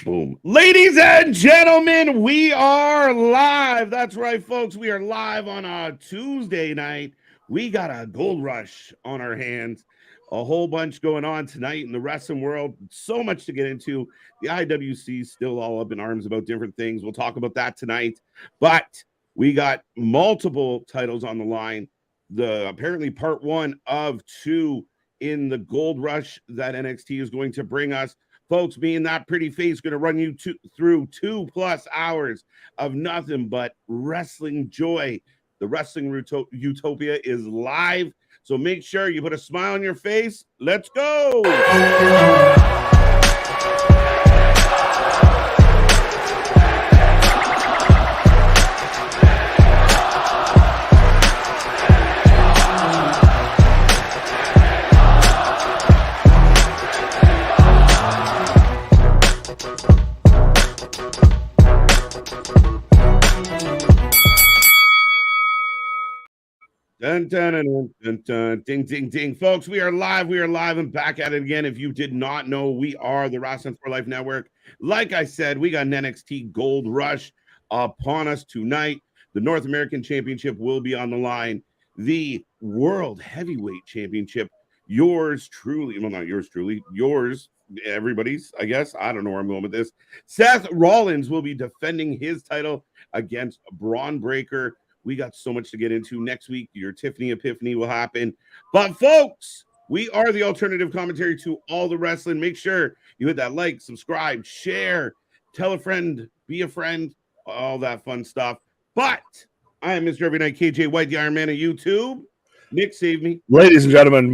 Boom. Ladies and gentlemen, we are live. That's right, folks. We are live on a Tuesday night. We got a gold rush on our hands. A whole bunch going on tonight in the wrestling world. So much to get into. The IWC is still all up in arms about different things. We'll talk about that tonight. But we got multiple titles on the line. The apparently part one of two in the gold rush that NXT is going to bring us. Folks, me and that pretty face going to run you through 2+ hours of nothing but wrestling joy. The Wrestling Utopia is live, so make sure you put a smile on your face. Let's go! Dun, dun, dun, dun, dun, ding, ding, ding. Folks, we are live. We are live and back at it again. If you did not know, we are the Wrestling for Life Network. Like I said, we got an NXT Gold Rush upon us tonight. The North American Championship will be on the line. The World Heavyweight Championship, yours truly, well, not yours truly, yours, everybody's, I guess. I don't know where I'm going with this. Seth Rollins will be defending his title against Bron Breakker. We got so much to get into. Next week, your Tiffany Epiphany will happen. But, folks, we are the alternative commentary to all the wrestling. Make sure you hit that like, subscribe, share, tell a friend, be a friend, all that fun stuff. But I am Mr. Every Night KJ White, the Iron Man of YouTube. Nick, save me. Ladies and gentlemen,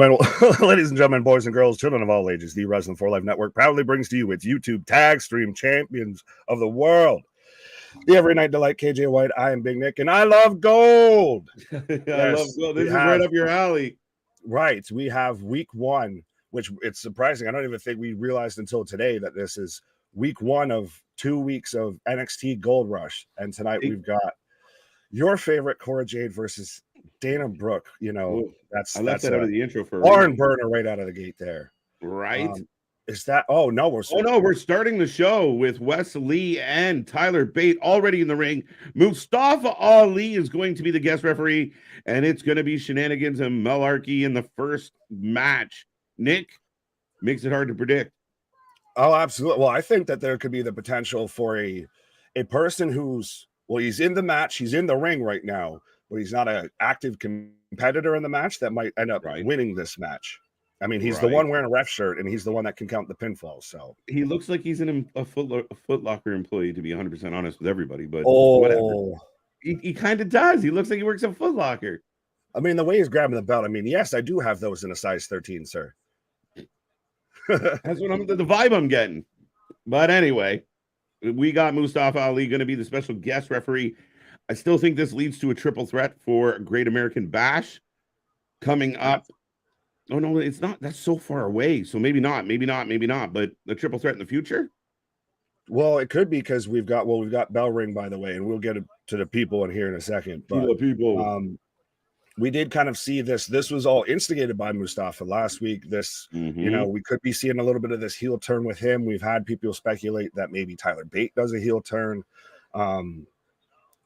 ladies and gentlemen, boys and girls, children of all ages, the Wrestling for Life Network proudly brings to you its YouTube tag stream champions of the world. The Every Night Delight, KJ White. I am Big Nick, and I love gold. I love gold. This is right up your alley. Right. We have week one, which it's surprising. I don't even think we realized until today that this is week one of 2 weeks of NXT Gold Rush. And tonight we've got your favorite Cora Jade versus Dana Brooke. You know, I left that out of the intro for barn burner right out of the gate there. Right. Is that? Oh no, we're starting the show with Wes Lee and Tyler Bate already in the ring. Mustafa Ali is going to be the guest referee, and it's going to be shenanigans and malarkey in the first match. Nick, makes it hard to predict. Oh, absolutely. Well, I think that there could be the potential for a person who's he's in the match, he's in the ring right now, but he's not an active competitor in the match that might end up winning this match. I mean, he's the one wearing a ref shirt, and he's the one that can count the pinfalls. So he looks like he's a Foot Locker employee, to be 100% honest with everybody. But whatever, he kind of does. He looks like he works at Foot Locker. I mean, the way he's grabbing the belt. I mean, yes, I do have those in a size 13, sir. That's what the vibe I'm getting. But anyway, we got Mustafa Ali going to be the special guest referee. I still think this leads to a triple threat for Great American Bash coming up. Oh, no, it's not. That's so far away. So maybe not. But the triple threat in the future? Well, it could be because we've got Bell Ring, by the way, and we'll get to the people in here in a second. But we did kind of see this. This was all instigated by Mustafa last week. This, you know, we could be seeing a little bit of this heel turn with him. We've had people speculate that maybe Tyler Bate does a heel turn.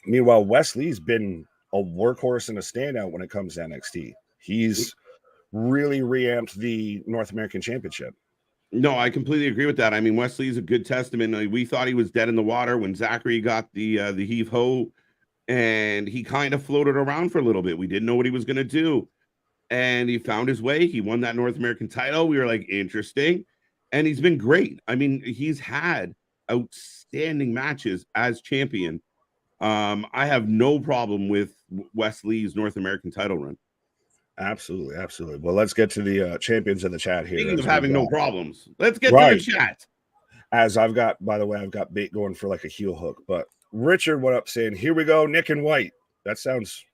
Meanwhile, Wesley's been a workhorse and a standout when it comes to NXT. He's really reamped the North American Championship. No, I completely agree with that. I mean, Wesley is a good testament. We thought he was dead in the water when Zachary got the heave-ho, and he kind of floated around for a little bit. We didn't know what he was going to do, and he found his way. He won that North American title. We were like, interesting, and he's been great. I mean, he's had outstanding matches as champion. I have no problem with Wesley's North American title run. Absolutely. Well, let's get to the champions in the chat here. Speaking of having no problems, let's get to the chat. As I've got Bate going for like a heel hook. But Richard, what up, saying, here we go, Nick and White. That sounds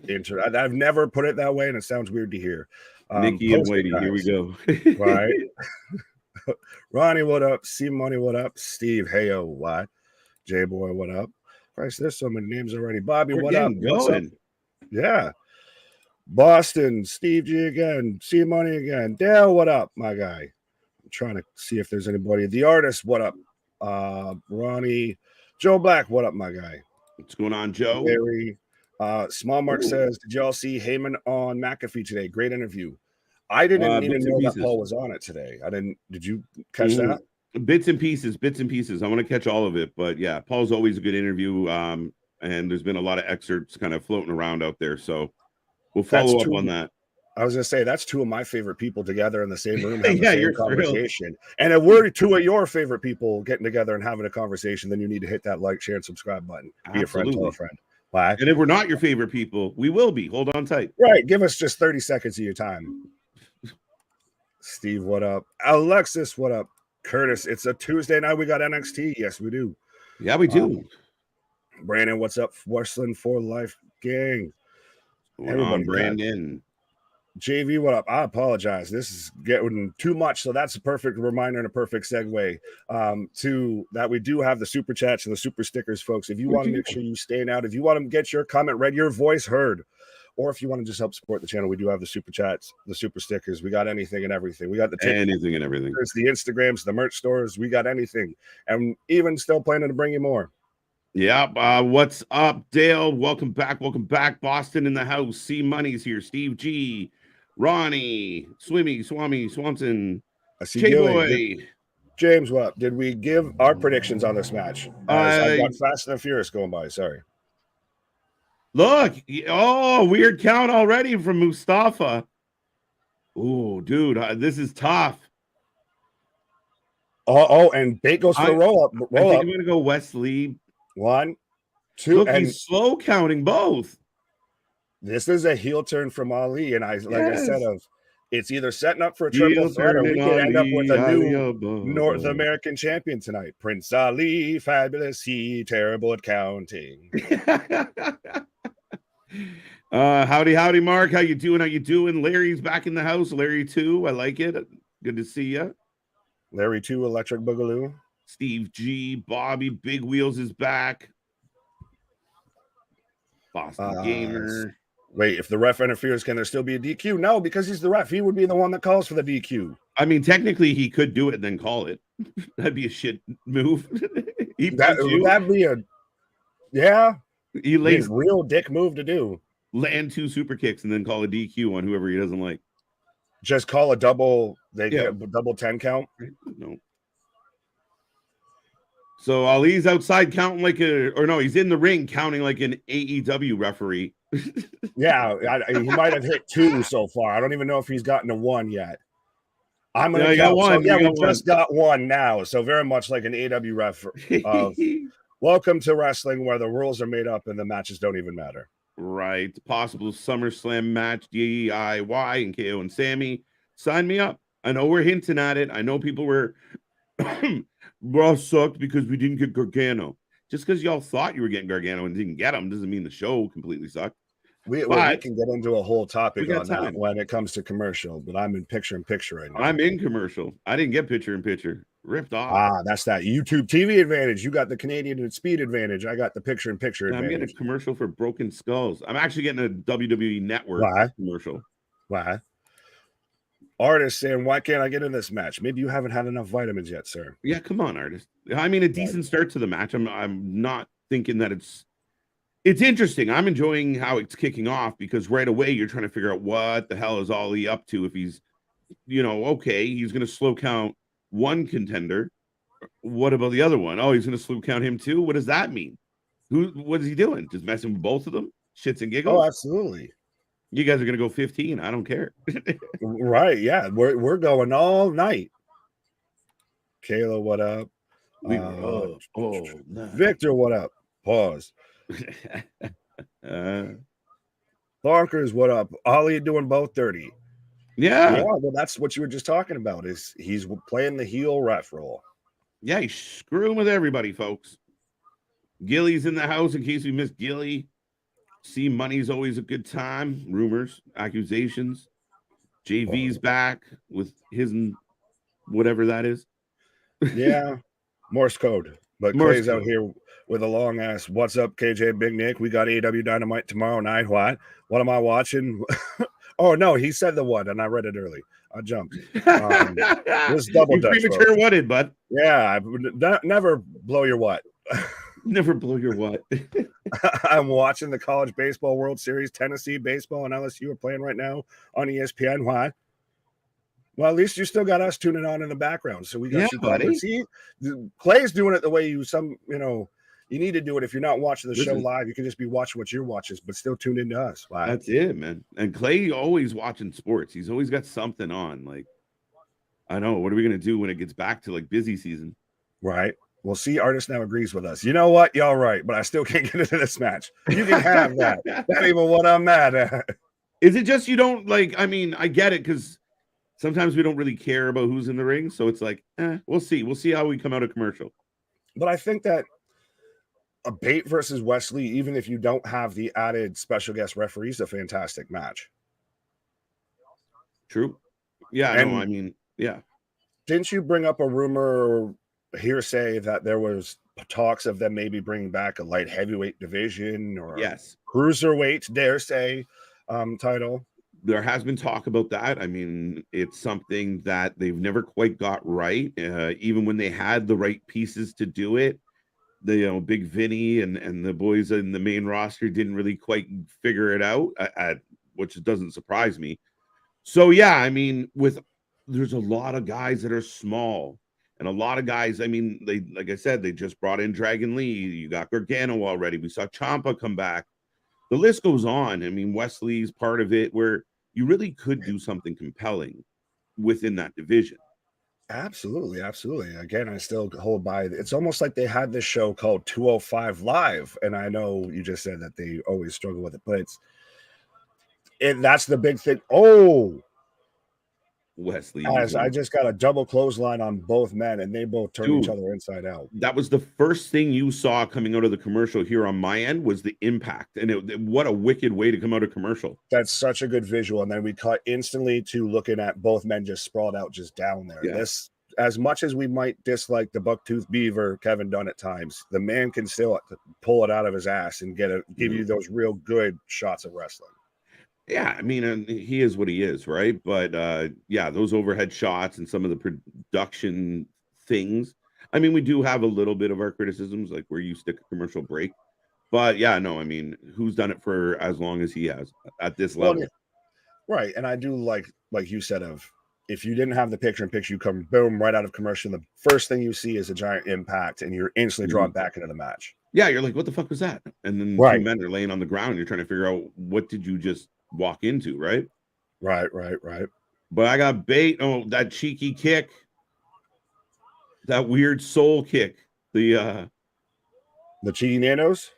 interesting. I've never put it that way, and it sounds weird to hear. Nicky and Whitey, here we go. Right. Ronnie, what up? C Money, what up? Steve, Hail, what? J Boy, what up? Christ, there's so many names already. Bobby, what up? Going. Yeah. Boston, Steve G again, C Money again. Dale, what up, my guy? I'm trying to see if there's anybody. The Artist, what up? Ronnie, Joe Black, what up, my guy? What's going on, Joe? Larry, Small Mark says, did y'all see Heyman on McAfee today? Great interview. I didn't even know that Paul was on it today. Did you catch that? Bits and pieces. I want to catch all of it, but yeah, Paul's always a good interview. And there's been a lot of excerpts kind of floating around out there, so we'll follow up on that. I was gonna say that's two of my favorite people together in the same room having yeah, the same conversation. Thrilled. And if we're two of your favorite people getting together and having a conversation, then you need to hit that like, share, and subscribe button. Be a friend, tell a friend. Bye. And if we're not your favorite people, we will be. Hold on tight. Right. Give us just 30 seconds of your time. Steve, what up? Alexis, what up? Curtis, it's a Tuesday night. We got NXT. Yes, we do. Yeah, we do. Brandon, what's up? Wrasslin for Life gang. Everybody, Brandon. JV, what up? I apologize. This is getting too much, so that's a perfect reminder and a perfect segue to that we do have the super chats and the super stickers, folks. If you want to make sure you stand out, if you want to get your comment read, your voice heard, or if you want to just help support the channel, we do have the super chats, the super stickers. We got anything and everything. We got the anything and everything. There's the Instagrams, the merch stores. We got anything, and even still planning to bring you more. Yeah. What's up, Dale? Welcome back. Boston in the house. C Money's here. Steve G. Ronnie, Swimmy, Swanson, J-Boy. James, what up? Did we give our predictions on this match? I got Fast and Furious going by. Sorry. Look. Oh, weird count already from Mustafa. Oh, dude, this is tough. And Bate goes for the roll up. I think I'm going to go Wesley. 1, 2. Look, he's slow counting both. This is a heel turn from Ali, and I said, it's either setting up for a triple threat, or we could end up with a new North American champion tonight. Prince Ali, fabulous, he terrible at counting. Howdy, Mark. How you doing? Larry's back in the house. Larry 2, I like it. Good to see you. Larry 2, Electric Boogaloo. Steve G, Bobby, Big Wheels is back. Boston Gamer. Wait, if the ref interferes, can there still be a DQ? No, because he's the ref. He would be the one that calls for the DQ. I mean, technically, he could do it and then call it. That'd be a shit move. That'd be a he lays real dick move to do. Land 2 super kicks and then call a DQ on whoever he doesn't like. Just call a double. Get a double 10 count. No. So Ali's outside counting he's in the ring counting like an AEW referee. Yeah, he might have hit 2 so far. I don't even know if he's gotten a 1 yet. I'm gonna count. One. So, we just got 1 now. So very much like an AEW ref. Welcome to wrestling, where the rules are made up and the matches don't even matter. Right. Possible SummerSlam match, DIY and KO and Sammy. Sign me up. I know we're hinting at it. I know people were Raw sucked because we didn't get Gargano. Just because y'all thought you were getting Gargano and didn't get him doesn't mean the show completely sucked. We can get into a whole topic on that when it comes to commercial, but I'm in picture-in-picture right now. I'm in commercial. I didn't get picture-in-picture. Ripped off. That's that YouTube TV advantage. You got the Canadian and speed advantage. I got the picture-in-picture advantage. I'm getting a commercial for Broken Skulls. I'm actually getting a WWE Network commercial. Why? Artist saying, why can't I get in this match? Maybe you haven't had enough vitamins yet, sir. Yeah, come on, artist. I mean, a decent start to the match. I'm not thinking that it's interesting. I'm enjoying how it's kicking off because right away you're trying to figure out what the hell is Ali up to. If he's, okay, he's going to slow count one contender. What about the other one? Oh, he's going to slow count him too. What does that mean? What is he doing? Just messing with both of them? Shits and giggles? Oh, absolutely. You guys are going to go 15. I don't care. Right. Yeah. We're going all night. Kayla, what up? Victor, what up? Pause. Bonkers, what up? Ali doing both 30. Yeah. Well, that's what you were just talking about. Is he's playing the heel ref role. Yeah, he's screwing with everybody, folks. Gilly's in the house in case we missed Gilly. See, money's always a good time. Rumors, accusations. JV's back with his whatever that is. Yeah, Morse code. But Clay's out here with a long ass. What's up, KJ Big Nick? We got AEW Dynamite tomorrow night. What am I watching? Oh no, he said the one, and I read it early. I jumped. This double You dutch, premature folks. whatted, bud. Yeah, never blow your what. Never blow your what. I'm watching the College Baseball World Series. Tennessee baseball and LSU are playing right now on ESPN. Why? Well, at least you still got us tuning on in the background, so we got you covered. See, Clay's doing it the way you need to do it. If you're not watching the show live, you can just be watching what you're watching, but still tuned into us. Wow. That's it, man. And Clay always watching sports. He's always got something on. Like, I know. What are we gonna do when it gets back to like busy season? Right. Well, see, Artist now agrees with us. You know what? Y'all right, but I still can't get into this match. You can have that. Not even what I'm mad at. Is it just you don't like? I mean, I get it because sometimes we don't really care about who's in the ring, so it's like, we'll see. We'll see how we come out of commercial. But I think that a Bate versus Wesley, even if you don't have the added special guest referee, is a fantastic match. True. Yeah, and, no, I mean, yeah. Didn't you bring up a rumor or hearsay that there was talks of them maybe bringing back a light heavyweight division or cruiserweight, dare say, title? There has been talk about that. I mean, it's something that they've never quite got right. Even when they had the right pieces to do it, Big Vinny and the boys in the main roster didn't really quite figure it out, which doesn't surprise me. So, yeah, I mean, there's a lot of guys that are small and a lot of guys. I mean, like I said, they just brought in Dragon Lee. You got Gargano already. We saw Ciampa come back. The list goes on. I mean, Wesley's part of it where you really could do something compelling within that division. Absolutely. Again, I still hold by. It's almost like they had this show called 205 Live, and I know you just said that they always struggle with it, but that's the big thing. Oh, Wesley. Guys, I just got a double clothesline on both men, and they both turned each other inside out. That was the first thing you saw coming out of the commercial here on my end was the impact, and what a wicked way to come out of commercial. That's such a good visual, and then we cut instantly to looking at both men just sprawled out just down there. Yeah. This, as much as we might dislike the Bucktooth Beaver Kevin Dunn at times, the man can still pull it out of his ass and give you those real good shots of wrestling. Yeah, I mean, he is what he is, right? But yeah, those overhead shots and some of the production things. I mean, we do have a little bit of our criticisms, like where you stick a commercial break. But yeah, no, I mean, who's done it for as long as he has at this level? Right, and I do like you said, if you didn't have the picture-in-picture, you come boom right out of commercial. The first thing you see is a giant impact, and you're instantly drawn back into the match. Yeah, you're like, what the fuck was that? And then two men are laying on the ground. You're trying to figure out what did you just walk into, right? Right. But I got bait. Oh, that cheeky kick, that weird soul kick. The cheeky nanos.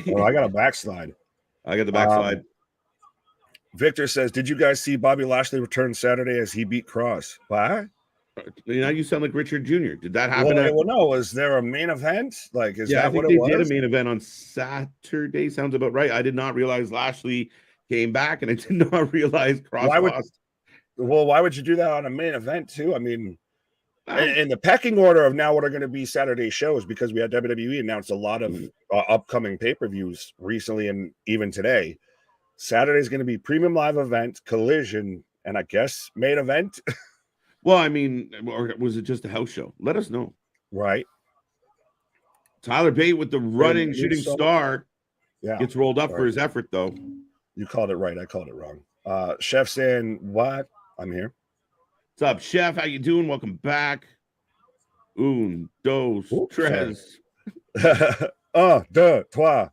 Oh, I got a backslide. I got the backslide. Victor says, "Did you guys see Bobby Lashley return Saturday as he beat Cross?" What? You sound like Richard Jr. Did that happen? Well, no. Was there a main event? Like, is that what it was? They did a main event on Saturday. Sounds about right. I did not realize Lashley came back, and I did not realize Cross lost. Why would you do that on a main event too? I mean, in the pecking order of now what are going to be Saturday shows, because we had WWE announced a lot of upcoming pay-per-views recently and even today. Saturday is going to be premium live event, Collision, and I guess main event. Well, I mean, or was it just a house show? Let us know. Right. Tyler Bate with the running shooting star gets rolled up for his effort, though. You called it right. I called it wrong. Chef saying, what? I'm here. What's up, Chef? How you doing? Welcome back. Un, dos, tres. Un, deux, trois.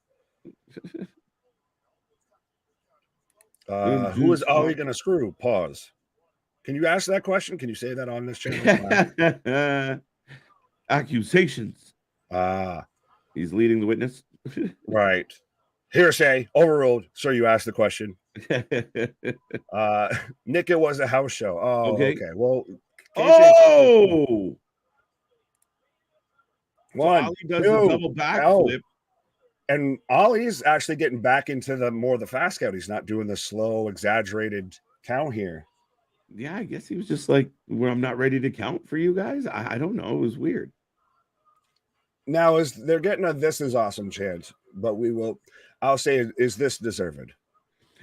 Who is Ali going to screw? Pause. Can you ask that question? Can you say that on this channel? Accusations. He's leading the witness. Right. Hearsay. Overruled. Sir, you asked the question. Nick, it was a house show. Oh, okay. Well, one. So Ali does a double backflip. And Ollie's actually getting back into the fast count. He's not doing the slow, exaggerated count here. Yeah, I guess he was just like, well, I'm not ready to count for you guys. I don't know. It was weird. Now, they're getting a "This is awesome" chant, but I'll say, is this deserved?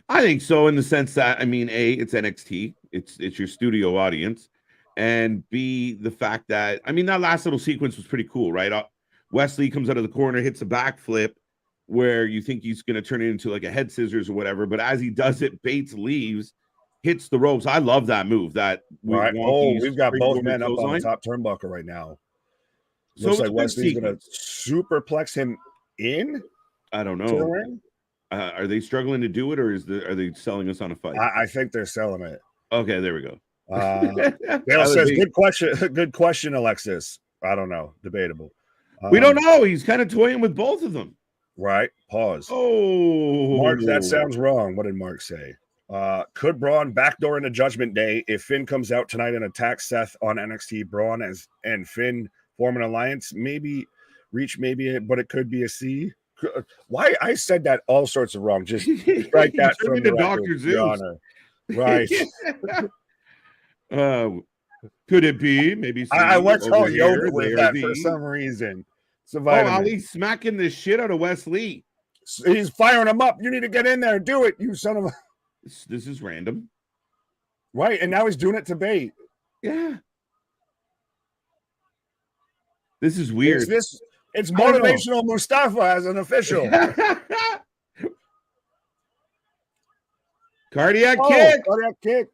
I think so, in the sense that, I mean, A, it's NXT, it's your studio audience, and B, the fact that, I mean, that last little sequence was pretty cool, right? Wesley comes out of the corner, hits a backflip where you think he's going to turn it into like a head scissors or whatever, but as he does it, Bates leaves, hits the ropes. I love that move. That right. Oh, we've got both men up on the top turnbuckle right now. So looks like Wesley's going to superplex him in. I don't know. Are they struggling to do it, or are they selling us on a fight? I think they're selling it. Okay, there we go. Dale says, "Good question, good question, Alexis." I don't know, debatable. We don't know. He's kind of toying with both of them. Right. Pause. Oh, Mark, that sounds wrong. What did Mark say? Could Braun backdoor into Judgment Day if Finn comes out tonight and attacks Seth on NXT? Braun and Finn form an alliance, maybe reach, but it could be a C. Why I said that all sorts of wrong. Just strike that from the Dr. Zeus. Right. Could it be maybe? I went all yoga with that for some reason. Oh, Ali's smacking the shit out of Wesley. He's firing him up. You need to get in there and do it, you son of a. This is random, right? And now he's doing it to Bate. Yeah. This is weird. It's motivational Mustafa as an official. Cardiac kick. Cardiac kick.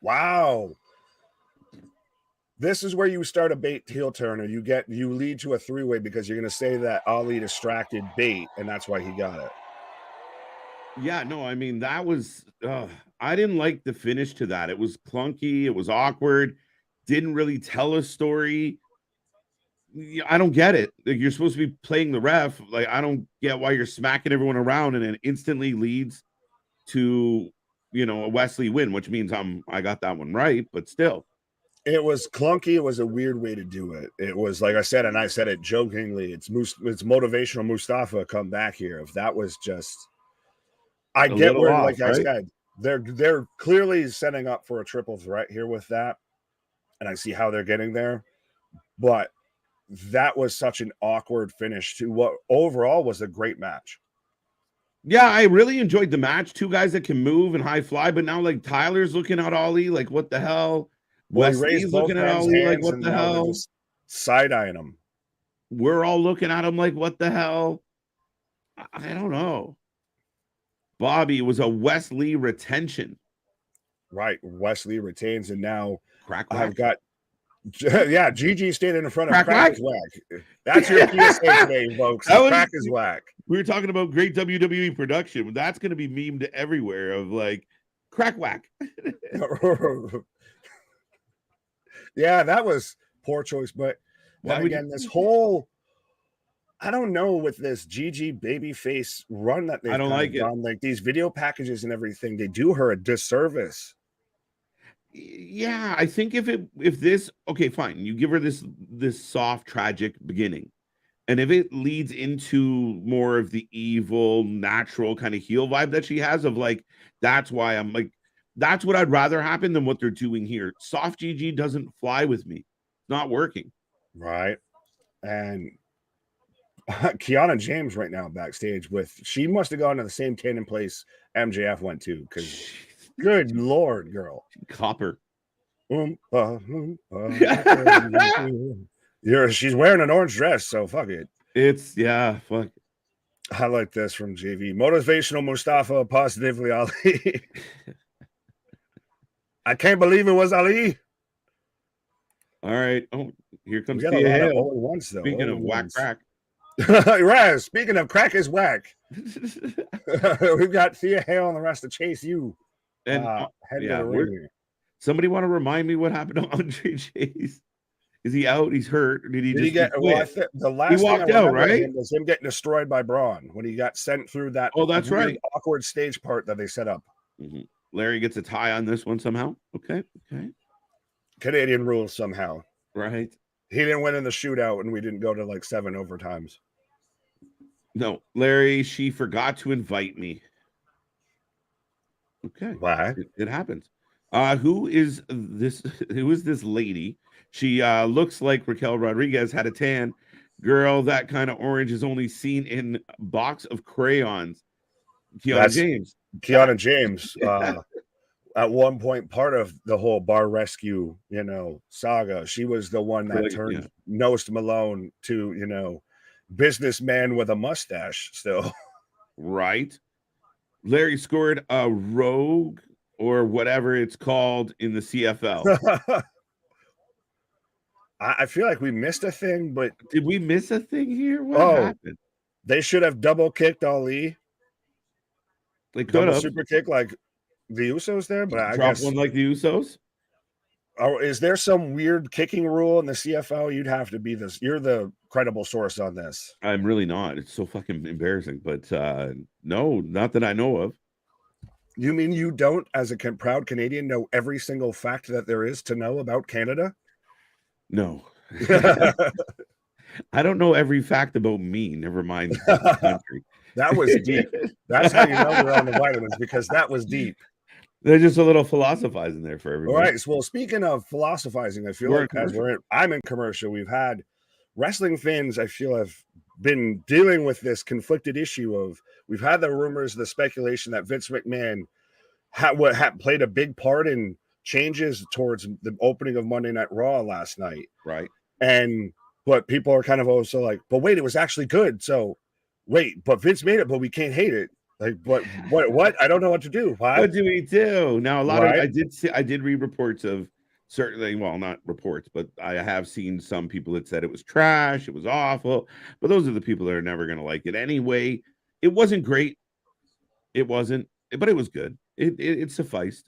Wow. This is where you start a Bate heel turn, or you lead to a three-way because you're going to say that Ali distracted Bate, and that's why he got it. Yeah, no, I mean, that was I didn't like the finish to that. It was clunky, it was awkward, didn't really tell a story. I don't get it. Like, you're supposed to be playing the ref. Like, I don't get why you're smacking everyone around and it instantly leads to, a Wesley win, which means I got that one right, but still. It was clunky. It was a weird way to do it. It was, like I said, and I said it jokingly, it's motivational Mustafa come back here. If that was just, I get where, like I said, they're clearly setting up for a triple threat here with that, and I see how they're getting there, but that was such an awkward finish to what overall was a great match. Yeah, I really enjoyed the match. Two guys that can move and high fly, but now like Tyler's looking at Ollie like, what the hell? Wesley's looking at Ollie like, what the hell? Side-eyeing him. We're all looking at him like, what the hell? I don't know. Bobby, was a Wesley retention. Right. Wesley retains, and now I've got Gigi standing in front of Crack is Whack. That's your PSA today, folks. Crack is Whack. We were talking about great WWE production. That's going to be memed everywhere of like Crack Whack. Yeah, that was poor choice. But then again, this whole, I don't know, with this Gigi babyface run that they've done, like these video packages and everything, they do her a disservice. Yeah, I think if this, okay, fine, you give her this soft, tragic beginning, and if it leads into more of the evil, natural kind of heel vibe that she has, of like, that's why I'm like, that's what I'd rather happen than what they're doing here. Soft Gigi doesn't fly with me. It's not working. Right. And Kiana James right now backstage she must have gone to the same tandem place MJF went to, because good Lord, girl. Copper. She's wearing an orange dress, so fuck it. Fuck. I like this from JV. Motivational Mustafa, positively Ali. I can't believe it was Ali. All right. Oh, here comes Thea Hail. Speaking of whack crack. Right. Speaking of crack is whack. We've got Thea Hail and the rest to chase you. And somebody want to remind me what happened to Andre Chase? Is he out? He's hurt? Or did he get? Well, the last he walked out, right? Was him getting destroyed by Bron when he got sent through that. Oh, that's right. Awkward stage part that they set up. Mm-hmm. Larry gets a tie on this one somehow. Okay. Canadian rules somehow. Right. He didn't win in the shootout, and we didn't go to like 7 overtimes. No, Larry, she forgot to invite me. Okay. Why? It happens. Who is this lady? She looks like Raquel Rodriguez, had a tan. Girl, that kind of orange is only seen in a box of crayons. That's James. Kiana James. At one point, part of the whole bar rescue, saga. She was the one that turned Nost Malone to, businessman with a mustache still. Right. Larry scored a rogue or whatever it's called in the CFL. I feel like we missed a thing, but did we miss a thing here? What happened? They should have double kicked Ali. They could have super kick like the Usos there, but I drop guess one like the Usos. Oh, is there some weird kicking rule in the CFL? You'd have to be this. You're the credible source on this. I'm really not. It's so fucking embarrassing. But no, not that I know of. You mean you don't, as a proud Canadian, know every single fact that there is to know about Canada? No. I don't know every fact about me. Never mind the country. That was deep. That's how you know we're on the vitamins, because that was deep. There's just a little philosophizing there for everybody. All right. So, well, speaking of philosophizing, I feel like I'm in commercial. We've had wrestling fans, I feel, have been dealing with this conflicted issue of we've had the rumors, the speculation that Vince McMahon played a big part in changes towards the opening of Monday Night Raw last night. Right. But people are kind of also like, but wait, it was actually good. So wait, but Vince made it, but we can't hate it. Like, what? I don't know what to do. What do we do? Now, a lot of I did read reports of certainly, well, not reports, but I have seen some people that said it was trash, it was awful. But those are the people that are never going to like it anyway. It wasn't great. It wasn't, but it was good. It sufficed.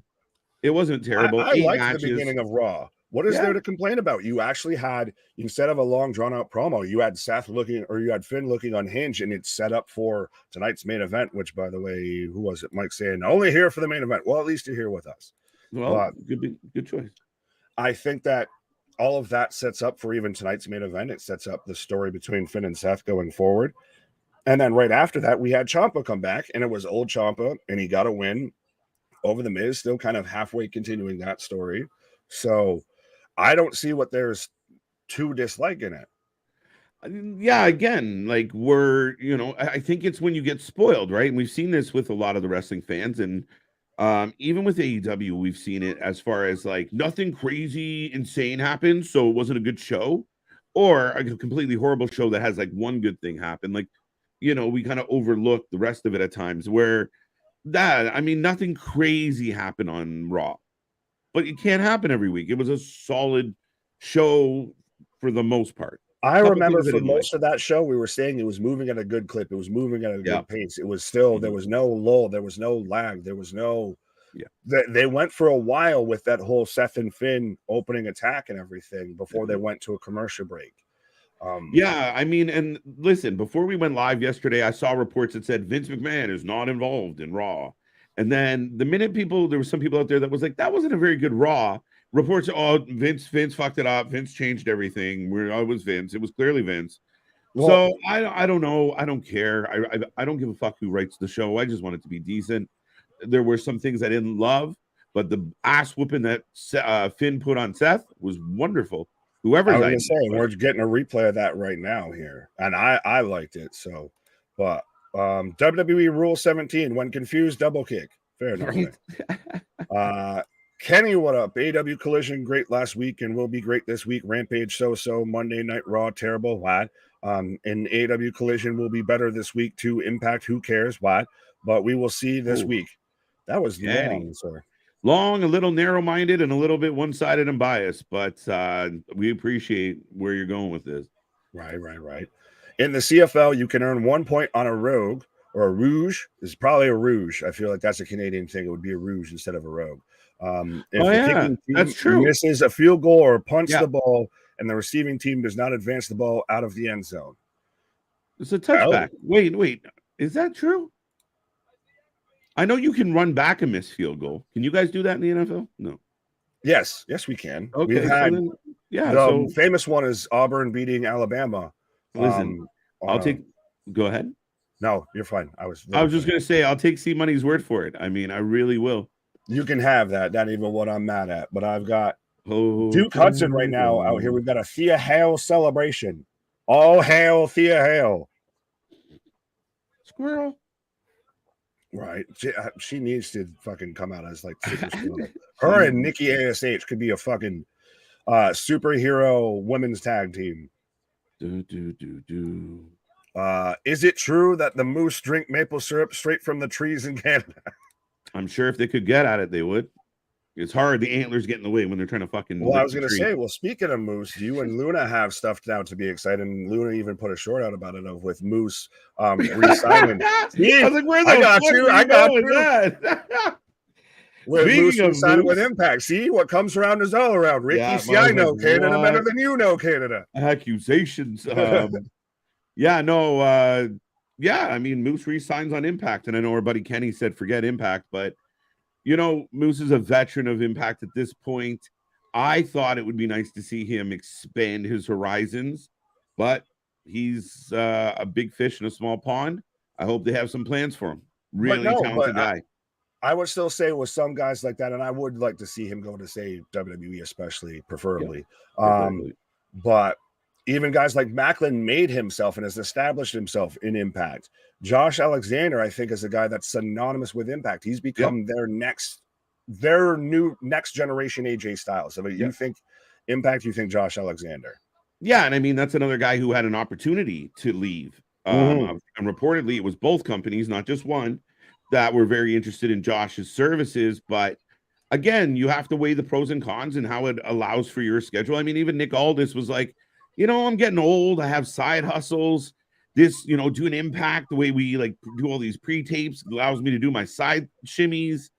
It wasn't terrible. I liked the beginning of Raw. What is there to complain about? You actually had, instead of a long drawn out promo, you had you had Finn looking unhinged, and it's set up for tonight's main event, which, by the way, who was it? Mike saying, only here for the main event. Well, at least you're here with us. Well, good choice. I think that all of that sets up for even tonight's main event. It sets up the story between Finn and Seth going forward. And then right after that, we had Ciampa come back, and it was old Ciampa, and he got a win over the Miz, still kind of halfway continuing that story. So I don't see what there's to dislike in it. Yeah, again, like I think it's when you get spoiled, right? And we've seen this with a lot of the wrestling fans, and even with AEW, we've seen it as far as like nothing crazy, insane happened, so it wasn't a good show, or a completely horrible show that has like one good thing happen. Like, we kind of overlook the rest of it at times where nothing crazy happened on Raw. But it can't happen every week. It was a solid show for the most part. I remember for most of that show, we were saying it was moving at a good clip. It was moving at a good pace. It was still, there was no lull. There was no lag. There was no, they went for a while with that whole Seth and Finn opening attack and everything before they went to a commercial break. And listen, before we went live yesterday, I saw reports that said Vince McMahon is not involved in Raw. And then the minute there were some people out there that was like, that wasn't a very good Raw. Reports, Vince fucked it up. Vince changed everything. It was Vince. It was clearly Vince. Well, so I don't know. I don't care. I don't give a fuck who writes the show. I just want it to be decent. There were some things I didn't love, but the ass whooping that Finn put on Seth was wonderful. Whoever's I was going to say, we're getting a replay of that right now here. And I liked it. So, but WWE Rule 17, when confused, double kick. Fair enough. Kenny, what up? AW Collision, great last week and will be great this week. Rampage, so-so. Monday Night Raw, terrible. What? And AW Collision will be better this week too. Impact, who cares? What? But we will see this week. That was long, sir. Long, a little narrow-minded, and a little bit one-sided and biased. But we appreciate where you're going with this. Right. In the CFL, you can earn 1 point on a rogue or a rouge. It's probably a rouge. I feel like that's a Canadian thing. It would be a rouge instead of a rogue. If the kicking team that's true. Misses a field goal or punts the ball, and the receiving team does not advance the ball out of the end zone. It's a touchback. Wait. Is that true? I know you can run back a missed field goal. Can you guys do that in the NFL? No. Yes, we can. Okay, we've had the famous one is Auburn beating Alabama. Listen, go ahead. No, you're fine. I was just going to say, I'll take C Money's word for it. I mean, I really will. You can have that. Not even what I'm mad at. But I've got Duke Hudson right now out here. We've got a Thea Hail celebration. All hail Thea Hail. Squirrel. Right. She needs to fucking come out as like super strong. Her and Nikki ASH could be a fucking superhero women's tag team. Is it true that the moose drink maple syrup straight from the trees in Canada? I'm sure if they could get at it, they would. It's hard. The antlers get in the way when they're trying to fucking. Well, I was going to say, well, speaking of moose, you and Luna have stuff now to be excited. And Luna even put a short out about it with Moose re-signing. I was like, where the I got you. I got you. That? With Moose re-signing with Impact. See, what comes around is all around. Ricky, yeah, see, I know Canada better than you know Canada. Accusations. Yeah, no. Yeah, I mean, Moose re-signs on Impact. And I know our buddy Kenny said forget Impact, but you know, Moose is a veteran of Impact at this point. I thought it would be nice to see him expand his horizons, but he's a big fish in a small pond. I hope they have some plans for him. Really talented guy. I would still say with some guys like that, and I would like to see him go to, say, WWE, especially, preferably. Yeah, but even guys like Macklin made himself and has established himself in Impact. Josh Alexander, I think, is a guy that's synonymous with Impact. He's become their new next generation AJ Styles. So you think Impact, you think Josh Alexander. Yeah, and I mean, that's another guy who had an opportunity to leave. And reportedly, it was both companies, not just one, that were very interested in Josh's services. But again, you have to weigh the pros and cons and how it allows for your schedule. I mean, even Nick Aldis was like, you know, I'm getting old. I have side hustles. This, you know, doing Impact the way we like do all these pre-tapes allows me to do my side shimmies.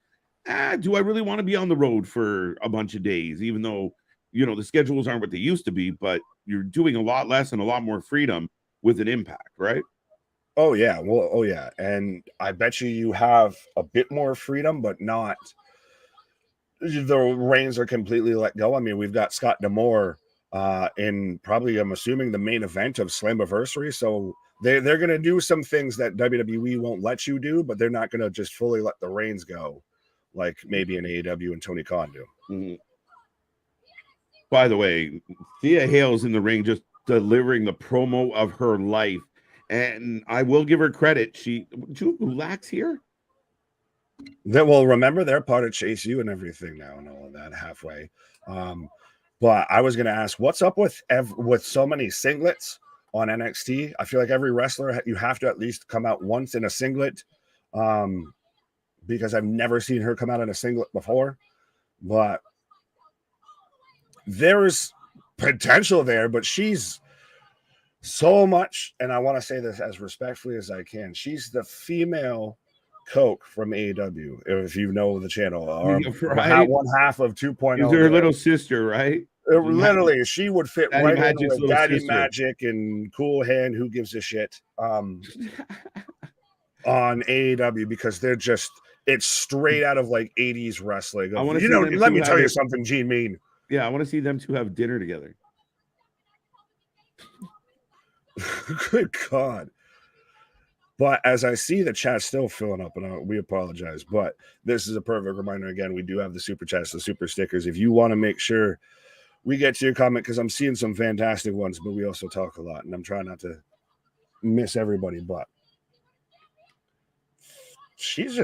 Do I really want to be on the road for a bunch of days, even though, you know, the schedules aren't what they used to be, but you're doing a lot less and a lot more freedom with an Impact, right? Oh, yeah. Well, oh, yeah. And I bet you have a bit more freedom, but not the reins are completely let go. I mean, we've got Scott D'Amore in probably, I'm assuming, the main event of Slammiversary. So they're going to do some things that WWE won't let you do, but they're not going to just fully let the reins go like maybe an AEW and Tony Khan do. Mm-hmm. By the way, Thea Hail's in the ring just delivering the promo of her life. And I will give her credit. She Gulak's here. Remember, they're part of Chase U and everything now and all of that halfway. But I was going to ask, what's up with so many singlets on NXT? I feel like every wrestler, you have to at least come out once in a singlet, because I've never seen her come out in a singlet before. But there's potential there, but she's so much, and I want to say this as respectfully as I can, she's the female Coke from AEW, if you know the channel, or right? One half of 2.0. She's her little sister, right? Literally, she would fit Daddy right Magic's in with Daddy sister. Magic and Cool Hand, who gives a shit, on AEW, because they're just, it's straight out of like 80s wrestling. I want to, you know, let me tell you something, Gene Mean. Yeah, I want to see them two have dinner together. Good God. But as I see the chat still filling up, and we apologize, but this is a perfect reminder. Again, we do have the super chats, the super stickers. If you want to make sure we get to your comment, because I'm seeing some fantastic ones, but we also talk a lot, and I'm trying not to miss everybody. But she's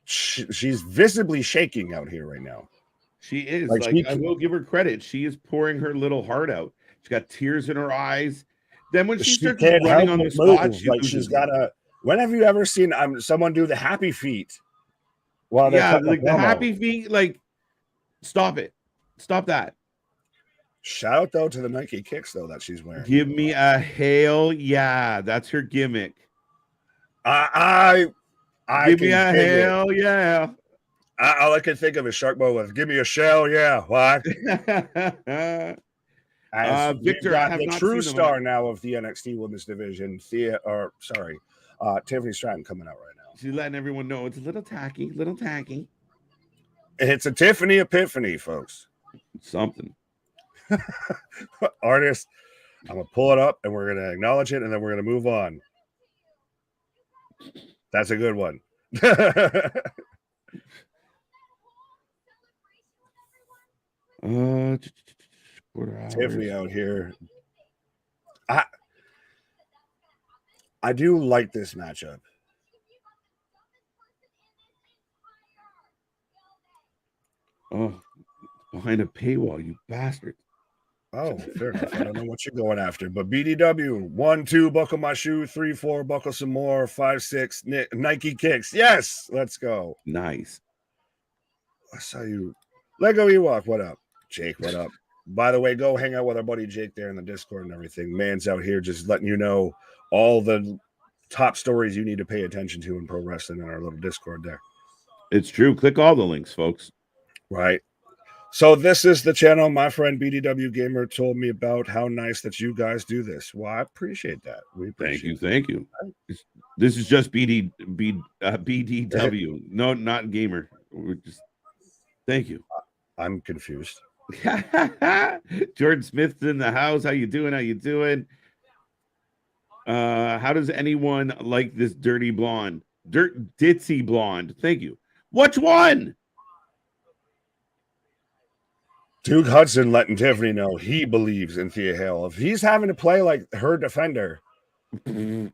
visibly shaking out here right now. She is. Like I will give her credit. She is pouring her little heart out. She's got tears in her eyes. Then when she starts running on the spot, she's got a. When have you ever seen someone do the happy feet? Well, yeah, like the happy feet. Like, stop it, stop that. Shout out though to the Nike kicks though that she's wearing. Give me a hail, yeah, that's her gimmick. I give me a hail, yeah. All I can think of is Shark Boy with "Give me a shell, yeah." Why? Victor, I have the true star now of the NXT Women's Division, Tiffany Stratton coming out right now. She's letting everyone know it's a little tacky, little tacky. It's a Tiffany epiphany, folks. Something. Artist, I'm gonna pull it up and we're gonna acknowledge it and then we're gonna move on. That's a good one. Tiffany out here. I do like this matchup. Oh, behind a paywall, you bastard. Oh, fair enough. I don't know what you're going after, but BDW 1, 2, buckle my shoe, 3, 4, buckle some more, 5, 6, Nike kicks. Yes, let's go. Nice. I saw you, Lego Ewok. What up, Jake? What up? By the way, go hang out with our buddy Jake there in the Discord and everything. Man's out here just letting you know all the top stories you need to pay attention to in pro wrestling in our little Discord there. It's true. Click all the links, folks. Right. So this is the channel my friend BDW Gamer told me about. How nice that you guys do this. Well, I appreciate that. We appreciate Thank you. This is just BDW. No, not Gamer. We're just thank you. I'm confused. Jordan Smith's in the house. How you doing? How does anyone like this dirty blonde? Ditzy blonde. Thank you. Which one? Duke Hudson letting Tiffany know he believes in Thea Hail. If he's having to play like her defender, and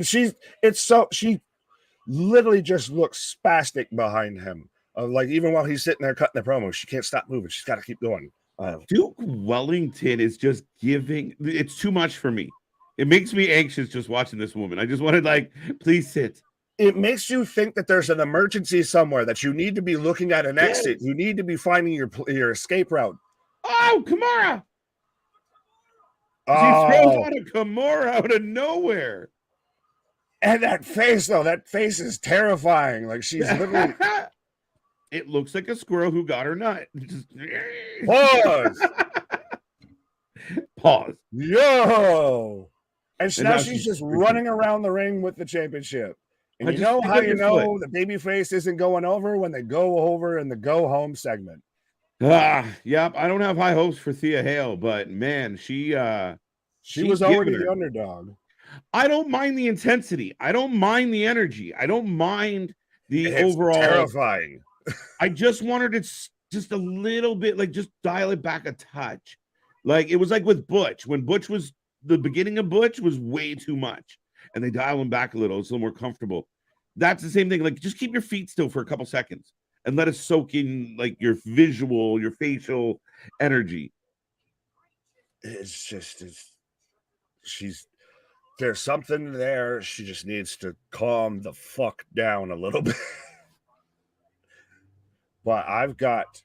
she literally just looks spastic behind him. Like even while he's sitting there cutting the promo, she can't stop moving. She's got to keep going. Duke Wellington is just giving. It's too much for me. It makes me anxious just watching this woman. I just wanted please sit. It makes you think that there's an emergency somewhere, that you need to be looking at an exit. You need to be finding your escape route. Oh, Kimura! He throws on a Kimura out of nowhere. And that face, though, that face is terrifying. Like she's literally. It looks like a squirrel who got her nut. Pause. Pause. Yo. And now she's just running around the ring with the championship. And you know how you know the babyface isn't going over when they go over in the go home segment. Yep. I don't have high hopes for Thea Hail, but man, she was already the underdog. I don't mind the intensity. I don't mind the energy. I don't mind the overall terrifying. I just wanted it just a little bit, just dial it back a touch. It was like with Butch. When Butch was the beginning of Butch was way too much. And they dial him back a little. It's a little more comfortable. That's the same thing. Just keep your feet still for a couple seconds and let us soak in your visual, your facial energy. There's something there. She just needs to calm the fuck down a little bit. But I've got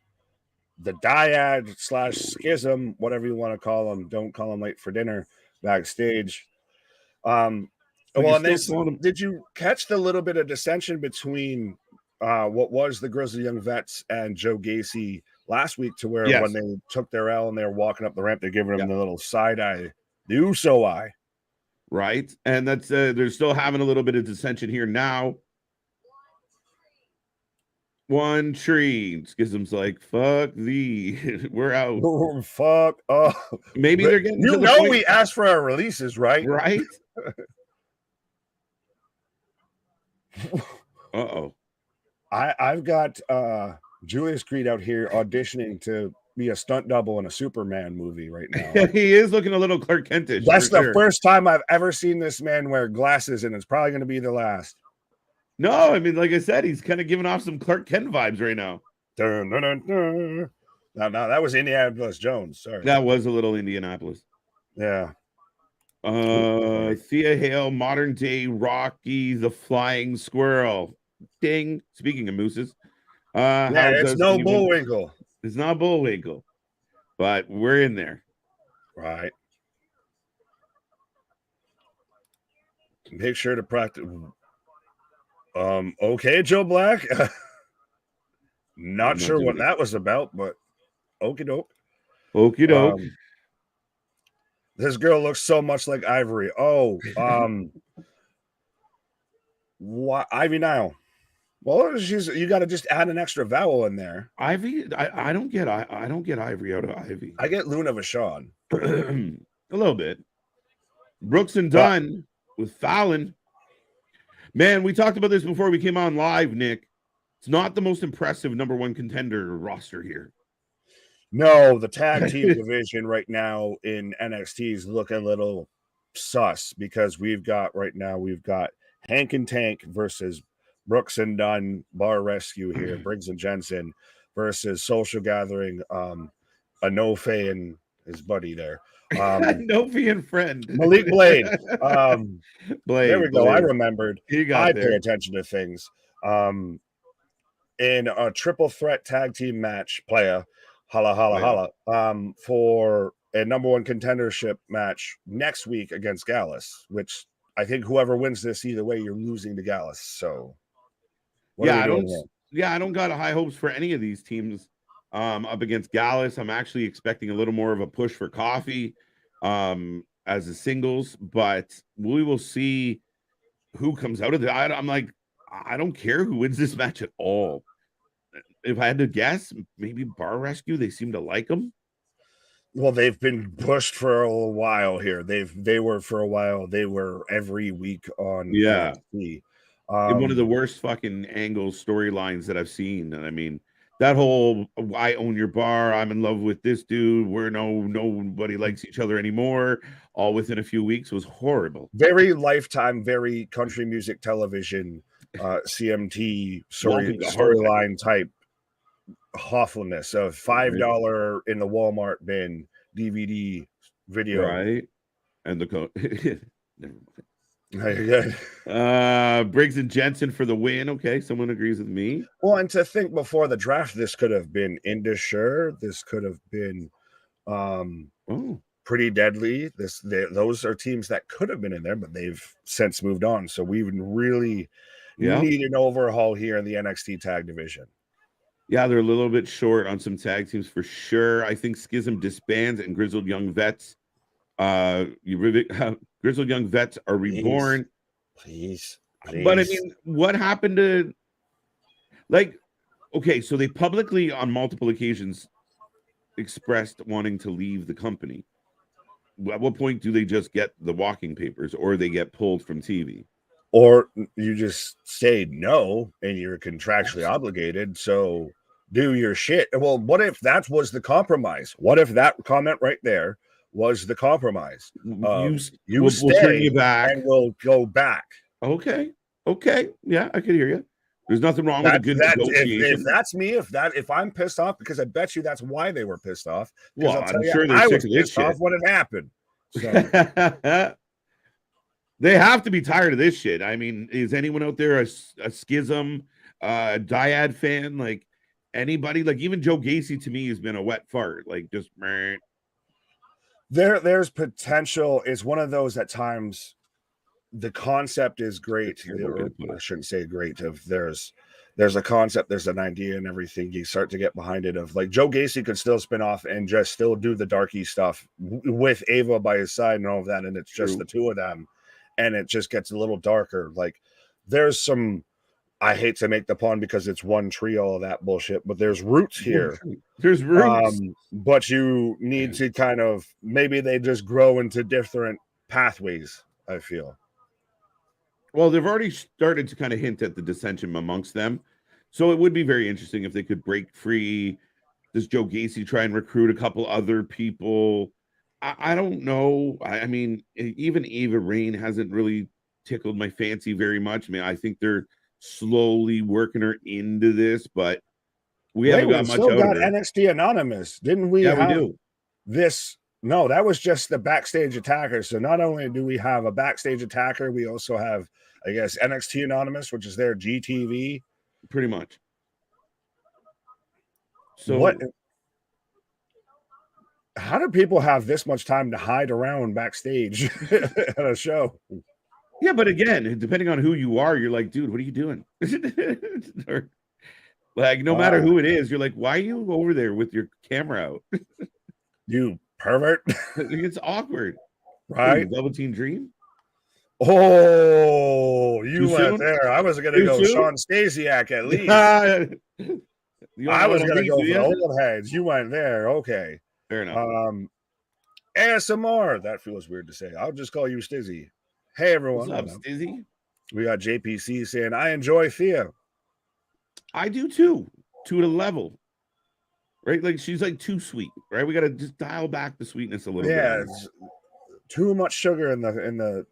the dyad / schism, whatever you want to call them. Don't call them late for dinner backstage. Did you catch the little bit of dissension between what was the Grizzly Young Vets and Joe Gacy last week, to where when they took their L and they were walking up the ramp, they're giving them the little side eye, the Uso eye. Right. And that's they're still having a little bit of dissension here now. One tree. Schism's like, fuck thee. We're out. Oh, fuck. Oh, maybe they're getting we asked for our releases, right? Right. Uh-oh. I've got Julius Creed out here auditioning to be a stunt double in a Superman movie right now. He is looking a little Clark Kentish. That's the first time I've ever seen this man wear glasses, and it's probably going to be the last. No, I mean, like I said, he's kind of giving off some Clark Kent vibes right now. Dun, dun, dun, dun. No, that was Indianapolis Jones. Sorry. That was a little Indianapolis. Yeah. Thea Hail, modern day Rocky the Flying Squirrel. Ding. Speaking of mooses. It's no Bullwinkle. It's not Bullwinkle. But we're in there. Right. Make sure to practice. Okay, Joe Black. Not sure what that was about, but okie doke. Okie doke. This girl looks so much like Ivory. Oh, what Ivy Nile? Well, you got to just add an extra vowel in there. Ivy, I don't get Ivory out of Ivy. I get Luna Vachon. A little bit. Brooks and Dunn with Fallon. Man, we talked about this before we came on live, Nick. It's not the most impressive number one contender roster here. No, the tag team division right now in NXT is looking a little sus because we've got Hank and Tank versus Brooks and Dunn, Bar Rescue here, Briggs and Jensen versus Social Gathering, Anofe and his buddy there. Anofe and friend. Malik Blade. Blade. There we go. Blade. I remembered. I pay attention to things. In a triple threat tag team match, holla, for a number one contendership match next week against Gallus, which I think whoever wins this, either way, you're losing to Gallus. So, I don't got high hopes for any of these teams up against Gallus. I'm actually expecting a little more of a push for Coffee as a singles, but we will see who comes out of it. I'm like, I don't care who wins this match at all. If I had to guess, maybe Bar Rescue. They seem to like them. Well, they've been pushed for a while here. They were every week on NXT. In one of the worst fucking angles storylines that I've seen. And I mean, that whole I own your bar, I'm in love with this dude, we're nobody likes each other anymore, all within a few weeks was horrible. Very Lifetime, very country music television, CMT storyline type awfulness of $5 in the Walmart bin DVD video. Right. And the code. Briggs and Jensen for the win. Okay, someone agrees with me. Well, and to think before the draft, this could have been Indusher. This could have been Pretty Deadly. Those are teams that could have been in there, but they've since moved on. So we really need an overhaul here in the NXT tag division. Yeah, they're a little bit short on some tag teams for sure. I think Schism disbands and Grizzled Young Vets. Grizzled Young Vets are reborn. Please. But I mean, what happened to so they publicly on multiple occasions expressed wanting to leave the company. At what point do they just get the walking papers or they get pulled from TV? Or you just say no and you're contractually obligated, so do your shit. Well, what if that was the compromise? What if that comment right there was the compromise? We'll stay you back and we'll go back. Okay. Yeah, I can hear you. There's nothing wrong with a good negotiation. If that's me, if I'm pissed off, because I bet you that's why they were pissed off. Well, I'm sure they're sick of this shit when it happened. So. They have to be tired of this shit. I mean, is anyone out there a Schism, Dyad fan? Like anybody? Like even Joe Gacy to me has been a wet fart. Like just there's potential. It's one of those at times. The concept is great. I shouldn't say great. There's a concept, there's an idea, and everything. You start to get behind it. Of like Joe Gacy could still spin off and just still do the darky stuff with Ava by his side and all of that, and it's just the two of them. And it just gets a little darker. Like there's some, I hate to make the pun because it's one trio of that bullshit, but there's roots here. There's roots. But you need to kind of, maybe they just grow into different pathways, I feel. Well, they've already started to kind of hint at the dissension amongst them. So it would be very interesting if they could break free. Does Joe Gacy try and recruit a couple other people? I don't know. I mean, even Ava Rain hasn't really tickled my fancy very much. I mean, I think they're slowly working her into this, but we haven't got much out of her. NXT Anonymous, didn't we? Yeah, we do. This. No, that was just the backstage attacker. So not only do we have a backstage attacker, we also have, I guess, NXT Anonymous, which is their GTV. Pretty much. So what? How do people have this much time to hide around backstage at a show? Yeah, but again, depending on who you are, you're like, dude, what are you doing? Like, no matter who it is, you're like, why are you over there with your camera out? You pervert. It's awkward. Right? Velveteen Dream? Oh, you went there. I was going to go Sean Stasiak at least. I was going to go for the old heads. You went there. Okay. Fair enough. ASMR. That feels weird to say. I'll just call you Stizzy. Hey, everyone. What's up, Stizzy? We got JPC saying, I enjoy Thea. I do too, to a level. Right? Like, she's like too sweet, right? We got to just dial back the sweetness a little bit. Yeah. too much sugar in the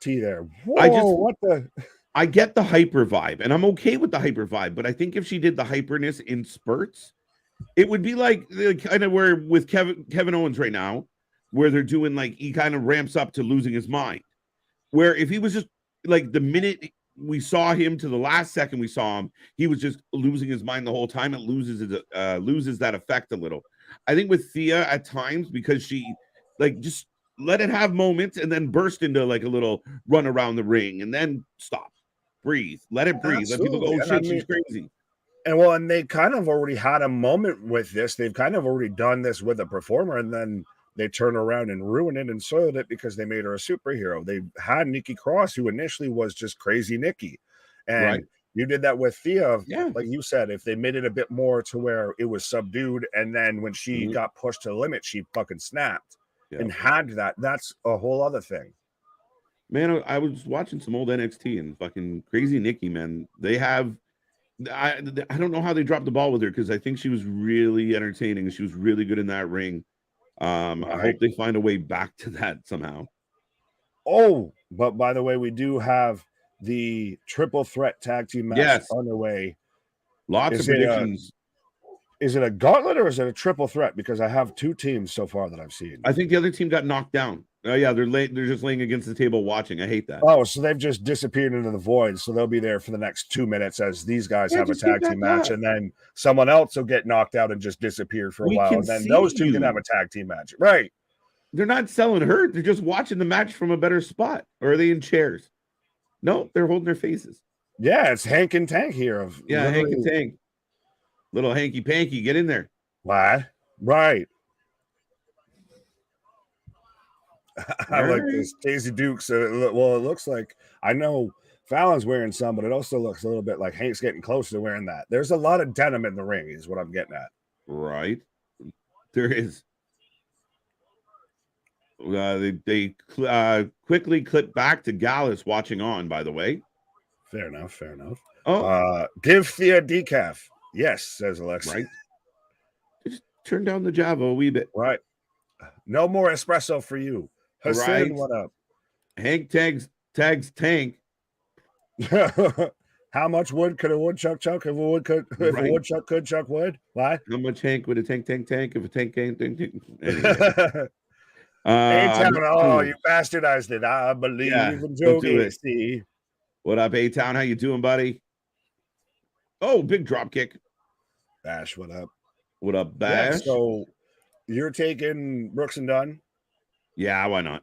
tea there. Whoa, what the? I get the hyper vibe, and I'm okay with the hyper vibe, but I think if she did the hyperness in spurts, it would be like kind of where with Kevin Owens right now, where they're doing like he kind of ramps up to losing his mind. Where if he was just like the minute we saw him to the last second we saw him, he was just losing his mind the whole time. It loses that effect a little. I think with Thea at times, because she like just let it have moments and then burst into like a little run around the ring and then stop, breathe, let it breathe. Absolutely. Let people go, oh shit, she's crazy. And they kind of already had a moment with this. They've kind of already done this with a performer, and then they turn around and ruin it and soiled it because they made her a superhero. They had Nikki Cross, who initially was just crazy Nikki. And you did that with Thea. Yeah. Like you said, if they made it a bit more to where it was subdued, and then when she got pushed to the limit, she fucking snapped and had that. That's a whole other thing. Man, I was watching some old NXT and fucking crazy Nikki, man. They have I don't know how they dropped the ball with her because I think she was really entertaining. She was really good in that ring. I hope they find a way back to that somehow. Oh, but by the way, we do have the triple threat tag team match underway. Lots of predictions. Is it a gauntlet or is it a triple threat? Because I have two teams so far that I've seen. I think the other team got knocked down. Oh yeah, they're just laying against the table watching. I hate that. Oh, so they've just disappeared into the void. So they'll be there for the next 2 minutes as these guys have a tag team match, and then someone else will get knocked out and just disappear for a while, and then those two can have a tag team match. Right? They're not selling hurt. They're just watching the match from a better spot. Or are they in chairs? No, they're holding their faces. Yeah, it's Hank and Tank here. Hank and Tank. Little hanky panky, get in there. Why? Right. I like this. Daisy Dukes. Well, it looks like I know Fallon's wearing some, but it also looks a little bit like Hank's getting closer to wearing that. There's a lot of denim in the ring, is what I'm getting at. Right. There is. They quickly clip back to Gallus watching on, by the way. Fair enough. Fair enough. Oh, give Thea decaf. Yes, says Alexa. Right. Just turn down the Java a wee bit. Right. No more espresso for you. Hassan, what up? Hank tags Tank. How much wood could a woodchuck chuck if a woodchuck could chuck wood? Why? How much Hank would a tank if a tank anyway. A-Town, you bastardized it. I believe in Joe. What up, A-Town? How you doing, buddy? Oh, big drop kick. Bash, what up? What up, Bash? Yeah, so you're taking Brooks and Dunn? Yeah, why not?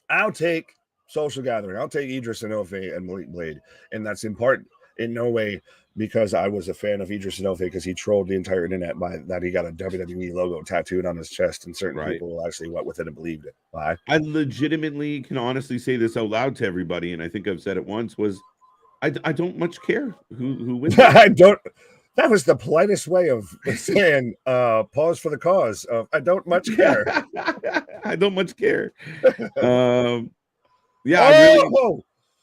I'll take Social Gathering. I'll take Idris Enofe and Malik Blade. And that's in part, in no way, because I was a fan of Idris Enofe because he trolled the entire internet by that he got a WWE logo tattooed on his chest, and certain people actually went with it and believed it. Why? I legitimately can honestly say this out loud to everybody, and I think I've said it once, was I don't much care who wins. I don't. That was the politest way of saying pause for the cause of I don't much care. I don't much care. Really.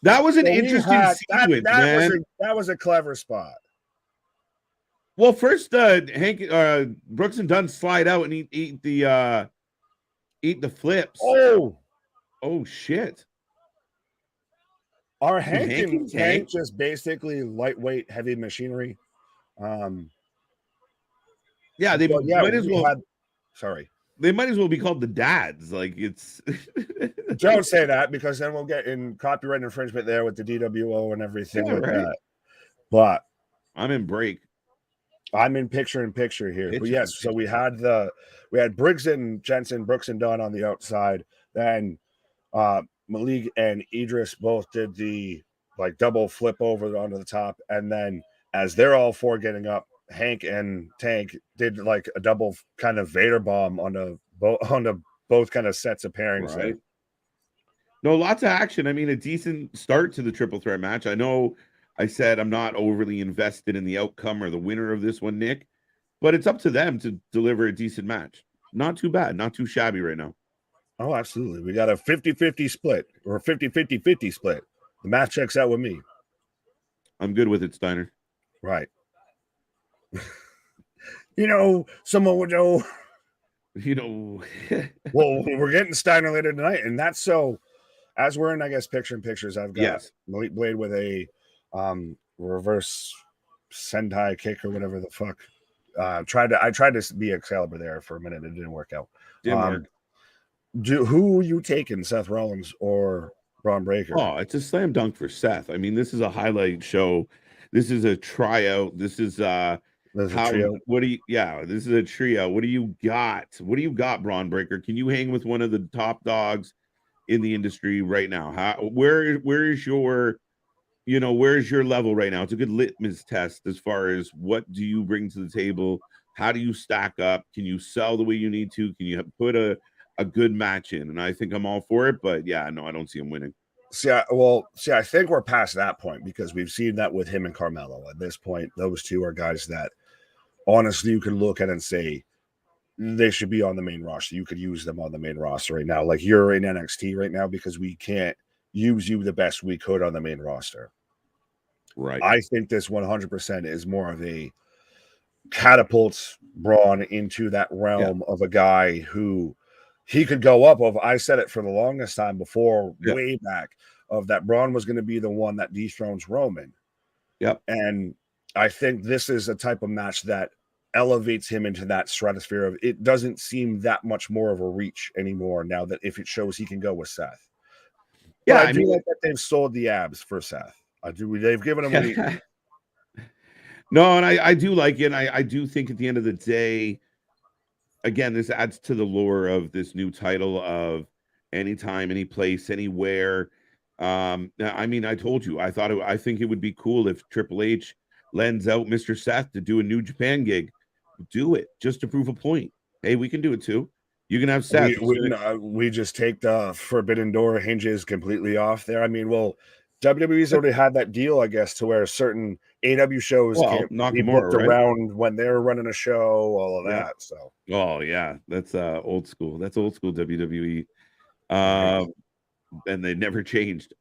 That was an interesting sequence, man. That was a clever spot. Well, first, Brooks and Dunn slide out and eat the flips. Oh shit. Are Hank and Tank just basically lightweight, heavy machinery? Yeah, they might as well. Sorry. They might as well be called the dads. Like it's. Don't say that because then we'll get in copyright infringement there with the DWO and everything like that. But I'm in break. I'm in picture here. But yes, so we had Briggs and Jensen, Brooks and Dunn on the outside. Then Malik and Idris both did the like double flip over onto the top, and then as they're all four getting up, Hank and Tank did like a double kind of Vader bomb on both kind of sets of pairings. Right. No, lots of action. I mean, a decent start to the triple threat match. I know I said I'm not overly invested in the outcome or the winner of this one, Nick, but it's up to them to deliver a decent match. Not too bad, not too shabby right now. Oh, absolutely. We got a 50-50 split or 50-50-50 split. The match checks out with me. I'm good with it, Steiner. Right. Samoa Joe. You know, well, we're getting Steiner later tonight, and that's so. As we're in, I guess, picture in pictures, I've got Malik Blade with a reverse Sentai kick or whatever the fuck. I tried to be Excalibur there for a minute. It didn't work out. Didn't work. Who you taking, Seth Rollins or Bron Breakker? Oh, it's a slam dunk for Seth. I mean, this is a highlight show. This is a tryout. This is a trio. This is a trio. What do you got? What do you got, Bron Breakker? Can you hang with one of the top dogs in the industry right now? Where is your, where's your level right now? It's a good litmus test as far as what do you bring to the table? How do you stack up? Can you sell the way you need to? Can you put a good match in? And I think I'm all for it, but yeah, no, I don't see him winning. I think we're past that point because we've seen that with him and Carmelo. At this point, those two are guys that honestly you can look at and say they should be on the main roster. You could use them on the main roster right now. Like you're in NXT right now because we can't use you the best we could on the main roster. Right. I think this 100% is more of a catapults Braun into that realm of a guy who he could go up of. I said it for the longest time before, way back, of that Braun was going to be the one that dethrones Roman. Yep. And I think this is a type of match that elevates him into that stratosphere of it doesn't seem that much more of a reach anymore now that if it shows he can go with Seth. Yeah, I do like that they've sold the abs for Seth. I do. They've given him No, and I do like it. And I do think at the end of the day, again, this adds to the lore of this new title of anytime, any place, anywhere. I mean, I told you, I think it would be cool if Triple H lends out Mr. Seth to do a New Japan gig. Do it just to prove a point. Hey, we can do it too. You can have Seth. We just take the Forbidden Door hinges completely off there. I mean, well, WWE's already had that deal, I guess, to where certain AW shows can't be booked around when they're running a show, all of that. So, oh yeah, that's old school. That's old school WWE, and they never changed.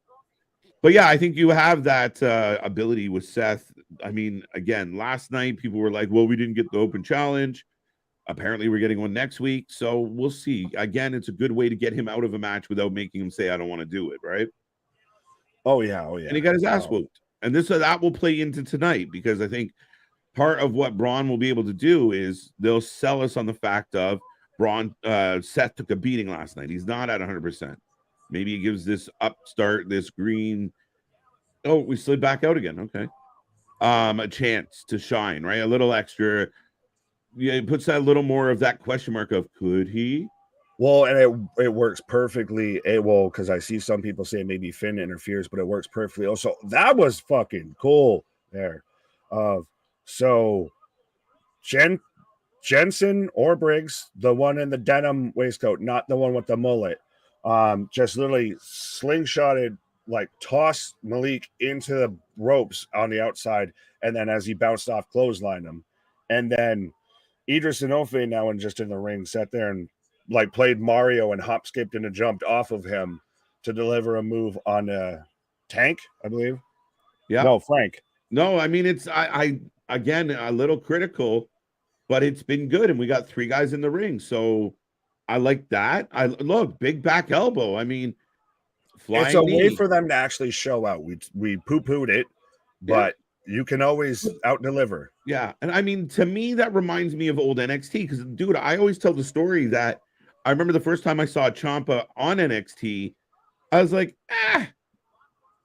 But yeah, I think you have that ability with Seth. I mean, again, last night people were like, "Well, we didn't get the open challenge." Apparently, we're getting one next week, so we'll see. Again, it's a good way to get him out of a match without making him say, "I don't want to do it." Right? Oh yeah. And he got his ass whooped. And that will play into tonight because I think part of what Braun will be able to do is they'll sell us on the fact of Seth took a beating last night. He's not at 100%. Maybe he gives this upstart, this green. Oh, we slid back out again. Okay. A chance to shine, right? A little extra. Yeah, it puts that little more of that question mark of could he? Well, and it works perfectly. Because I see some people say maybe Finn interferes, but it works perfectly. Also, that was fucking cool there. So Jensen or Briggs, the one in the denim waistcoat, not the one with the mullet, just literally slingshotted, like tossed Malik into the ropes on the outside, and then as he bounced off, clotheslined him, and then Idris Inoue now and just in the ring sat there and like played Mario and hop skipped and jumped off of him to deliver a move on Tank, I believe. Yeah. No, Frank. No, I mean, it's I again a little critical, but it's been good, and we got 3 guys in the ring, so I like that. I look big back elbow. I mean, it's a way for them to actually show out. We poo-pooed it, but you can always out-deliver. Yeah, and I mean, to me, that reminds me of old NXT because, dude, I always tell the story that I remember the first time I saw Ciampa on NXT, I was like,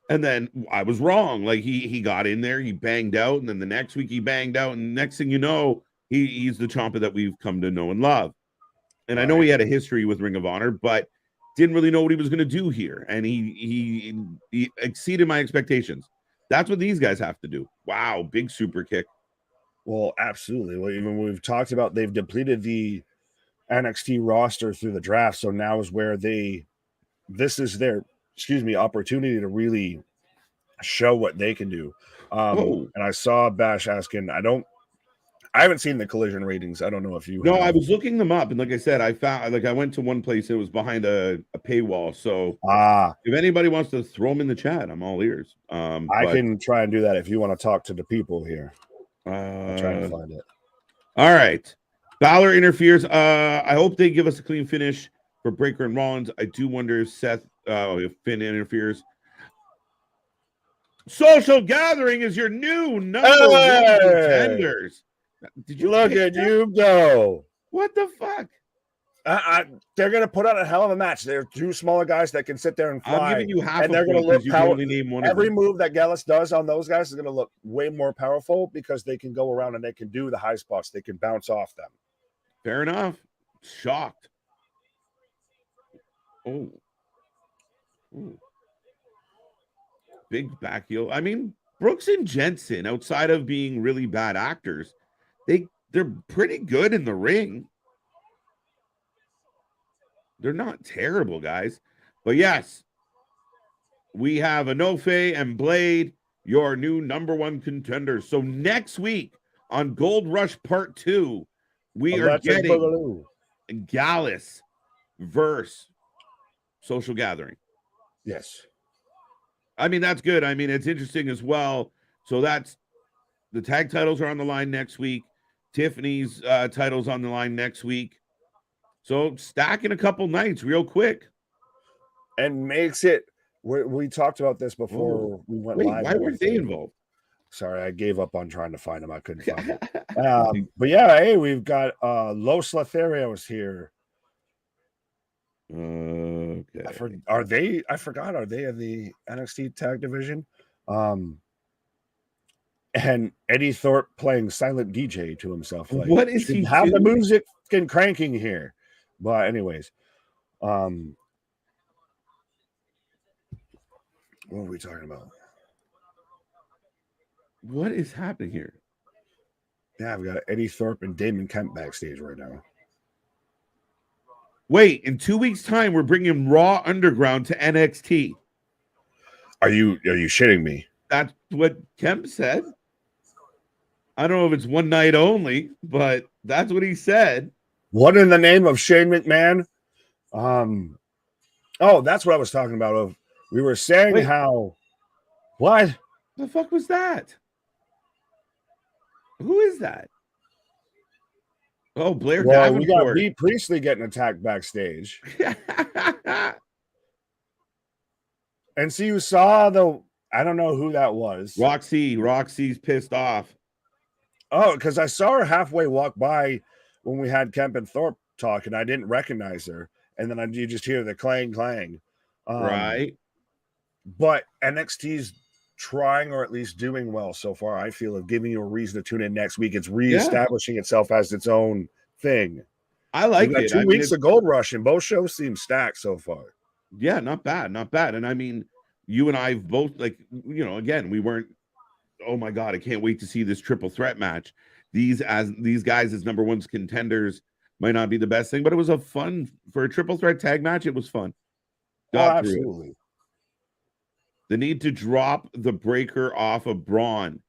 and then I was wrong. Like he got in there, he banged out, and then the next week he banged out, and next thing you know, he's the Ciampa that we've come to know and love. And I know he had a history with Ring of Honor, but didn't really know what he was going to do here, and he exceeded my expectations. That's what these guys have to do. Wow, big super kick. Well, absolutely. Well, even we've talked about, they've depleted the NXT roster through the draft, so now is where this is their opportunity to really show what they can do. And I saw Bash asking, I haven't seen the Collision ratings. I don't know if you have. I was looking them up, and like I said, I went to one place, it was behind a paywall, so if anybody wants to throw them in the chat, I'm all ears. I can try and do that if you want to talk to the people here. I'll try and find it. All right. Balor interferes. I hope they give us a clean finish for Breaker and Rollins. I do wonder if if Finn interferes. Social Gathering is your new number one contenders. Did you look at you go? What the fuck? They're going to put on a hell of a match. They're two smaller guys that can sit there and fly. I'm giving you half, and they're going to look powerful. Every move that Gallus does on those guys is going to look way more powerful because they can go around and they can do the high spots. They can bounce off them. Fair enough. Shocked. Oh. Ooh. Big back heel. I mean, Brooks and Jensen, outside of being really bad actors, they're pretty good in the ring. They're not terrible, guys. But yes, we have Enofe and Blade, your new number one contenders. So next week on Gold Rush Part 2, we are getting Gallus versus Social Gathering. Yes. I mean, that's good. I mean, it's interesting as well. So that's the tag titles are on the line next week. Tiffany's titles on the line next week. So stacking a couple nights real quick. And makes it, we talked about this before we went live. Why weren't they involved? Sorry, I gave up on trying to find them. I couldn't find it. But yeah, hey, we've got Los Lotharios here. Okay. I forgot, are they in the NXT tag division? And Eddie Thorpe playing silent DJ to himself. Like, what is he have doing? the music cranking here? But anyways, what are we talking about? What is happening here? Yeah, I've got Eddie Thorpe and Damon Kemp backstage right now. Wait, in 2 weeks' time, we're bringing Raw Underground to NXT. Are you shitting me? That's what Kemp said. I don't know if it's one night only, but that's what he said. What in the name of Shane McMahon? Oh, that's what I was talking about. We were saying how. What the fuck was that? Who is that? Oh, Blair Davenport. We got Bea Priestley getting attacked backstage. And so you saw I don't know who that was. Roxy's pissed off. Oh, because I saw her halfway walk by when we had Kemp and Thorpe talk, and I didn't recognize her. And then you just hear the clang, clang. Right. But NXT's trying, or at least doing well so far, I feel, of giving you a reason to tune in next week. It's reestablishing itself as its own thing. I like it. 2 weeks of Gold Rush, and both shows seem stacked so far. Yeah, not bad. And I mean, you and I both, like, again, we weren't, oh my God, I can't wait to see this triple threat match. These guys as number ones contenders might not be the best thing, but it was for a triple threat tag match. It was fun. Absolutely. The need to drop the breaker off of Bron.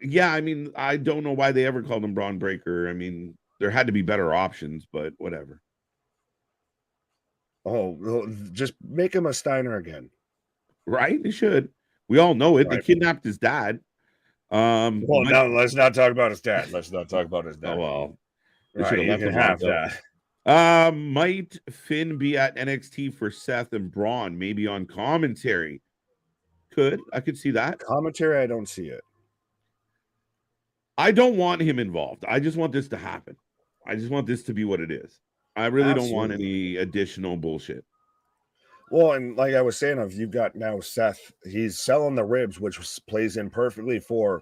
Yeah, I mean, I don't know why they ever called him Bron Breaker. I mean, there had to be better options, but whatever. Oh, just make him a Steiner again. Right? They should. We all know it. Right. They kidnapped his dad. No, let's not talk about his dad. Oh, well. Right, you can have that. Might Finn be at NXT for Seth and Bron? Maybe on commentary. I could see that. Commentary, I don't see it. I don't want him involved. I just want this to happen. I just want this to be what it is. I really don't want any additional bullshit. Well, and like I was saying, you've got now Seth, he's selling the ribs, which plays in perfectly for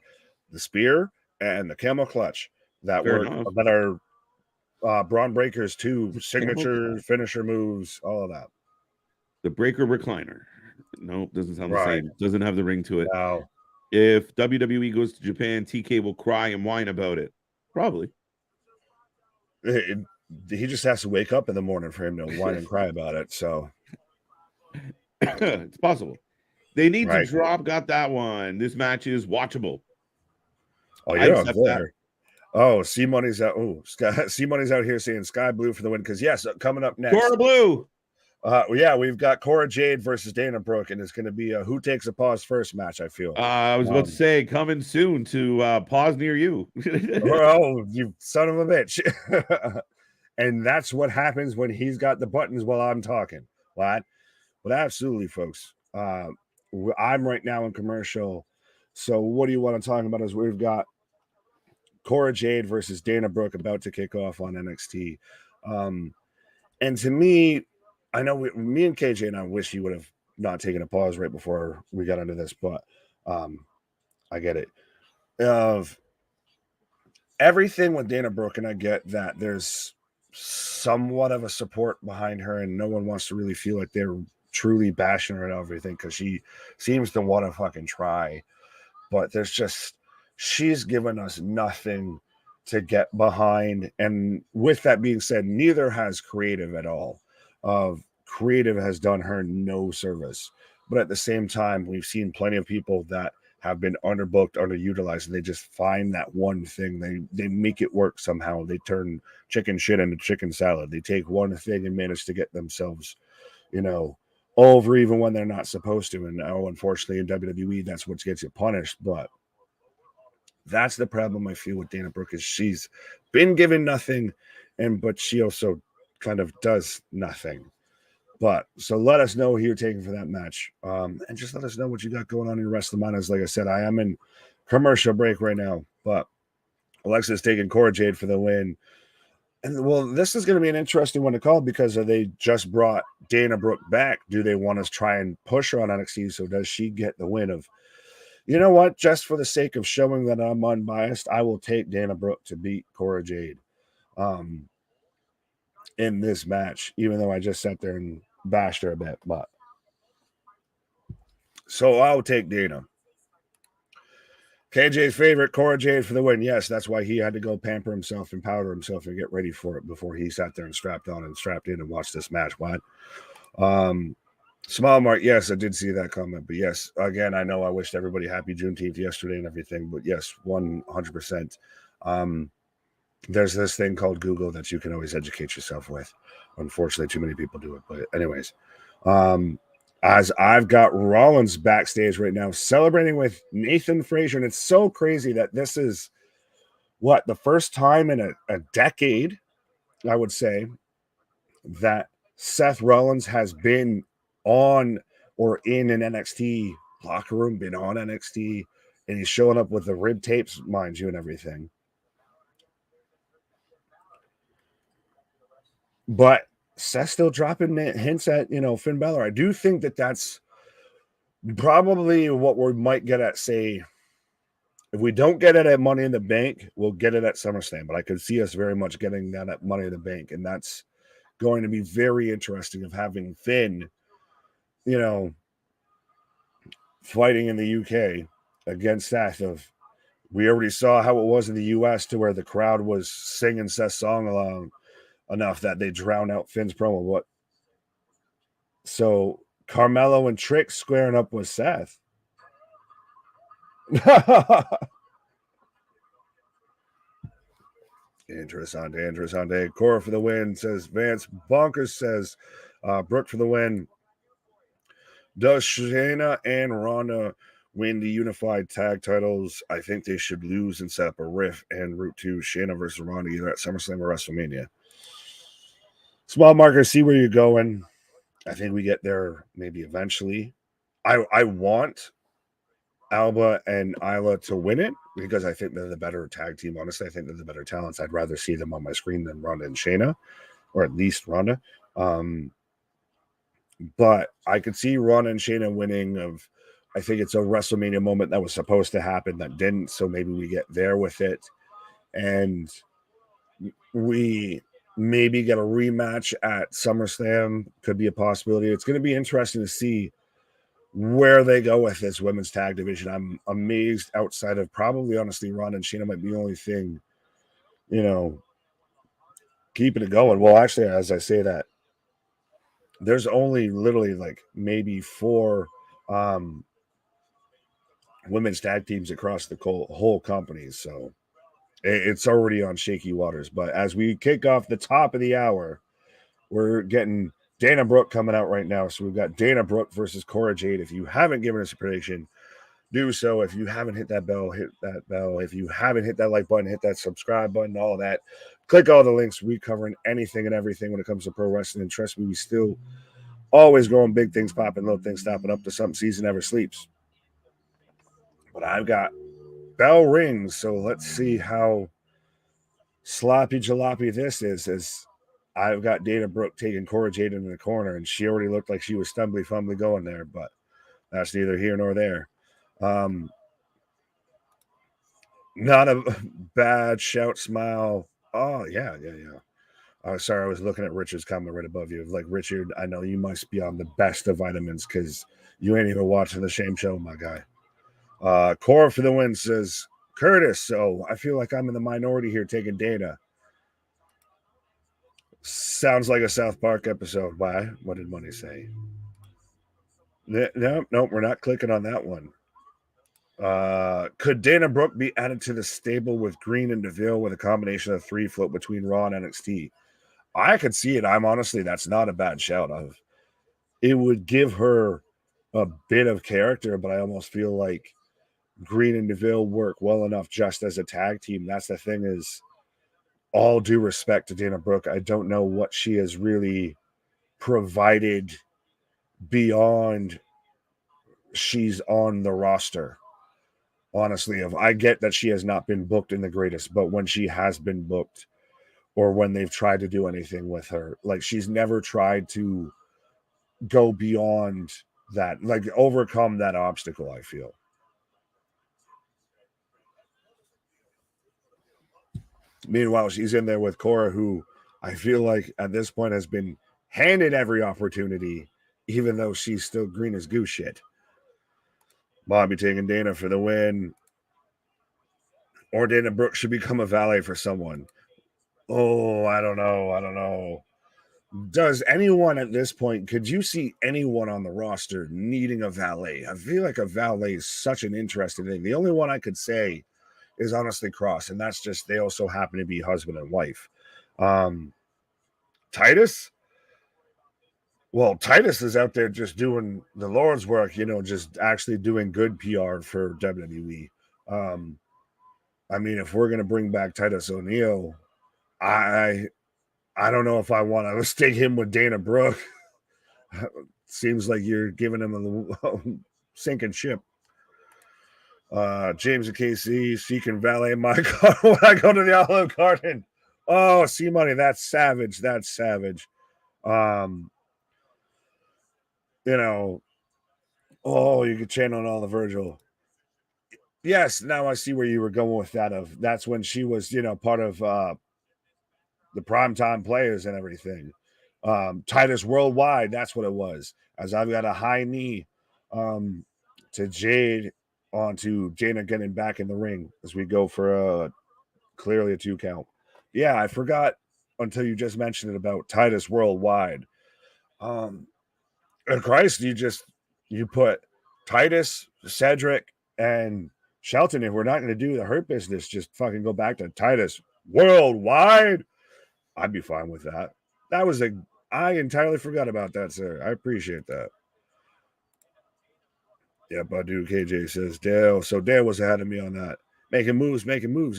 the spear and the camel clutch that are Bron Breaker's two signature finisher moves, all of that. The breaker recliner. No, doesn't sound the same. Doesn't have the ring to it. No. If WWE goes to Japan, TK will cry and whine about it. Probably. He just has to wake up in the morning for him to whine and cry about it. So it's possible. They need to drop. Got that one. This match is watchable. Oh, yeah. There. Oh, C Money's out. Oh, C Money's out here saying Sky Blue for the win. Because yes, coming up next. Cora Blue. Yeah, we've got Cora Jade versus Dana Brooke, and it's going to be a who takes a pause first match, I feel. I was about to say, coming soon to pause near you. Oh, you son of a bitch. And that's what happens when he's got the buttons while I'm talking. What? But absolutely, folks. I'm right now in commercial. So what do you want to talk about is we've got Cora Jade versus Dana Brooke about to kick off on NXT. And to me, I know me and KJ and I wish you would have not taken a pause right before we got into this, but I get it. Of everything with Dana Brooke, and I get that there's somewhat of a support behind her, and no one wants to really feel like they're truly bashing her and everything because she seems to want to fucking try. But there's just, she's given us nothing to get behind. And with that being said, neither has creative at all. Creative has done her no service. But at the same time, we've seen plenty of people that have been underbooked, underutilized, and they just find that one thing. They make it work somehow. They turn chicken shit into chicken salad. They take one thing and manage to get themselves, over even when they're not supposed to. And unfortunately in WWE, that's what gets you punished. But that's the problem I feel with Dana Brooke is she's been given nothing, but she also kind of does nothing. But so let us know who you're taking for that match. And just let us know what you got going on in your rest of the minors. Like I said, I am in commercial break right now, but Alexa's taking Cora Jade for the win. And well, this is going to be an interesting one to call because they just brought Dana Brooke back. Do they want to try and push her on NXT? So does she get the win of, you know what? Just for the sake of showing that I'm unbiased, I will take Dana Brooke to beat Cora Jade in this match, even though I just sat there and bashed her a bit. But so I'll take Dana. KJ's favorite, Cora Jade for the win. Yes, that's why he had to go pamper himself and powder himself and get ready for it before he sat there and strapped on and strapped in and watched this match. What? Small Mark, yes, I did see that comment. But yes, again, I know I wished everybody happy Juneteenth yesterday and everything. But yes, 100%. There's this thing called Google that you can always educate yourself with. Unfortunately, too many people do it. But anyways, as I've got Rollins backstage right now celebrating with Nathan Frazier. And it's so crazy that this is the first time in a decade, I would say, that Seth Rollins has been on or in an NXT locker room, been on NXT, and he's showing up with the rib tapes, mind you, and everything. But Seth's still dropping hints at, Finn Balor. I do think that that's probably what we might get at, say, if we don't get it at Money in the Bank, we'll get it at SummerSlam. But I could see us very much getting that at Money in the Bank. And that's going to be very interesting of having Finn, fighting in the UK against Seth. We already saw how it was in the US to where the crowd was singing Seth's song along enough that they drowned out Finn's promo. So Carmelo and Trick squaring up with Seth. Interessante. Cora for the win, says Vance. Bonkers says Brooke for the win. Does Shayna and Ronda win the unified tag titles? I think they should lose and set up a riff and route to Shayna versus Ronda either at SummerSlam or WrestleMania. Small marker, see where you're going. I think we get there maybe eventually. I want Alba and Isla to win it because I think they're the better tag team. Honestly, I think they're the better talents. I'd rather see them on my screen than Ronda and Shayna, or at least Ronda. But I could see Ronda and Shayna winning I think it's a WrestleMania moment that was supposed to happen that didn't. So maybe we get there with it. And we maybe get a rematch at SummerSlam. Could be a possibility. It's going to be interesting to see where they go with this women's tag division. I'm amazed outside of probably, honestly, Ronda and Shayna might be the only thing, keeping it going. Well, actually, as I say that, there's only literally maybe 4 women's tag teams across the whole company. So it's already on shaky waters. But as we kick off the top of the hour, we're getting Dana Brooke coming out right now. So we've got Dana Brooke versus Cora Jade. If you haven't given us a prediction, do so. If you haven't hit that bell, hit that bell. If you haven't hit that like button, hit that subscribe button, all of that. Click all the links. We covering anything and everything when it comes to pro wrestling. And trust me, we still always growing, big things popping, little things stopping up to something season never sleeps. But I've got bell rings, so let's see how sloppy jalopy this is. As I've got Dana Brooke taking Cora Jade in the corner, and she already looked like she was stumbly fumbly going there, but that's neither here nor there. Not a bad shout, smile. Oh, yeah. Sorry, I was looking at Richard's comment right above you. Like, Richard, I know you must be on the best of vitamins because you ain't even watching the Shame Show, my guy. Cora for the win says, Curtis, so I feel like I'm in the minority here taking Dana. Sounds like a South Park episode. Why? What did Money say? No, we're not clicking on that one. Could Dana Brooke be added to the stable with Green and DeVille with a combination of 3 float between Raw and NXT? I could see it. That's not a bad shout. It would give her a bit of character, but I almost feel like Green and DeVille work well enough just as a tag team. That's the thing is, all due respect to Dana Brooke, I don't know what she has really provided beyond she's on the roster. Honestly, I get that she has not been booked in the greatest, but when she has been booked or when they've tried to do anything with her, like she's never tried to go beyond that, like overcome that obstacle, I feel. Meanwhile, she's in there with Cora, who I feel like at this point has been handed every opportunity, even though she's still green as goose shit. Bobby taking Dana for the win. Or Dana Brooke should become a valet for someone. Oh, I don't know. Does anyone at this point, could you see anyone on the roster needing a valet? I feel like a valet is such an interesting thing. The only one I could say is honestly Cross, and that's just they also happen to be husband and wife. Titus? Well, Titus is out there just doing the Lord's work, just actually doing good PR for WWE. I mean, if we're going to bring back Titus O'Neil, I don't know if I want to stick him with Dana Brooke. Seems like you're giving him a sinking ship. James and KC, she can valet my car when I go to the Olive Garden. Oh, see money. That's savage. You could channel on all the Virgil. Yes, now I see where you were going with that. That's when she was, part of the primetime players and everything. Titus Worldwide, that's what it was. As I've got a high knee to Jade onto Jaina getting back in the ring as we go for clearly a 2 count. Yeah, I forgot until you just mentioned it about Titus Worldwide. Christ, you put Titus, Cedric, and Shelton. If we're not going to do the Hurt Business, just fucking go back to Titus Worldwide. I'd be fine with that. I entirely forgot about that, sir. I appreciate that. Yeah, Badu KJ says Dale. So Dale was ahead of me on that. Making moves.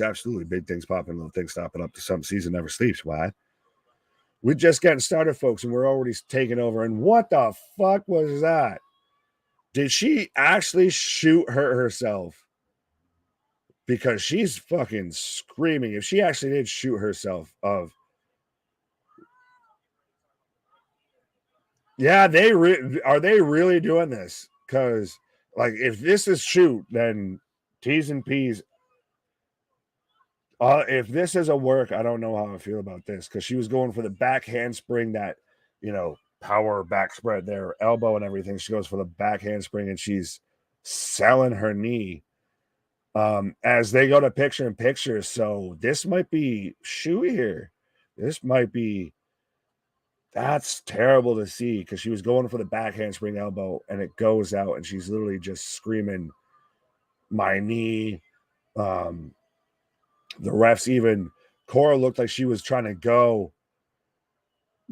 Absolutely. Big things popping, little things stopping up to some season never sleeps. Why? We're just getting started, folks, and we're already taking over. And what the fuck was that? Did she actually shoot herself? Because she's fucking screaming. If she actually did shoot herself yeah, are they really doing this? Because like if this is shoot, then T's and P's. If this is a work, I don't know how I feel about this because she was going for the back handspring that, power back spread there, elbow and everything. She goes for the back handspring and she's selling her knee as they go to picture in picture. So this might be shoey here. That's terrible to see because she was going for the back handspring elbow and it goes out and she's literally just screaming, my knee. The refs even, Cora looked like she was trying to go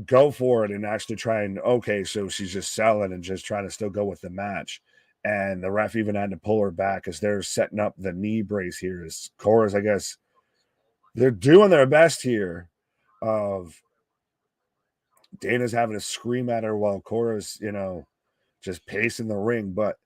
go for it and actually try and, okay, so she's just selling and just trying to still go with the match. And the ref even had to pull her back as they're setting up the knee brace here. As Cora's, I guess, they're doing their best here. Of Dana's having to scream at her while Cora's, just pacing the ring. But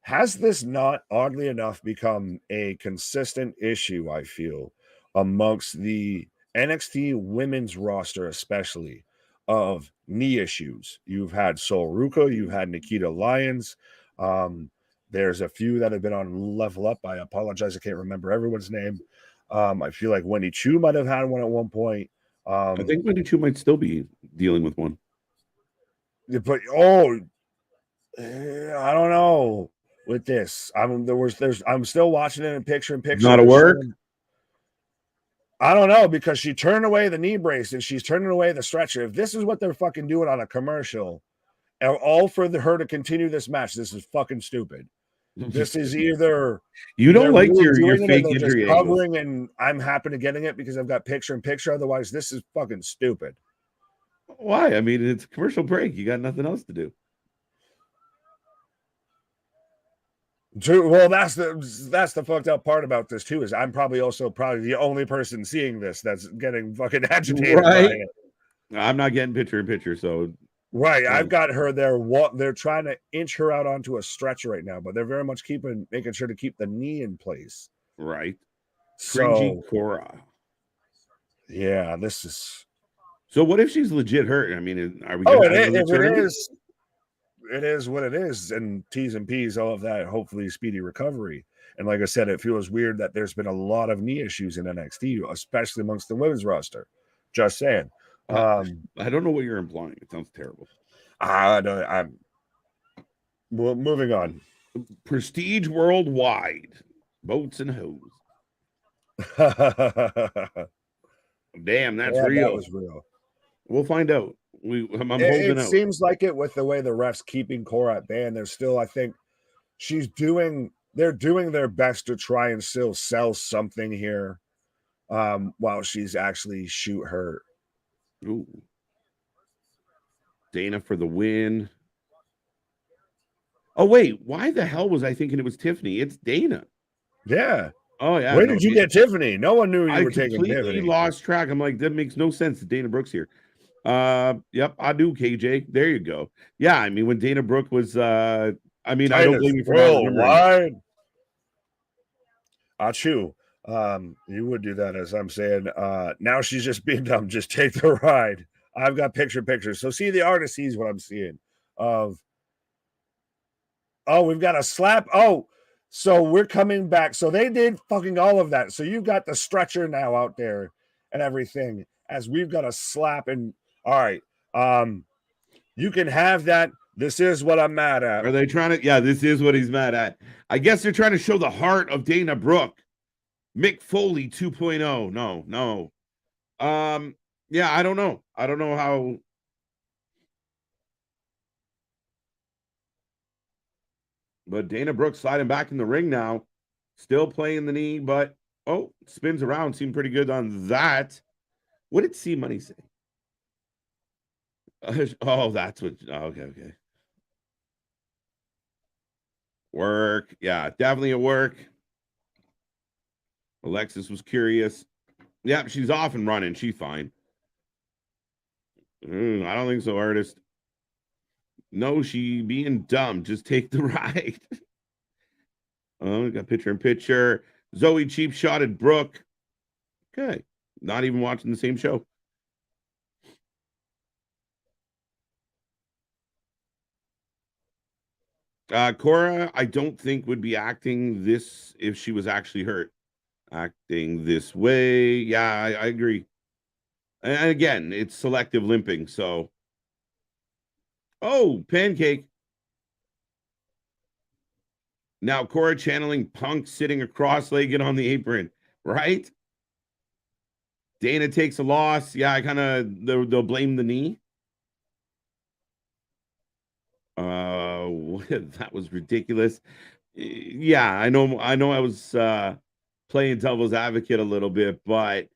has this not, oddly enough, become a consistent issue, I feel, amongst the NXT women's roster, especially, of knee issues? You've had Sol Ruka, you've had Nikita Lyons. There's a few that have been on Level Up. I apologize, I can't remember everyone's name. I feel like Wendy Chu might have had one at one point. I think Wendy Chu might still be dealing with one. But I don't know with this. I'm still watching it in picture. Not a work. I don't know, because she turned away the knee brace and she's turning away the stretcher. If this is what they're fucking doing on a commercial, and all for her to continue this match, this is fucking stupid. This is either you don't like your fake injury covering, and I'm happy to getting it because I've got picture in picture. Otherwise, this is fucking stupid. Why? I mean, it's a commercial break. You got nothing else to do. True. Well, that's the fucked up part about this too, is I'm probably the only person seeing this that's getting fucking agitated by it. I'm not getting picture in picture, so right. I've got her there. They're trying to inch her out onto a stretcher right now, but they're very much making sure to keep the knee in place. Right. So Cora. Yeah, this is. So what if she's legit hurt? I mean, are we? It is what it is, and T's and P's, all of that. Hopefully, speedy recovery. And like I said, it feels weird that there's been a lot of knee issues in NXT, especially amongst the women's roster. Just saying. I don't know what you're implying. It sounds terrible. Moving on. Prestige Worldwide, boats and hose. Damn, that's real. That was real. We'll find out. I'm holding it out. Seems like it with the way the refs keeping Cora at bay. There's still, I think, they're doing their best to try and still sell something here, while she's actually shoot hurt. Ooh. Dana for the win. Oh wait, why the hell was I thinking it was Tiffany? It's Dana. Yeah. Oh yeah. Where did you get Tiffany? No one knew you were taking Tiffany. I completely lost track. I'm like, that makes no sense. Dana Brooke's here. Yep, I do, KJ. There you go. Yeah, I mean, when Dana Brooke was I don't blame you for not remembering. Achu. You would do that, as I'm saying. Now she's just being dumb. Just take the ride. I've got pictures. So see, the artist sees what I'm seeing. We've got a slap. So we're coming back. So they did fucking all of that. So you've got the stretcher now out there and everything, as we've got a slap. And all right, you can have that. This is what I'm mad at. Are they trying to? Yeah, this is what he's mad at. I guess they're trying to show the heart of Dana Brooke. Mick Foley 2.0. No. Yeah, I don't know. I don't know how. But Dana Brooke sliding back in the ring now. Still playing the knee, but spins around. Seemed pretty good on that. What did C Money say? That's what. Okay. Work. Yeah, definitely a work. Alexis was curious. Yeah, she's off and running. She's fine. I don't think so, artist. No, she being dumb. Just take the ride. We got picture in picture. Zoe cheap shot at Brooke. Okay. Not even watching the same show. Cora, I don't think would be acting this if she was actually hurt. Acting this way. Yeah, I agree. And again, it's selective limping. So, pancake. Now Cora channeling Punk sitting cross-legged on the apron, right? Dana takes a loss. Yeah, they'll blame the knee. That was ridiculous. Yeah, I know I was playing devil's advocate a little bit, but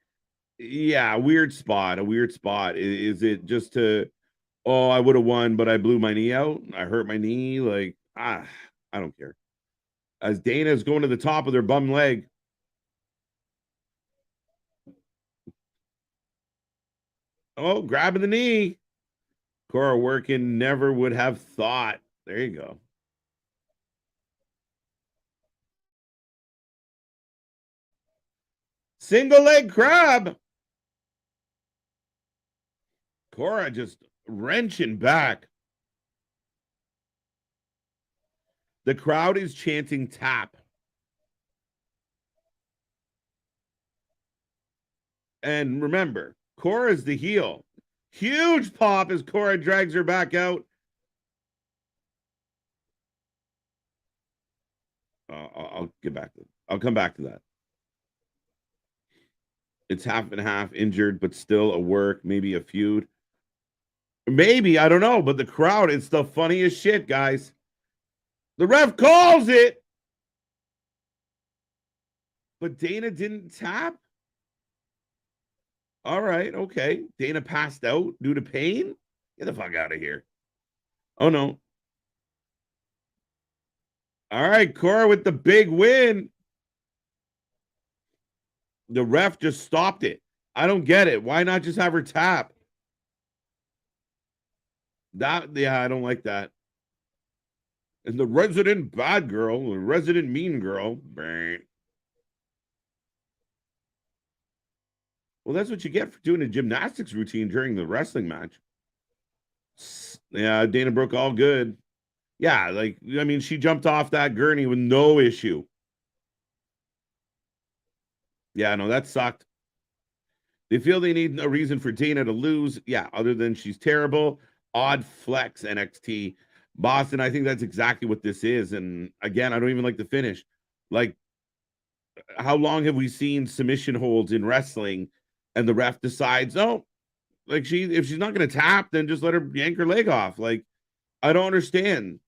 Yeah, a weird spot. Is it just to, oh, I would have won, but I blew my knee out. I hurt my knee. Like, I don't care. As Dana's going to the top of their bum leg. Oh, grabbing the knee. Cora working, never would have thought. There you go. Single leg crab. Cora just wrenching back. The crowd is chanting tap. And remember, Cora's the heel. Huge pop as Cora drags her back out. I'll get back to it. I'll come back to that. It's half and half, injured, but still a work, maybe a feud. Maybe, I don't know, but the crowd, it's the funniest shit, guys. The ref calls it. But Dana didn't tap. All right, okay. Dana passed out due to pain. Get the fuck out of here. Oh, no. All right, Cora with the big win. The ref just stopped it. I don't get it. Why not just have her tap? Yeah, I don't like that. And the resident bad girl, the resident mean girl. Well, that's what you get for doing a gymnastics routine during the wrestling match. Yeah, Dana Brooke, all good. Yeah, like, I mean, she jumped off that gurney with no issue. Yeah, no, that sucked. They feel they need a reason for Dana to lose. Yeah, other than she's terrible. Odd flex NXT. Boston, I think that's exactly what this is. And again, I don't even like the finish. Like, how long have we seen submission holds in wrestling and the ref decides, oh, like if she's not going to tap, then just let her yank her leg off. Like, I don't understand.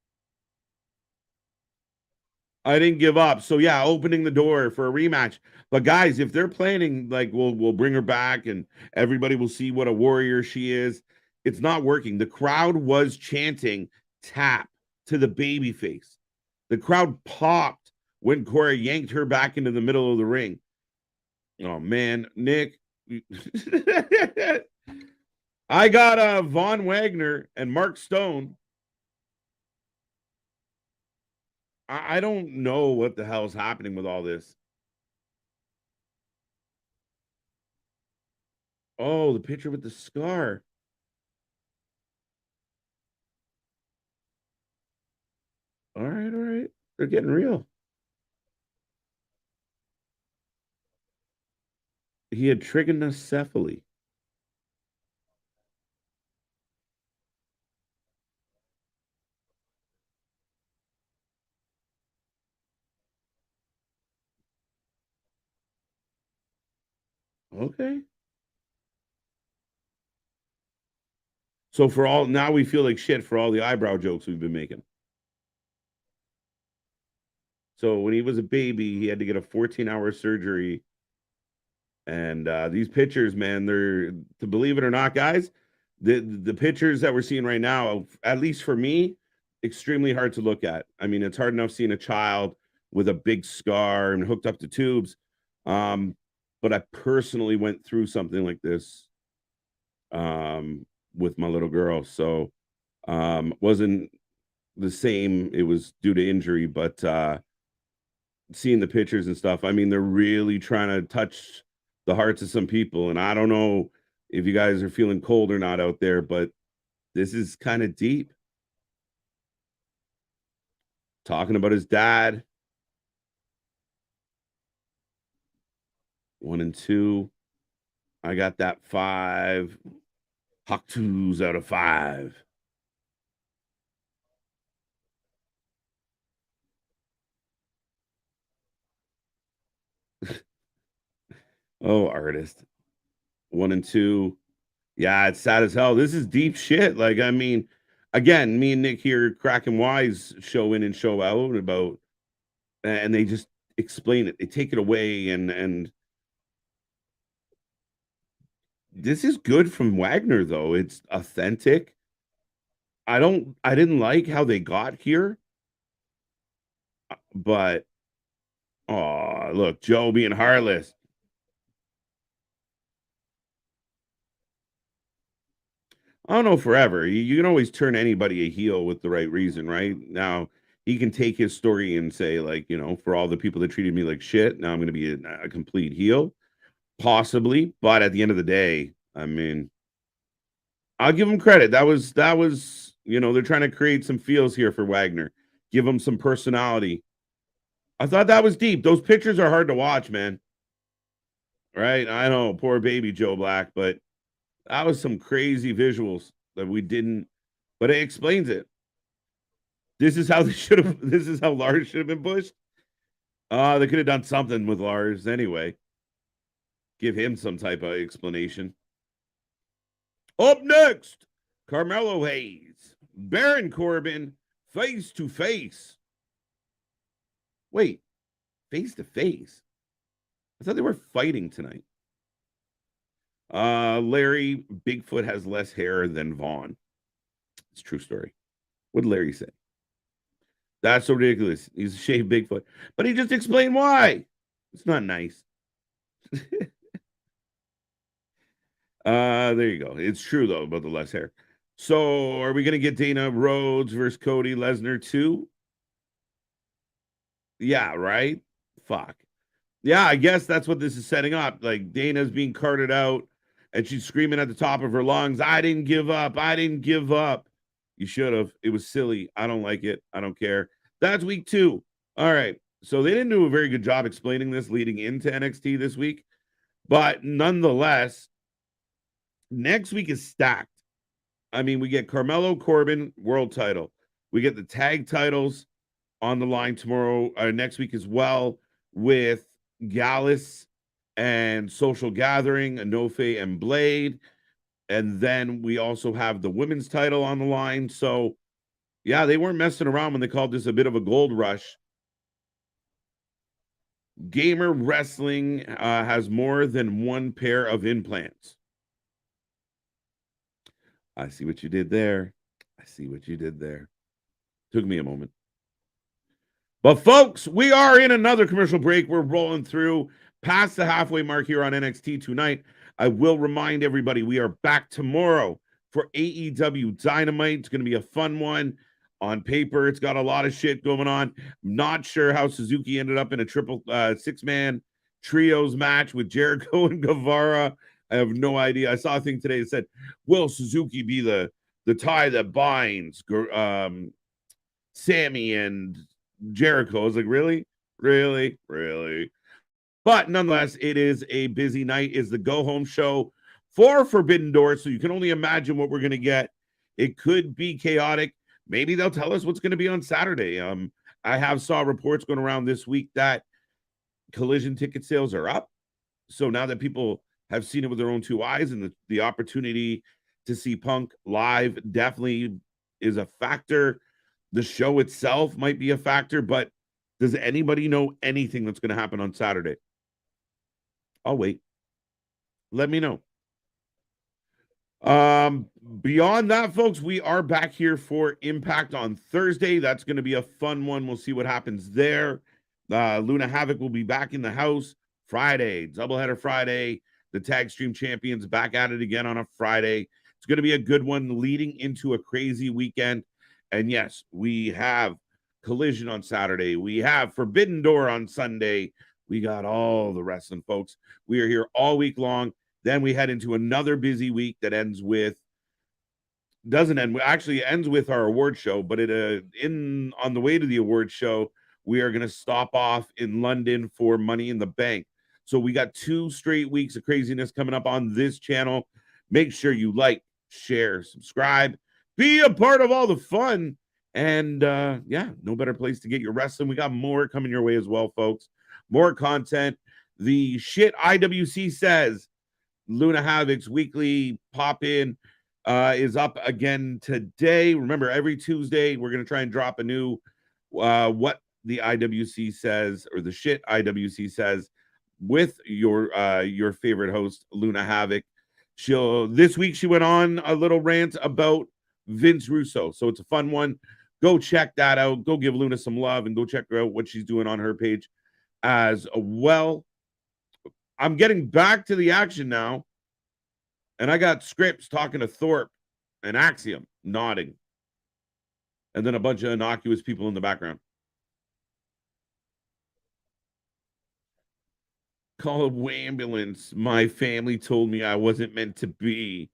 I didn't give up. So yeah, opening the door for a rematch. But guys, if they're planning, like we'll bring her back and everybody will see what a warrior she is. It's not working. The crowd was chanting tap to the baby face. The crowd popped when Cora yanked her back into the middle of the ring. Oh man, Nick. I got Von Wagner and Mark Stone. I don't know what the hell's happening with all this. Oh, the picture with the scar. All right, all right. They're getting real. He had trigonocephaly. Okay. So for all now we feel like shit for all the eyebrow jokes we've been making. So when he was a baby, he had to get a 14-hour surgery. And these pictures, man, they're, to believe it or not, guys, the pictures that we're seeing right now, at least for me, extremely hard to look at. I mean, it's hard enough seeing a child with a big scar and hooked up to tubes. But I personally went through something like this with my little girl. So wasn't the same. It was due to injury, but seeing the pictures and stuff, I mean, they're really trying to touch the hearts of some people. And I don't know if you guys are feeling cold or not out there, but this is kind of deep. Talking about his dad. 1 and 2. I got that 5. Hawk 2s out of 5. Oh, artist. 1 and 2. Yeah, it's sad as hell. This is deep shit. Like, I mean, again, me and Nick here cracking wise show in and show out about, and they just explain it. They take it away and This is good from Wagner, though. It's authentic. I didn't like how they got here, but oh, look, Joe being heartless. I don't know forever. You can always turn anybody a heel with the right reason, right? Now, he can take his story and say, like, for all the people that treated me like shit, now I'm going to be a complete heel. Possibly, but at the end of the day, I mean, I'll give him credit. That was, they're trying to create some feels here for Wagner. Give him some personality. I thought that was deep. Those pictures are hard to watch, man. Right? I know, poor baby Joe Black, but that was some crazy visuals that we didn't, but it explains it. This is how this is how Lars should have been pushed. They could have done something with Lars anyway. Give him some type of explanation. Up next, Carmelo Hayes, Baron Corbin, face to face. Wait, face to face? I thought they were fighting tonight. Larry, Bigfoot has less hair than Vaughn. It's a true story. What did Larry say? That's so ridiculous. He's a shaved Bigfoot. But he just explained why. It's not nice. There you go. It's true, though, about the less hair. So, are we going to get Dana Rhodes versus Cody Lesnar too? Yeah, right? Fuck. Yeah, I guess that's what this is setting up. Like, Dana's being carted out, and she's screaming at the top of her lungs, I didn't give up. I didn't give up. You should have. It was silly. I don't like it. I don't care. That's week 2. All right. So, they didn't do a very good job explaining this leading into NXT this week. But nonetheless, next week is stacked. I mean, we get Carmelo Corbin world title. We get the tag titles on the line tomorrow, next week as well, with Gallus and Social Gathering, Anofe and Blade. And then we also have the women's title on the line. So, yeah, they weren't messing around when they called this a bit of a gold rush. Gamer Wrestling has more than one pair of implants. I see what you did there. I see what you did there. Took me a moment. But folks, we are in another commercial break. We're rolling through past the halfway mark here on NXT tonight. I will remind everybody we are back tomorrow for AEW Dynamite. It's going to be a fun one. On paper, it's got a lot of shit going on. I'm not sure how Suzuki ended up in a triple 6-man trios match with Jericho and Guevara. I have no idea. I saw a thing today that said, will Suzuki be the tie that binds Sammy and Jericho? I was like, really? Really? Really? But nonetheless, it is a busy night. It's the go-home show for Forbidden Door, so you can only imagine what we're going to get. It could be chaotic. Maybe they'll tell us what's going to be on Saturday. I have saw reports going around this week that Collision ticket sales are up. So now that people have seen it with their own 2 eyes, and the opportunity to see Punk live definitely is a factor. The show itself might be a factor, but does anybody know anything that's going to happen on Saturday? I'll wait. Let me know. Beyond that, folks, we are back here for Impact on Thursday. That's going to be a fun one. We'll see what happens there. Luna Havoc will be back in the house Friday, doubleheader Friday. The Tag Stream Champions back at it again on a Friday. It's going to be a good one leading into a crazy weekend. And yes, we have Collision on Saturday. We have Forbidden Door on Sunday. We got all the wrestling, folks. We are here all week long. Then we head into another busy week that ends with our award show, but on the way to the award show, we are going to stop off in London for Money in the Bank. So we got 2 straight weeks of craziness coming up on this channel. Make sure you like, share, subscribe, be a part of all the fun. And no better place to get your wrestling. We got more coming your way as well, folks. More content. The shit IWC says, Luna Havoc's weekly pop-in is up again today. Remember, every Tuesday, we're going to try and drop a new what the IWC says, or the shit IWC says, with your favorite host, Luna Havoc. This week she went on a little rant about Vince Russo. So it's a fun one. Go check that out. Go give Luna some love and go check her out what she's doing on her page as well. I'm getting back to the action now. And I got Scripps talking to Thorpe and Axiom nodding. And then a bunch of innocuous people in the background. Call an ambulance. My family told me I wasn't meant to be.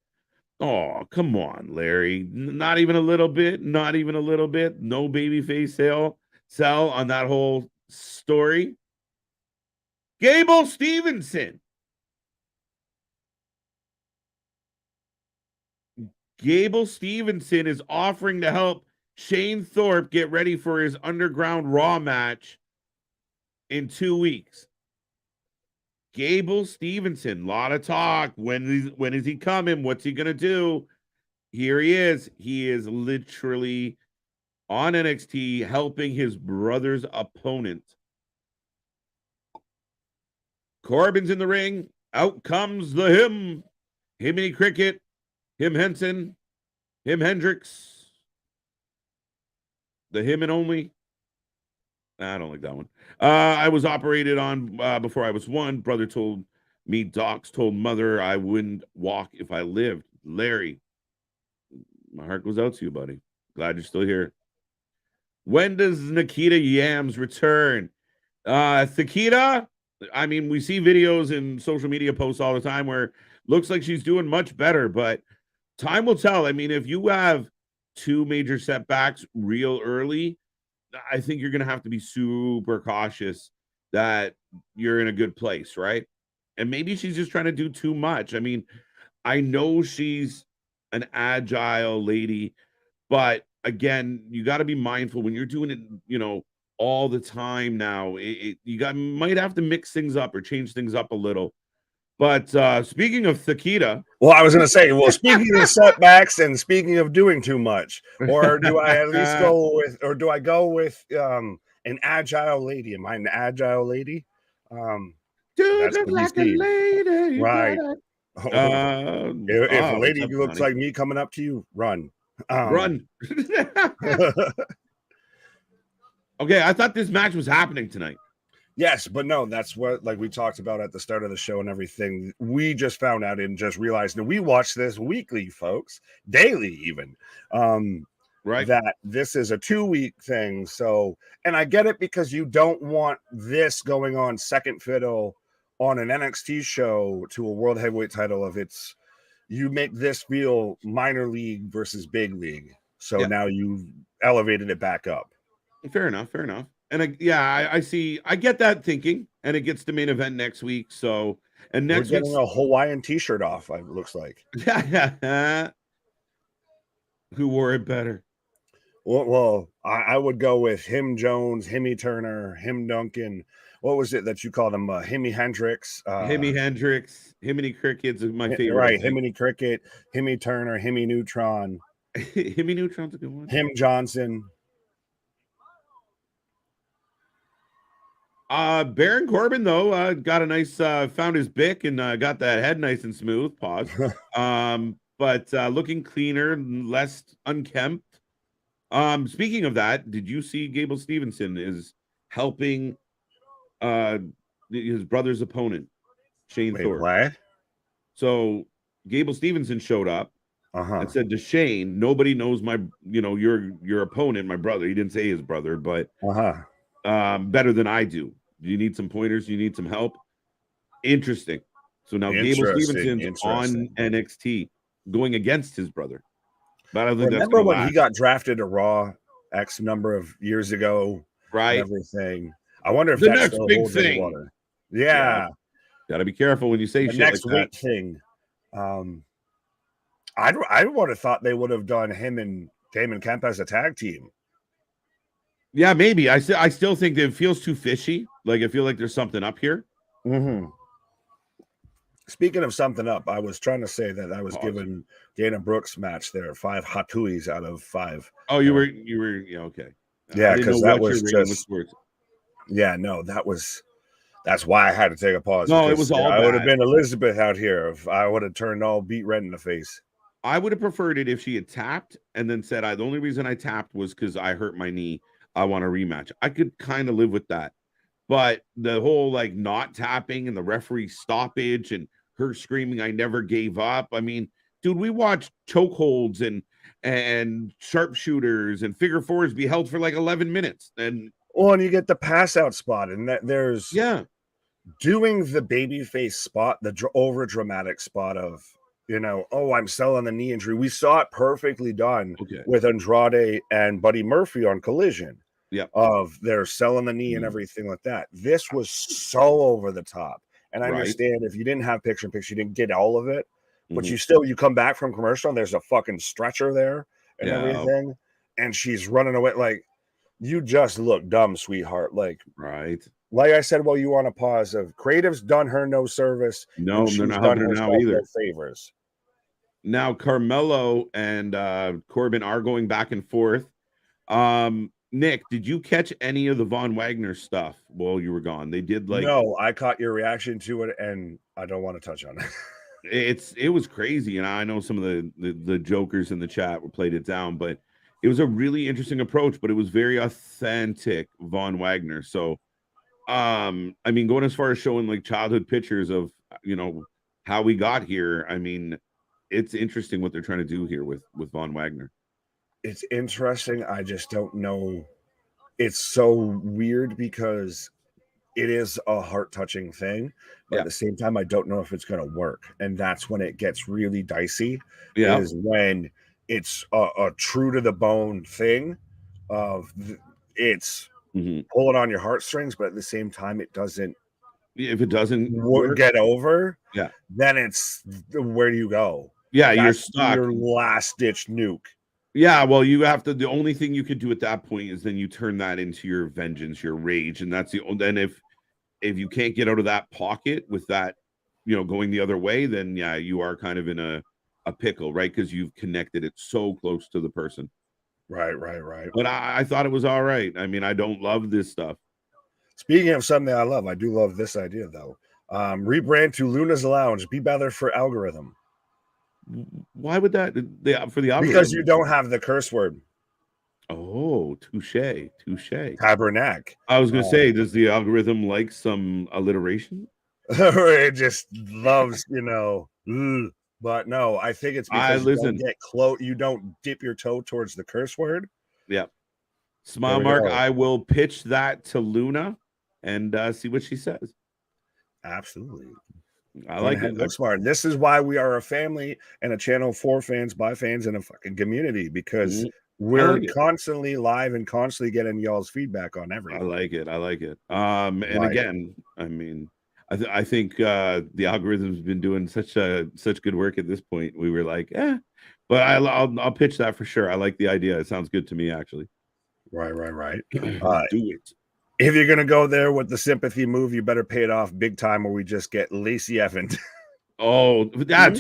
Oh, come on, Larry. Not even a little bit. Not even a little bit. No babyface sell on that whole story. Gable Stevenson. Gable Stevenson is offering to help Shane Thorpe get ready for his Underground Raw match in 2 weeks. Gable Stevenson, a lot of talk. When is he coming? What's he going to do? Here he is. He is literally on NXT helping his brother's opponent. Corbin's in the ring. Out comes the him. Himmy Cricket. Him Henson. Him Hendricks. The him and only. I don't like that one. I was operated on before I was one. Brother told me docs told mother I wouldn't walk if I lived. Larry, my heart goes out to you, buddy. Glad you're still here. When does Nikita Yams return? Nikita, I mean, we see videos and social media posts all the time where looks like she's doing much better, but time will tell. I mean, if you have 2 major setbacks real early, I think you're going to have to be super cautious that you're in a good place, right? And maybe she's just trying to do too much. I mean, I know she's an agile lady, but again, you got to be mindful when you're doing it, all the time now. Might have to mix things up or change things up a little. But speaking of Nikita, well, I was going to say, speaking of setbacks and speaking of doing too much, or do I at least go with, an agile lady? Am I an agile lady? Dude, look like a lady, right? If a lady looks like me coming up to you, run. Run. Okay, I thought this match was happening tonight. Yes, but no, that's what we talked about at the start of the show and everything. We just found out and just realized that we watch this weekly, folks, daily even. Right. That this is a 2-week thing. So, and I get it because you don't want this going on second fiddle on an NXT show to a world heavyweight title you make this feel minor league versus big league. So now you've elevated it back up. Fair enough. And I see. I get that thinking, and it gets the main event next week. So, and next we're getting a Hawaiian T-shirt off. It looks like. Who wore it better? Well, I would go with him Jones, Himmy Turner, him Duncan. What was it that you called him? Himmy Hendricks. Himmy Hendricks. Himmy Cricket's my favorite. Right, Himmy Cricket, Himmy Turner, Himmy Neutron. Himmy Neutron's a good one. Him Johnson. Baron Corbin, though, got a nice, found his bick and got that head nice and smooth. Pause. But looking cleaner, less unkempt. Speaking of that, did you see Gable Stevenson is helping his brother's opponent, Shane Thorpe? What? So Gable Stevenson showed up and said to Shane, "Nobody knows your opponent, my brother." He didn't say his brother, but better than I do. Do you need some pointers? You need some help? Interesting. So now Gable Stevenson's on NXT going against his brother. But I think remember when he got drafted to Raw X number of years ago, right? Everything. I wonder if the that's next still big thing. Water. Yeah, got to be careful when you say the shit next like that. Thing. I would have thought they would have done him and Damon Kemp as a tag team. Yeah, maybe. I still think that it feels too fishy. Like I feel like there's something up here. Mm-hmm. Speaking of something up, I was trying to say that I was giving Dana Brooks' match there 5 hatuis out of 5. Oh, you were yeah, okay. Yeah, because that was just. Yeah, no, that was That's why I had to take a pause. No, it was all I would have bad. been Elizabeth out here if I would have turned all beat red in the face. I would have preferred it if she had tapped and then said, the only reason I tapped was because I hurt my knee. I want a rematch. I could kind of live with that. But the whole like not tapping and the referee stoppage and her screaming, I never gave up. I mean, dude, we watched chokeholds and sharpshooters and figure fours be held for like 11 minutes. And you get the pass out spot, and that there's doing the babyface spot, the over dramatic spot of, I'm selling the knee injury. We saw it perfectly done with Andrade and Buddy Murphy on Collision. Yeah, of they're selling the knee and everything like that. This was so over the top. And I understand if you didn't have picture in picture, you didn't get all of it, but you come back from commercial and there's a fucking stretcher there and everything. And she's running away. Like, you just look dumb, sweetheart. Like I said, well, you want to pause of creative's done her no service. No, they're not helping her now either. Favors. Now Carmelo and Corbin are going back and forth. Nick, did you catch any of the Von Wagner stuff while you were gone? They did no, I caught your reaction to it, and I don't want to touch on it. It was crazy, and I know some of the jokers in the chat played it down, but it was a really interesting approach, but it was very authentic Von Wagner. So, I mean, going as far as showing like childhood pictures of how we got here. I mean, it's interesting what they're trying to do here with Von Wagner. It's interesting. I just don't know. It's so weird because it is a heart-touching thing, but at the same time, I don't know if it's going to work. And that's when it gets really dicey. Is when it's a true to the bone thing of it's pulling on your heartstrings, but at the same time, it doesn't. If it doesn't get over, then it's where do you go? Yeah, you're stuck. Your last-ditch nuke. Yeah, well, you have to. The only thing you could do at that point is then you turn that into your vengeance, your rage, and that's the. Then if you can't get out of that pocket with that, going the other way, then you are kind of in a pickle, right? Because you've connected it so close to the person. Right. But I thought it was all right. I mean, I don't love this stuff. Speaking of something I love, I do love this idea though. Rebrand to Luna's Lounge. Be better for algorithm. Why would that for the algorithm? Because you don't have the curse word. Oh, touche. Tabernacle. I was gonna say, does the algorithm like some alliteration? It just loves, but no, I think it's because you don't get close. You don't dip your toe towards the curse word. Yeah. Smile mark. I will pitch that to Luna and see what she says. Absolutely. I like it. Look smart. This is why we are a family and a channel for fans, by fans, and a fucking community, because we're constantly live and constantly getting y'all's feedback on everything. I like it. And again, I mean, I think the algorithm's been doing such good work at this point. We were like, but I'll pitch that for sure. I like the idea. It sounds good to me, actually. Right. Do it. If you're gonna go there with the sympathy move, you better pay it off big time, or we just get Lacey Evans. Oh, yeah,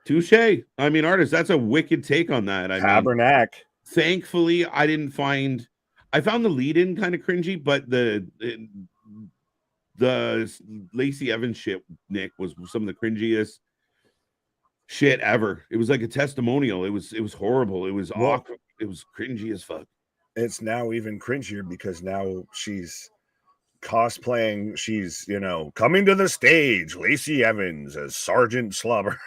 touche. I mean, artist, that's a wicked take on that. Tabernacle. Thankfully, I found the lead-in kind of cringy, but the Lacey Evans shit, Nick, was some of the cringiest shit ever. It was like a testimonial. It was horrible. It was awkward. It was cringy as fuck. It's now even cringier because now she's cosplaying. She's, coming to the stage, Lacey Evans as Sergeant Slobber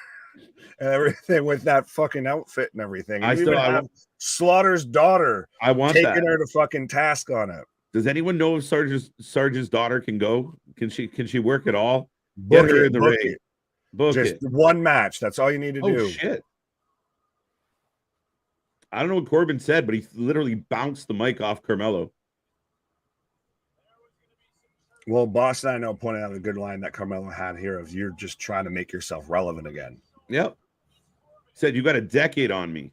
and everything with that fucking outfit and everything. And I have Slaughter's daughter. I want taking her to fucking task on it. Does anyone know if Sarge's daughter can go? Can she work at all? Book her in the ring. Just one match. That's all you need to do. Oh shit. I don't know what Corbin said, but he literally bounced the mic off Carmelo. Well, Boss and I know pointed out a good line that Carmelo had here of you're just trying to make yourself relevant again. Yep. Said you got a decade on me.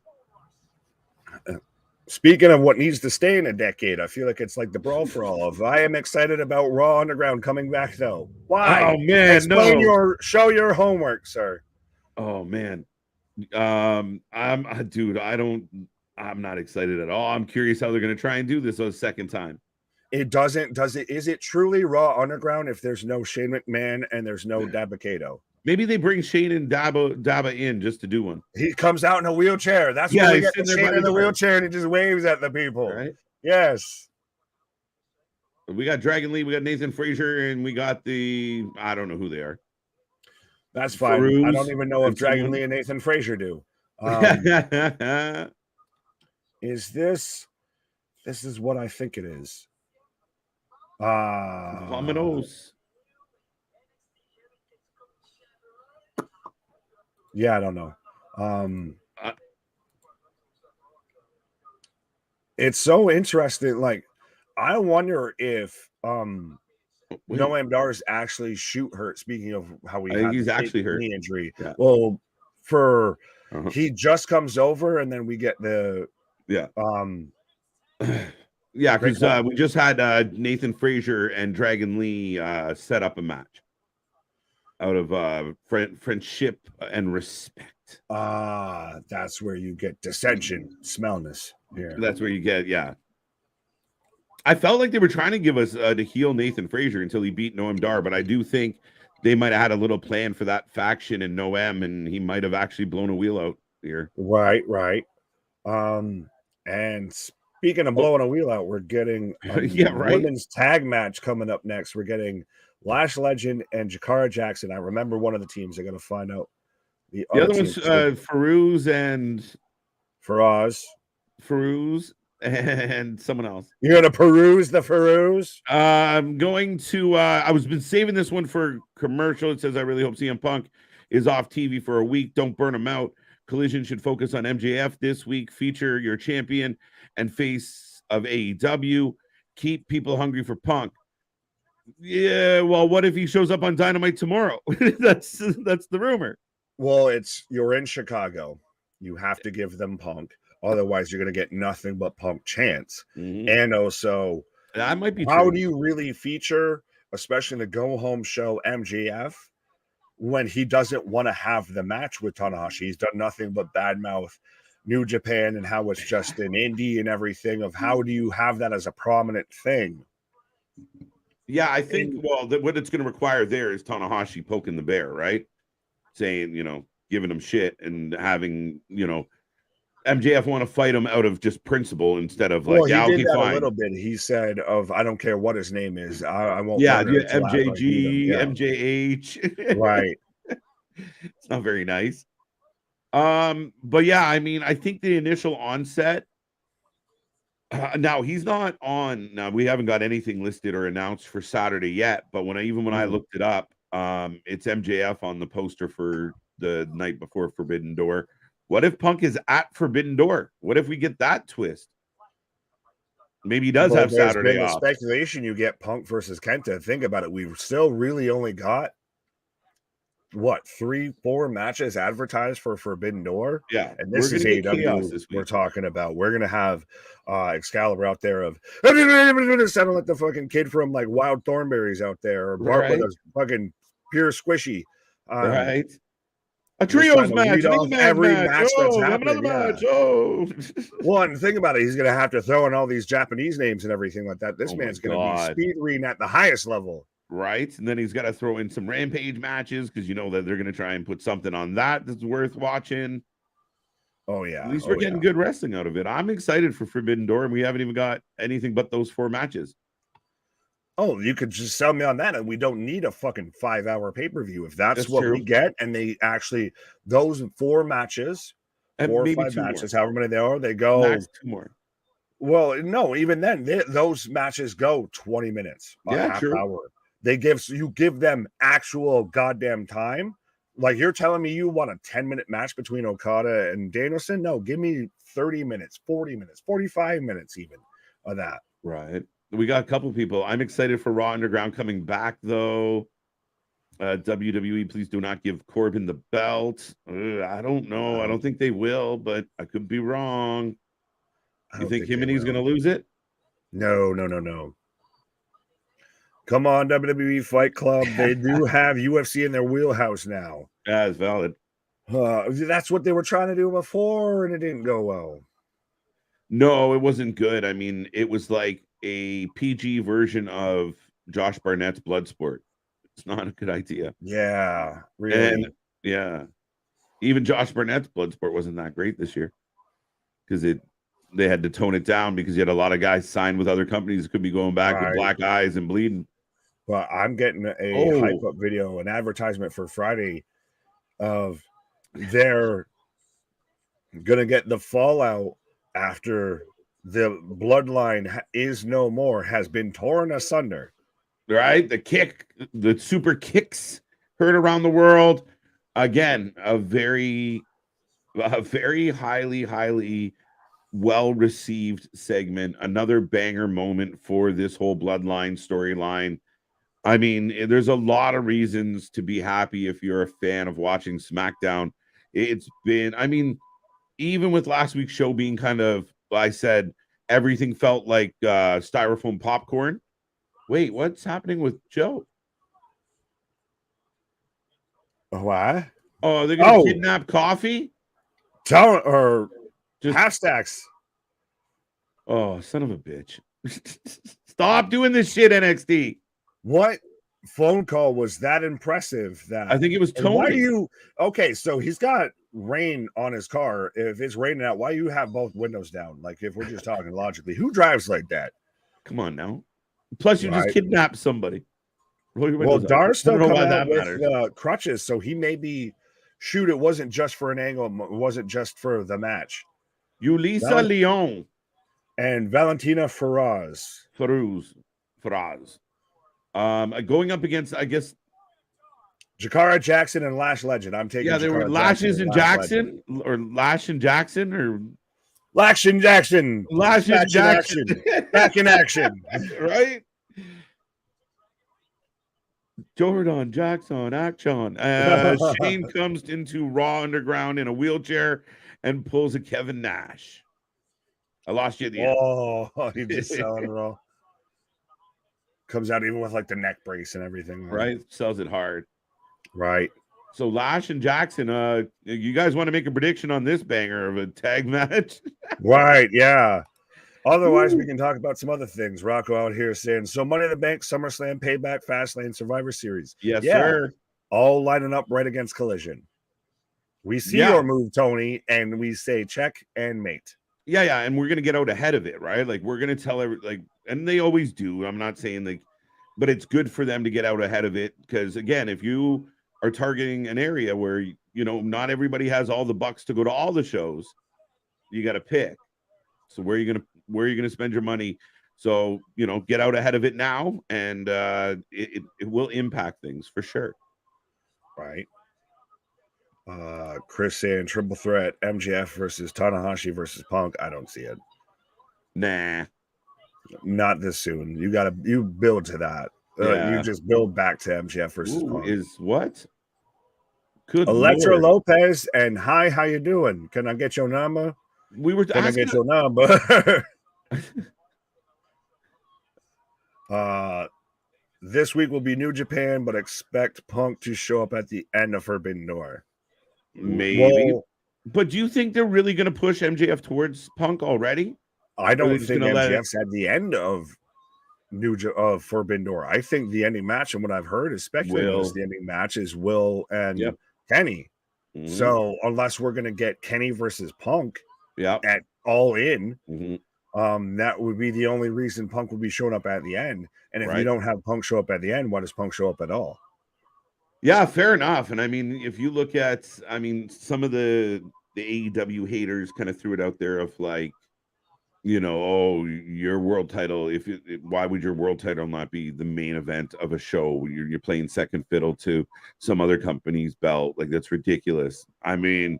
Speaking of what needs to stay in a decade, I feel like it's like the Brawl for All of I am excited about Raw Underground coming back though. Why? Oh man, show your homework, sir. Oh man. I'm not excited at all. I'm curious how they're going to try and do this a second time. It doesn't. Does it? Is it truly Raw Underground if there's no Shane McMahon and there's no Dabba-Kato? Maybe they bring Shane and Dabba in just to do one. He comes out in a wheelchair. That's where we get the Shane in the wheelchair, and he just waves at the people. Right? Yes. We got Dragon Lee, we got Nathan Frazier, and we got I don't know who they are. That's fine. Farouz, I don't even know if Dragon Lee and Nathan Frazier do. Is this is what I think it is. Vominos. Yeah, I don't know. It's so interesting. Like, I wonder if Noam Dar's actually shoot hurt. Speaking of how he's actually hurt, knee injury. Yeah. Well, he just comes over, and then we get the yeah, because we just had Nathan Frazier and Dragon Lee set up a match out of friendship and respect. That's where you get dissension, smellness. Yeah, that's where you get I felt like they were trying to give us to heel Nathan Frazier until he beat Noam Dar, but I do think they might have had a little plan for that faction in Noam, and he might have actually blown a wheel out here. Right. And speaking of blowing a wheel out, we're getting a women's tag match coming up next. We're getting Lash Legend and Jakara Jackson. I remember one of the teams. They're going to find out the other one's Farouz and Farouz and someone else. You're going to peruse the Farouz? I'm going to I was been saving this one for commercial. It says, I really hope CM Punk is off TV for a week. Don't burn him out. Collision should focus on MJF this week. Feature your champion and face of AEW. Keep people hungry for Punk. Yeah, well, what if he shows up on Dynamite tomorrow? that's the rumor. Well, you're in Chicago. You have to give them Punk. Otherwise, you're going to get nothing but Punk chants. Mm-hmm. And also, that might be how true. do you really feature, especially in the go-home show, MJF, when he doesn't want to have the match with Tanahashi? He's done nothing but badmouth New Japan and how it's just an indie and everything. Of how do you have that as a prominent thing? Yeah, I think, what it's going to require there is Tanahashi poking the bear, right? Saying, giving him shit and having, MJF want to fight him out of just principle instead of like, he did that a little bit. He said I don't care what his name is. I won't. Yeah, MJG, MJH. Right. It's not very nice. But yeah, I mean, I think the initial onset, now he's not on. Now we haven't got anything listed or announced for Saturday yet. But when I looked it up, it's MJF on the poster for the night before Forbidden Door. What if Punk is at Forbidden Door? What if we get that twist? Maybe he does have Saturday off. Speculation you get Punk versus Kenta. Think about it. We've still really only got 3-4 matches advertised for Forbidden Door. Yeah, and this is AEW we're talking about. We're gonna have Excalibur out there of sounding like the fucking kid from like Wild Thornberries out there, or Bart with a fucking pure squishy. Right. A trios match, every match that's happening. Match. One, think about it. He's going to have to throw in all these Japanese names and everything like that. This man's going to be speed reading at the highest level. Right. And then he's got to throw in some Rampage matches because that they're going to try and put something on that's worth watching. Oh, yeah. At least we're getting good wrestling out of it. I'm excited for Forbidden Door, and we haven't even got anything but those 4 matches. Oh, you could just sell me on that, and we don't need a fucking 5-hour pay-per-view. If that's what we get, and they actually, those 4 matches, and 4 or 5 matches, however many there are, they go. Max 2 more. Well, no, even then, those matches go 20 minutes, half hour. They give them actual goddamn time. Like, you're telling me you want a 10-minute match between Okada and Danielson? No, give me 30 minutes, 40 minutes, 45 minutes even of that. Right. We got a couple people. I'm excited for Raw Underground coming back, though. WWE, please do not give Corbin the belt. I don't know. I don't think they will, but I could be wrong. You think him and he's going to lose it? No. Come on, WWE Fight Club. They do have UFC in their wheelhouse now. That's valid. That's what they were trying to do before, and it didn't go well. No, it wasn't good. I mean, it was like a PG version of Josh Barnett's Bloodsport. It's not a good idea. Yeah, really. And yeah, even Josh Barnett's Bloodsport wasn't that great this year because they had to tone it down because you had a lot of guys signed with other companies could be going back with black eyes and bleeding. But I'm getting a hype up video, an advertisement for Friday of they're gonna get the fallout after the bloodline is no more, has been torn asunder. Right? The super kicks heard around the world. Again, a very highly well-received segment. Another banger moment for this whole bloodline storyline. I mean, there's a lot of reasons to be happy if you're a fan of watching SmackDown. It's been, I mean, even with last week's show being kind of, I said, everything felt like styrofoam popcorn. Wait, what's happening with Joe? What? Oh, they're going to kidnap Coffee? Or just hashtags. Oh, son of a bitch. Stop doing this shit, NXT. What phone call was that impressive? That I think it was Tony. Why do you? Okay, so he's got rain on his car. If it's raining out, why you have both windows down? Like if we're just talking logically, who drives like that? Come on now. Plus, you just kidnapped somebody. Well, Dar's still coming out with crutches, so he may be. Shoot, it wasn't just for an angle. It wasn't just for the match. Yulisa Leon and Valentina Feroz. Going up against, I guess, Jakara Jackson and Lash Legend. I'm taking. Yeah, they were Lashes and Jackson, or Lash and Jackson, or Lash and Jackson. Lash and Jackson. Back in action. Right? Jordan Jackson, action. Shane comes into Raw Underground in a wheelchair and pulls a Kevin Nash. I lost you at the end. Oh, he just selling it all. Comes out even with like the neck brace and everything. Right? Sells it hard. Right. So Lash and Jackson, you guys want to make a prediction on this banger of a tag match? Right, yeah. Otherwise, we can talk about some other things. Rocco out here saying, so Money in the Bank, SummerSlam, Payback, Fastlane, Survivor Series. Yes, sir. All lining up right against Collision. We see your move, Tony, and we say check and mate. Yeah, and we're going to get out ahead of it, right? Like, we're going to tell and they always do. I'm not saying but it's good for them to get out ahead of it because, again, if you are targeting an area where, not everybody has all the bucks to go to all the shows, you got to pick. So where are you going to spend your money? So, get out ahead of it now, and it will impact things for sure. Right. Chris saying triple threat, MJF versus Tanahashi versus Punk. I don't see it. Nah. Not this soon. You build to that. You just build back to MJF versus Punk. Is what? Good Electra Lord. Lopez and hi, how you doing? Can I get your number? We were Can I get your number? This week will be New Japan, but expect Punk to show up at the end of Forbidden Door. Maybe. But do you think they're really going to push MJF towards Punk already? I don't think MJF's at the end of Forbidden Door. I think the ending match, and what I've heard is speculated as the ending match is Will and Kenny. Mm-hmm. So unless we're going to get Kenny versus Punk at All In, that would be the only reason Punk would be showing up at the end. And if you don't have Punk show up at the end, why does Punk show up at all? Yeah, fair enough. And I mean, if you look at, some of the AEW haters kind of threw it out there of like, your world title. Why would your world title not be the main event of a show? You're playing second fiddle to some other company's belt. Like, that's ridiculous. I mean,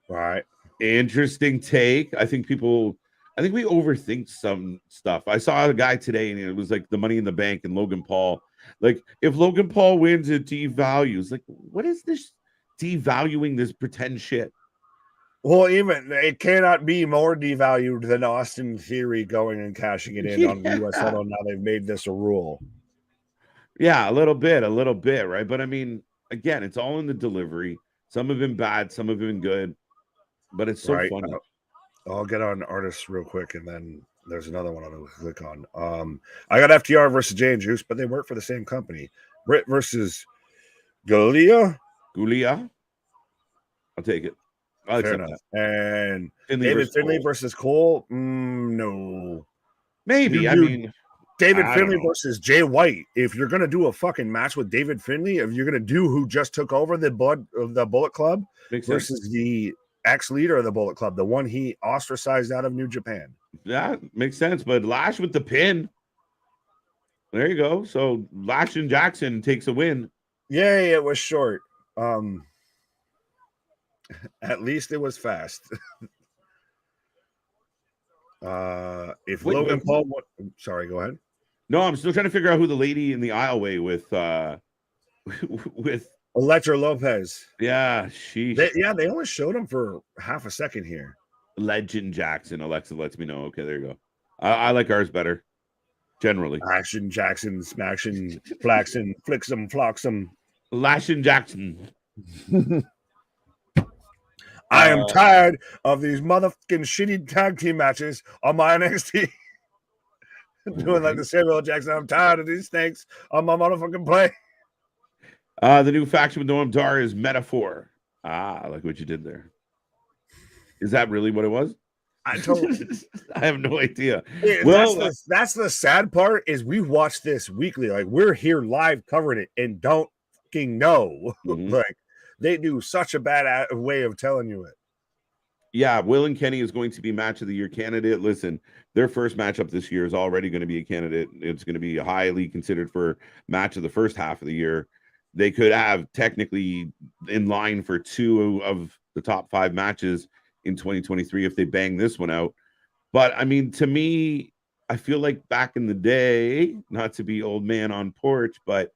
right. Interesting take. I think we overthink some stuff. I saw a guy today and it was like the Money in the Bank and Logan Paul. Like, if Logan Paul wins, it devalues. Like, what is this devaluing this pretend shit? Well, even it cannot be more devalued than Austin Theory going and cashing it in on the US title. Now they've made this a rule. Yeah, a little bit, right? But I mean, again, it's all in the delivery. Some have been bad, some have been good, but it's so funny. I'll get on artists real quick and then There's another one I'm going to click on. I got FTR versus Jay and Juice, but they work for the same company. Britt versus Gulia. I'll take it. Fair enough. That. And David Finlay versus Cole. No. Maybe. I mean, David Finlay versus Jay White. If you're going to do a fucking match with David Finlay, if you're going to do who just took over the Bullet Club versus the ex-leader of the Bullet Club, the one he ostracized out of New Japan. That makes sense. But Lash with the pin. There you go. So Lash and Jackson takes a win. Yeah, it was short. At least it was fast. Logan Paul, sorry, go ahead. No, I'm still trying to figure out who the lady in the aisleway with Electra Lopez. Yeah, they only showed him for half a second here. Legend Jackson. Alexa lets me know. Okay, there you go. I like ours better. Generally. Action Jackson, smashing, flaxing, flixum, floxum. Lashin Jackson. I am tired of these motherfucking shitty tag team matches on my NXT. Doing like the Samuel Jackson. I'm tired of these snakes on my motherfucking play. The new faction with Noam Dar is Metaphor. I like what you did there. Is that really what it was? I have no idea. That's the sad part is we watch this weekly. Like we're here live covering it and don't fucking know. Like they do such a bad way of telling you it. Yeah, Will and Kenny is going to be match of the year candidate. Listen, their first matchup this year is already going to be a candidate. It's going to be highly considered for match of the first half of the year. They could have technically in line for 2 of the top 5 matches in 2023 if they bang this one out. But I mean, to me, I feel like back in the day, not to be old man on porch, but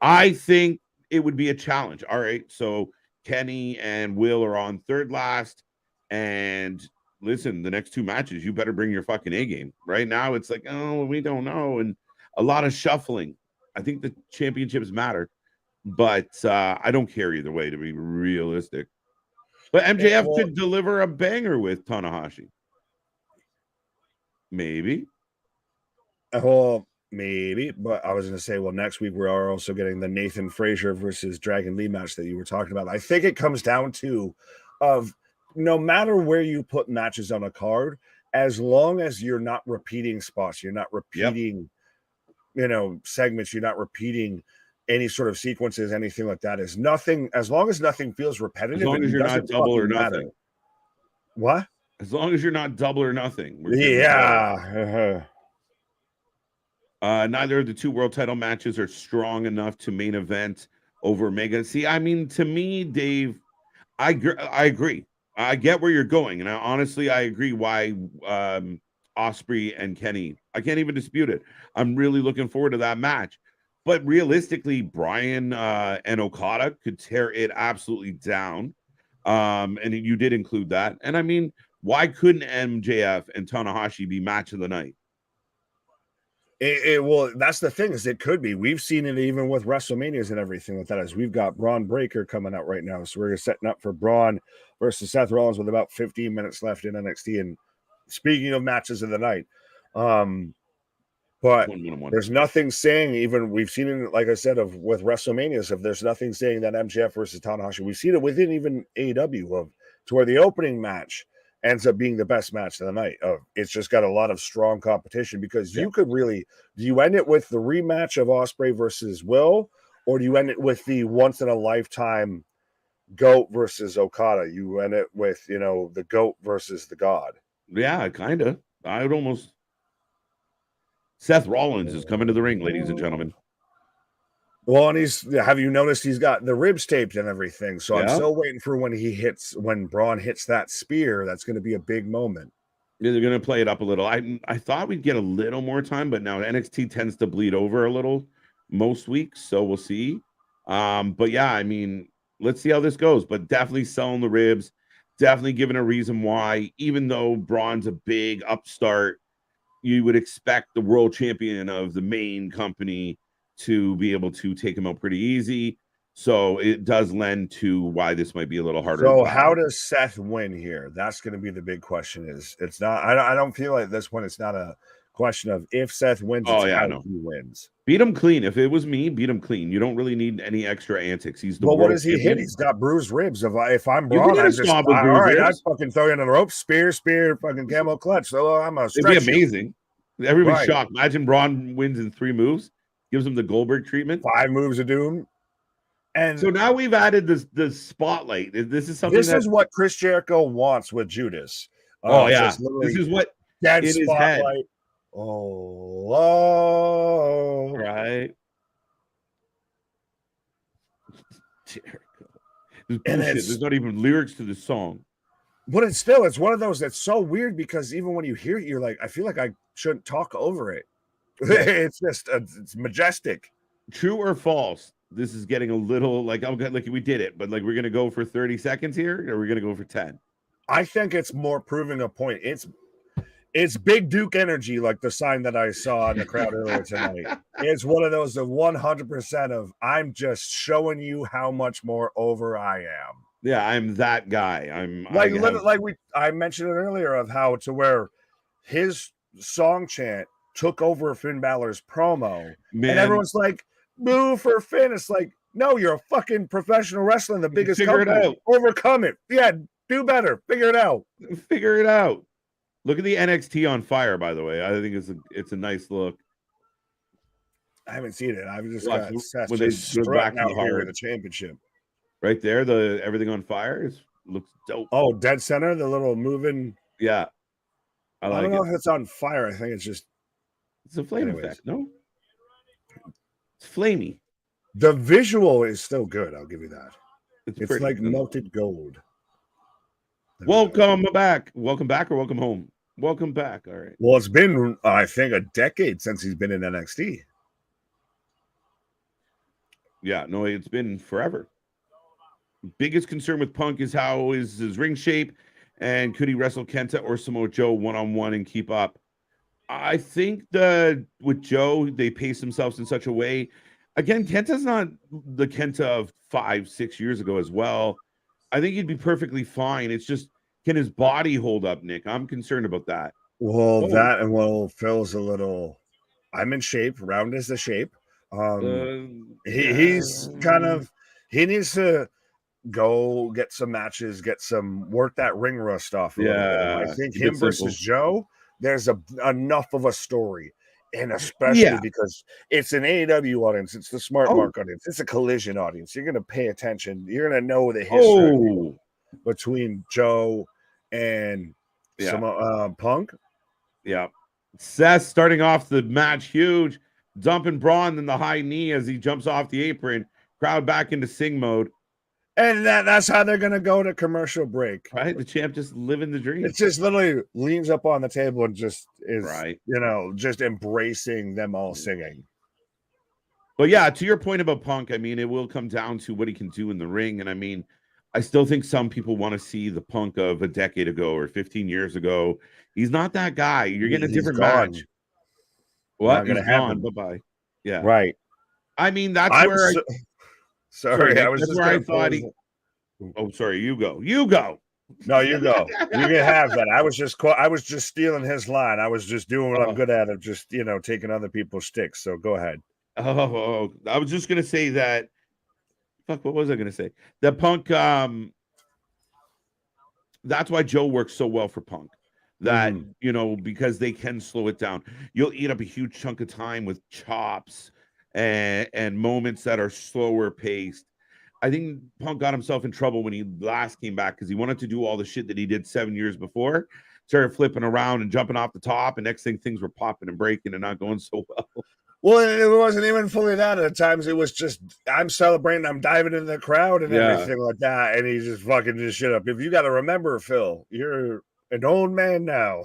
I think it would be a challenge. All right, so Kenny and Will are on third last. And listen, the next 2 matches, you better bring your fucking A game. Right now, it's like, oh, we don't know. And a lot of shuffling. I think the championships matter. But I don't care either way, to be realistic. But MJF could deliver a banger with Tanahashi. Maybe. Well, maybe. But I was going to say, well, next week we are also getting the Nathan Frazier versus Dragon Lee match that you were talking about. I think it comes down to no matter where you put matches on a card, as long as you're not repeating spots, you're not repeating, segments, you're not repeating any sort of sequences, anything like that, is nothing. As long as nothing feels repetitive, as long as you're not double or nothing. What? As long as you're not double or nothing. Yeah. Neither of the 2 world title matches are strong enough to main event over Omega. See, I mean, to me, Dave, I agree. I get where you're going, and I agree why Ospreay and Kenny. I can't even dispute it. I'm really looking forward to that match. But realistically, Bryan and Okada could tear it absolutely down. And you did include that. And I mean, why couldn't MJF and Tanahashi be match of the night? Well, that's the thing, is it could be. We've seen it even with WrestleManias and everything like that. As we've got Braun Breaker coming out right now, so we're setting up for Braun versus Seth Rollins with about 15 minutes left in NXT. And speaking of matches of the night, but there's nothing saying, even we've seen it, like I said, with WrestleManias, if there's nothing saying that MJF versus Tanahashi, we've seen it within even AEW to where the opening match ends up being the best match of the night. It's just got a lot of strong competition, because you could really, do you end it with the rematch of Ospreay versus Will, or do you end it with the once in a lifetime GOAT versus Okada? You end it with, the GOAT versus the God. Yeah, kind of. I would almost. Seth Rollins is coming to the ring, ladies and gentlemen. Well, and have you noticed he's got the ribs taped and everything? So I'm still waiting for when Braun hits that spear. That's going to be a big moment. Yeah, they're going to play it up a little. I thought we'd get a little more time, but now NXT tends to bleed over a little most weeks, so we'll see. But yeah, I mean, let's see how this goes. But definitely selling the ribs, definitely giving a reason why, even though Braun's a big upstart, you would expect the world champion of the main company to be able to take him out pretty easy. So it does lend to why this might be a little harder. So how does Seth win here? That's going to be the big question. It's not. I don't feel like this one. It's not a question of if Seth wins. It's how he wins. Beat him clean. If it was me, beat him clean. You don't really need any extra antics. He's the. Well, what does he hit? He's got bruised ribs. If I'm Bron, I just all right. I'd fucking throw you in the rope, spear, fucking camel clutch. So I'm a. It'd be amazing. Everybody's shocked. Imagine Bron wins in 3 moves, gives him the Goldberg treatment. 5 moves of doom. And so now we've added the spotlight. This is something. This is what Chris Jericho wants with Judas. This is what dead spotlight. Oh, right. Jericho. There's not even lyrics to the song. But it's one of those that's so weird because even when you hear it, you're like, I feel like I shouldn't talk over it. It's just it's majestic. True or false? This is getting a little like we did it, but like we're gonna go for 30 seconds here, or we're gonna go for 10. I think it's more proving a point. It's Big Duke energy, like the sign that I saw in the crowd earlier tonight. It's one of those of 100% of I'm just showing you how much more over I am. Yeah, I'm that guy. I mentioned it earlier of how to where his song chant took over Finn Balor's promo, and everyone's like, "Boo for Finn!" It's like, no, you're a fucking professional wrestler, the biggest company. Figure it out. Overcome it. Yeah, do better. Figure it out. Figure it out. Look at the NXT on fire, by the way. I think it's a nice look. I haven't seen it. I've just got Seth strutting out here with the championship. Right there, everything on fire looks dope. Oh, dead center, the little moving. Yeah, I don't know if it's on fire. I think it's a flame effect. No, it's flamey. The visual is still good. I'll give you that. It's like good. Melted gold. Welcome back, or welcome home. Welcome back. All right. Well, it's been I think a decade since he's been in NXT. Yeah, no, it's been forever. Biggest concern with Punk is how is his ring shape, and could he wrestle Kenta or Samoa Joe one-on-one and keep up? I think with Joe, they pace themselves in such a way. Again, Kenta's not the Kenta of 5-6 years ago as well. I think he'd be perfectly fine. It's just, can his body hold up, Nick? I'm concerned about that. Well, Phil's a little. I'm in shape. Round is the shape. He's kind of. He needs to go get some matches, work that ring rust off. I think him versus Joe, there's enough of a story, and especially because it's an AEW audience, it's the Smart Mark audience, it's a Collision audience. You're going to pay attention. You're going to know the history between Joe and Punk. Yeah, Seth starting off the match huge, dumping Bron in the high knee as he jumps off the apron. Crowd back into sing mode. And that's how they're going to go to commercial break. Right? The champ just living the dream. It just literally leans up on the table and just is, just embracing them all singing. But yeah, to your point about Punk, I mean, it will come down to what he can do in the ring. And I mean, I still think some people want to see the Punk of a decade ago or 15 years ago. He's not that guy. You're getting a different match. What? He's gone. Bye-bye. Yeah. Right. I mean, that's where Sorry, I was just where I thought Oh, sorry, you go. You go. No, you go. You can have that. I was just stealing his line. I was just doing what I'm good at of just, taking other people's sticks. So go ahead. I was just gonna say that. Fuck, what was I gonna say? That Punk. That's why Joe works so well for Punk. That because they can slow it down. You'll eat up a huge chunk of time with chops and moments that are slower paced. I think Punk got himself in trouble when he last came back because he wanted to do all the shit that he did 7 years before. Started flipping around and jumping off the top, and next thing things were popping and breaking and not going so well. Well, it wasn't even fully that. At times it was just I'm celebrating, I'm diving into the crowd and everything like that, and he just fucking just shit up. If you got to remember, Phil, you're an old man now.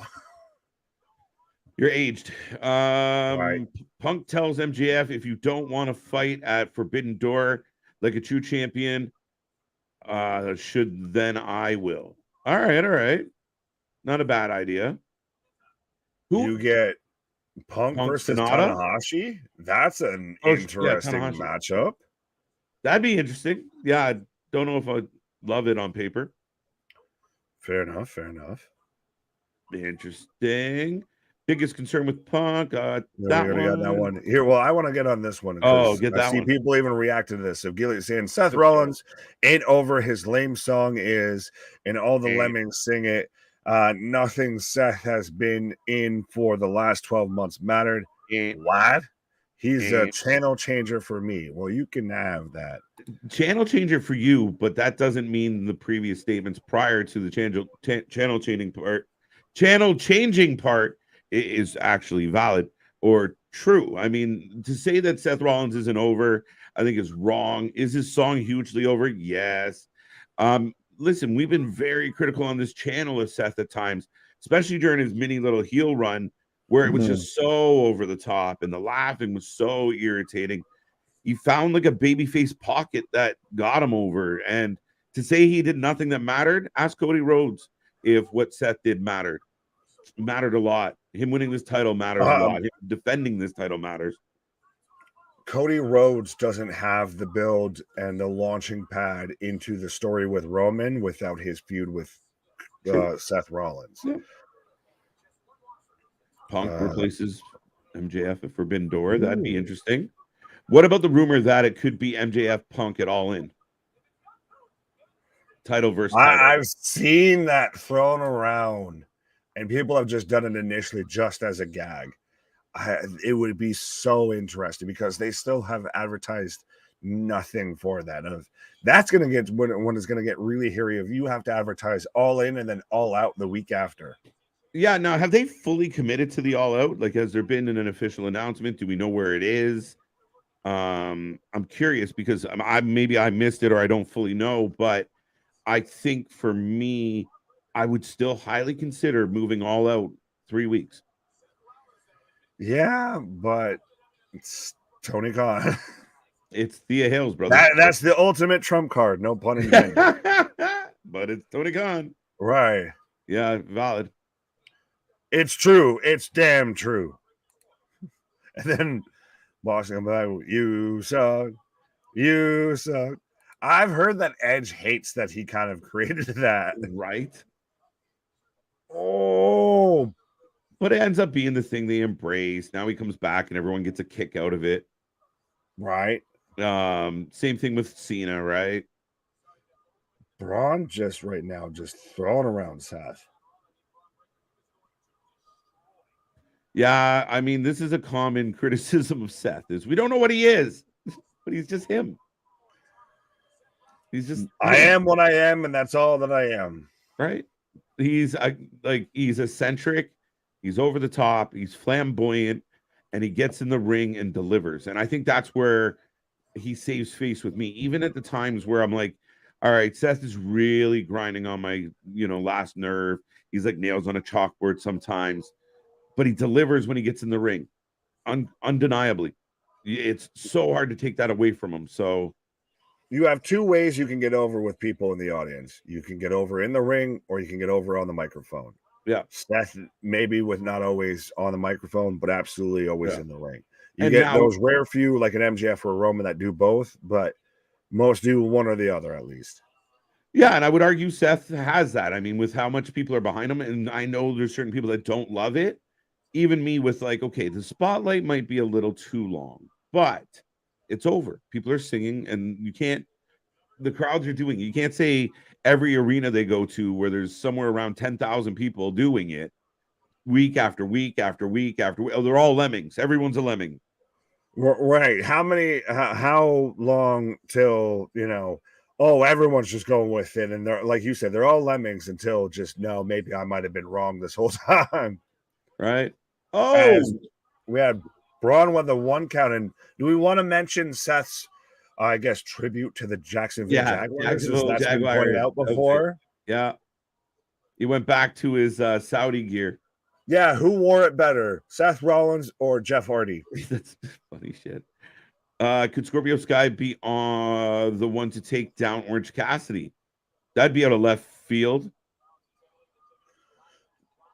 You're aged. Right. Punk tells MJF, if you don't want to fight at Forbidden Door like a true champion, then I will. All right. Not a bad idea. You get Punk versus Tanahashi? That's an interesting matchup. That'd be interesting. Yeah, I don't know if I'd love it on paper. Fair enough. Fair enough. Interesting. Biggest concern with Punk. Yeah, we already got that one here. Well, I want to get on this one. Oh, get that I see one. people even reacting to this. So Gilly saying Seth Rollins ain't over. His lame song is, and all the lemmings sing it. Nothing Seth has been in for the last 12 months mattered. What? He's a channel changer for me. Well, you can have that. Channel changer for you, but that doesn't mean the previous statements prior to the channel changing part is actually valid or true. I mean, to say that Seth Rollins isn't over, I think is wrong. Is his song hugely over? Yes. Listen, we've been very critical on this channel of Seth at times, especially during his mini little heel run, where it was just so over the top and the laughing was so irritating. He found like a babyface pocket that got him over. And to say he did nothing that mattered, ask Cody Rhodes if what Seth did mattered a lot. Him winning this title matters a lot. Him defending this title matters. Cody Rhodes doesn't have the build and the launching pad into the story with Roman without his feud with Seth Rollins. Yeah. Punk replaces MJF at Forbidden Door. That'd be interesting. What about the rumor that it could be MJF Punk at All In? Title versus title. I've seen that thrown around, and people have just done it initially just as a gag. It would be so interesting because they still have advertised nothing for that. That's going to get when it's going to get really hairy. If you have to advertise All In and then All Out the week after. Yeah. Now, have they fully committed to the All Out? Like, has there been an official announcement? Do we know where it is? I'm curious because maybe I missed it or I don't fully know, but I think for me, I would still highly consider moving All Out 3 weeks. Yeah, but it's Tony Khan. It's Thea Hail's brother. That's the ultimate trump card, no pun intended. But it's Tony Khan. Right. Yeah, valid. It's true. It's damn true. And then Boston, like, you suck. You suck. I've heard that Edge hates that he kind of created that. Right. Oh. But it ends up being the thing they embrace. Now he comes back and everyone gets a kick out of it. Right. Same thing with Cena, right? Bron just right now just throwing around Seth. Yeah, I mean, this is a common criticism of Seth is we don't know what he is, but he's just him. He's just I am what I am, and that's all that I am. Right. He's he's eccentric, he's over the top, he's flamboyant, and he gets in the ring and delivers. And I think that's where he saves face with me, even at the times where I'm like, all right, Seth is really grinding on my, last nerve. He's like nails on a chalkboard sometimes, but he delivers when he gets in the ring. Undeniably. It's so hard to take that away from him. So you have two ways you can get over with people in the audience. You can get over in the ring or you can get over on the microphone. Yeah. Seth maybe with not always on the microphone, but absolutely always in the ring. You get those rare few like an MJF or a Roman that do both, but most do one or the other at least. Yeah, and I would argue Seth has that. I mean, with how much people are behind him, and I know there's certain people that don't love it. Even me with like, okay, the spotlight might be a little too long, but it's over. People are singing, and the crowds are doing it. You can't say every arena they go to where there's somewhere around 10,000 people doing it week after week after week after week. Oh, they're all lemmings. Everyone's a lemming. Right. How long till, everyone's just going with it. And they're, like you said, they're all lemmings until just, no, maybe I might have been wrong this whole time. Right. As we had Braun won the 1 count. And do we want to mention Seth's, I guess, tribute to the Jacksonville Jaguars? That's been pointed out before. Yeah. He went back to his Saudi gear. Yeah. Who wore it better, Seth Rollins or Jeff Hardy? That's funny shit. Could Scorpio Sky be on the one to take down Orange Cassidy? That'd be out of left field.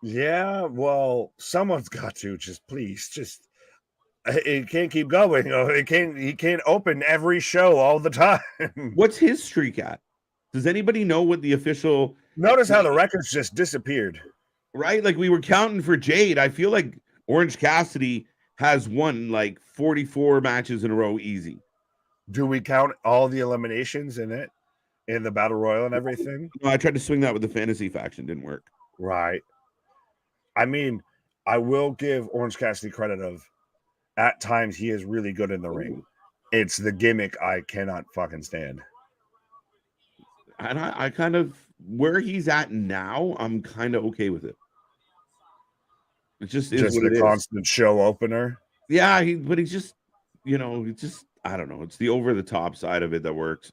Yeah, well, someone's got to please. it can't keep going. He can't open every show all the time. What's his streak at? Does anybody know what the official? Notice how the records just disappeared. Right, like we were counting for Jade. I feel like Orange Cassidy has won like 44 matches in a row easy. Do we count all the eliminations in it, in the Battle Royal and everything? No, I tried to swing that with the fantasy faction, didn't work. Right. I mean, I will give Orange Cassidy credit of, at times he is really good in the ring. It's the gimmick I cannot fucking stand. And I kind of, where he's at now, I'm kind of okay with it. It just is what it is. Constant show opener. Yeah, but he's just, I don't know. It's the over-the-top side of it that works.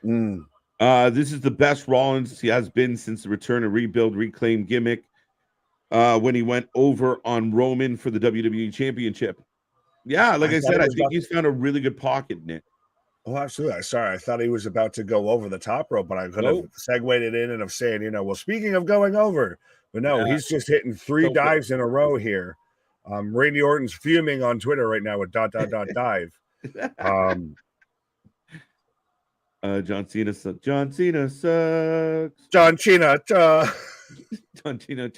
This is the best Rollins he has been since the return of Rebuild, Reclaim gimmick when he went over on Roman for the WWE Championship. Yeah, like I said, I think he's found a really good pocket, Nick. Oh, absolutely. Sorry, I thought he was about to go over the top rope, but I could have segued it in and of saying, well, speaking of going over, but no, he's just hitting 3 dives in a row here. Randy Orton's fuming on Twitter right now with ... dive. John Cena sucks. John Cena sucks. John Cena. John Cena.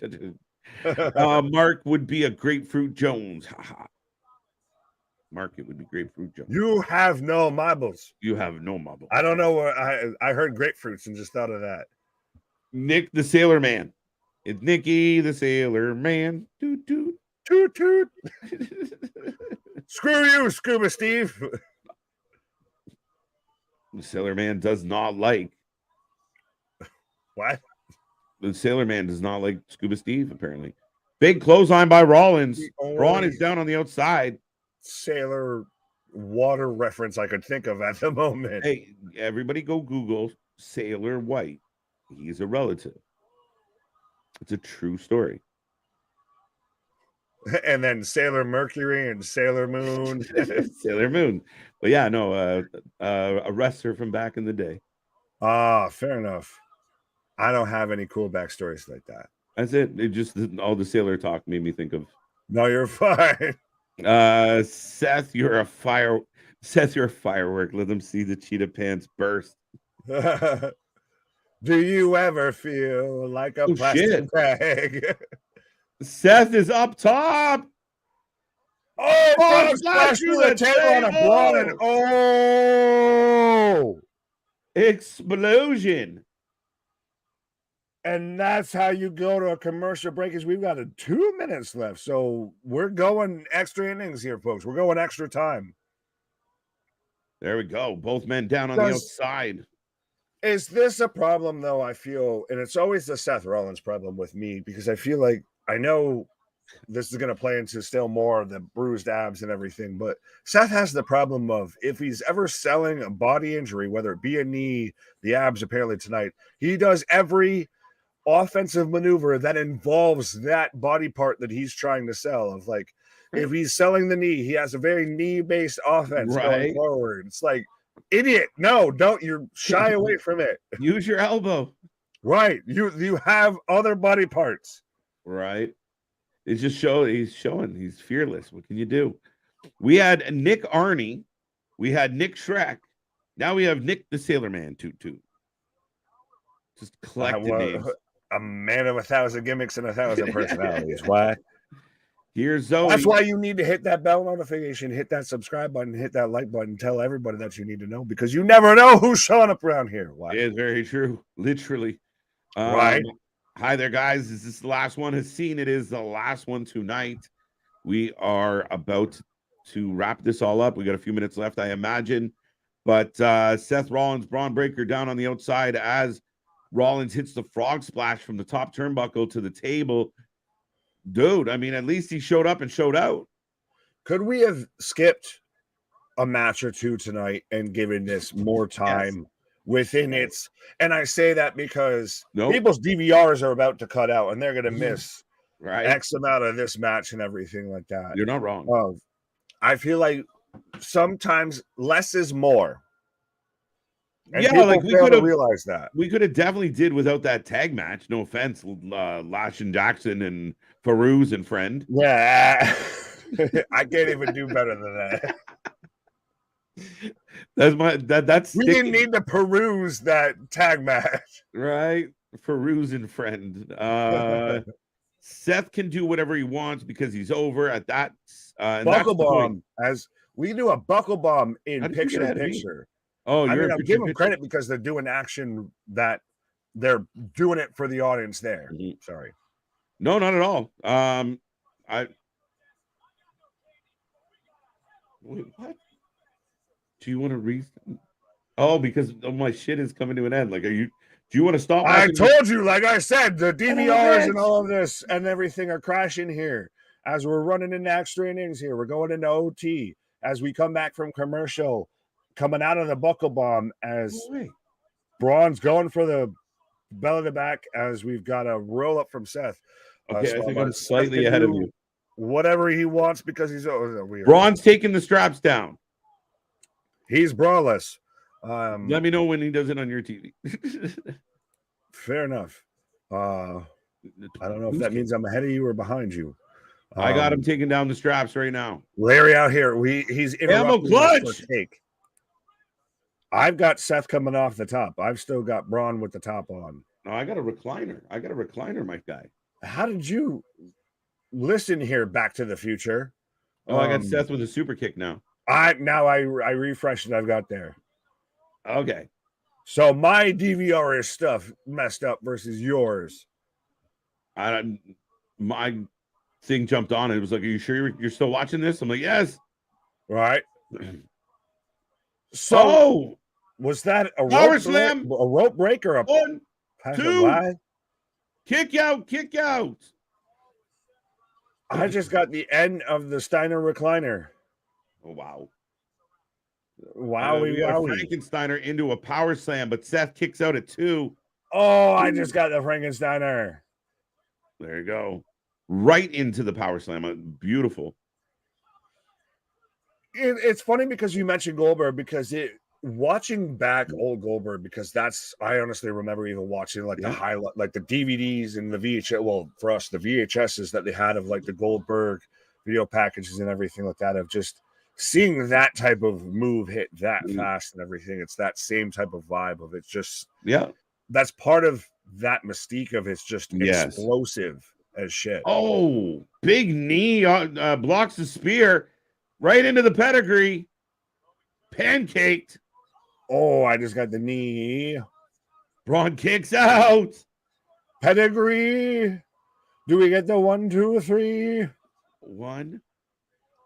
Mark would be a Grapefruit Jones. Mark, it would be Grapefruit Jones. You have no marbles. You have no marbles. I don't know what I heard grapefruits and just thought of that. Nick the Sailor Man. It's Nicky the Sailor Man. Toot toot. Toot toot. Screw you, Scuba Steve. The Sailor Man does not like. What? The Sailor Man does not like Scuba Steve, apparently. Big clothesline by Rollins. Bron is down on the outside. Sailor water reference I could think of at the moment. Hey, everybody go Google Sailor White. He's a relative. It's a true story. And then Sailor Mercury and Sailor Moon. Sailor Moon. But yeah, no, a wrestler from back in the day. Fair enough. I don't have any cool backstories like that. That's it. It just all the Sailor talk made me think of. No, you're fine. Seth, you're a firework. Let them see the cheetah pants burst. Do you ever feel like a plastic bag? Seth is up top. Oh, splash through the table on a Bron and explosion. And that's how you go to a commercial break. Is we've got 2 minutes left, so we're going extra innings here, folks. We're going extra time. There we go. Both men down on the outside. Is this a problem, though? I feel, and it's always the Seth Rollins problem with me, because I feel like I know this is going to play into still more of the bruised abs and everything, but Seth has the problem of if he's ever selling a body injury, whether it be a knee, the abs apparently tonight, he does every offensive maneuver that involves that body part that he's trying to sell. Of like, if he's selling the knee, he has a very knee-based offense going forward. It's like, idiot, no, don't, you're shy away from it. Use your elbow. Right. You have other body parts. Right. It's just he's showing he's fearless. What can you do? We had Nick Arnie, we had Nick Shrek, now we have Nick the Sailor Man toot toot. Just collected names. A man of 1,000 gimmicks and 1,000 personalities. Why? Here's Zoe. That's why you need to hit that bell notification, hit that subscribe button, hit that like button, tell everybody that you need to know, because you never know who's showing up around here. Why? It's very true. Literally. Right. Hi there, guys. Is this the last one? Has seen it is the last one tonight. We are about to wrap this all up. We got a few minutes left, I imagine. But Seth Rollins, Bron Breakker down on the outside as Rollins hits the frog splash from the top turnbuckle to the table. Dude, I mean, at least he showed up and showed out. Could we have skipped a match or two tonight and given this more time within its? And I say that because people's DVRs are about to cut out and they're going to miss X amount of this match and everything like that. You're not wrong. I feel like sometimes less is more. And like we could have realized that. We could have definitely did without that tag match. No offense, Lash and Jackson and Farouz and friend. Yeah. I can't even do better than that. That's we didn't need to peruse that tag match. Right? Peruse and friend. Seth can do whatever he wants because he's over at that. Buckle bomb. As we do a buckle bomb in picture. Oh, I mean, I'll give them credit because they're doing action that they're doing it for the audience there. Mm-hmm. Sorry. No, not at all. Wait, what? Do you want to read? Oh, because my shit is coming to an end. Like, do you want to stop? I told you, like I said, the DVRs and all of this and everything are crashing here. As we're running into extra innings here, we're going into OT. As we come back from commercial, coming out of the buckle bomb, as Bron's going for the bell of the back, as we've got a roll up from Seth. Okay, I think I'm slightly ahead of you. Whatever he wants because he's weird. Bron's taking the straps down. He's brawless. Let me know when he does it on your TV. Fair enough. I don't know if that means I'm ahead of you or behind you. I got him taking down the straps right now. Larry out here. He's ammo clutch. I've got Seth coming off the top. I've still got Bron with the top on. No, I got a recliner, my guy. How did you listen here? Back to the Future. Oh, I got Seth with a super kick now. I refreshed it. I've got there. Okay. So my DVR is stuff messed up versus yours. My thing jumped on. It was like, "Are you sure you're still watching this?" I'm like, "Yes." Right. So was that a power slam, a rope break, or a 1, 2, kick out? I just got the end of the Steiner recliner. Oh wow. Wowie. Frankensteiner into a power slam, but Seth kicks out at 2. Oh, I just got the Frankensteiner. There you go. Right into the power slam. Beautiful. It's funny because you mentioned Goldberg, because watching back old Goldberg, because I honestly remember even watching like the highlight, like the DVDs and the VHS. Well, for us, the VHSs that they had of like the Goldberg video packages and everything like that, of just seeing that type of move hit that fast and everything. It's that same type of vibe of it's just that's part of that mystique of it's just explosive as shit. Oh, big knee blocks the spear right into the pedigree. Pancaked. Oh, I just got the knee. Bron kicks out. Pedigree. Do we get the 1, 2, 3? 1,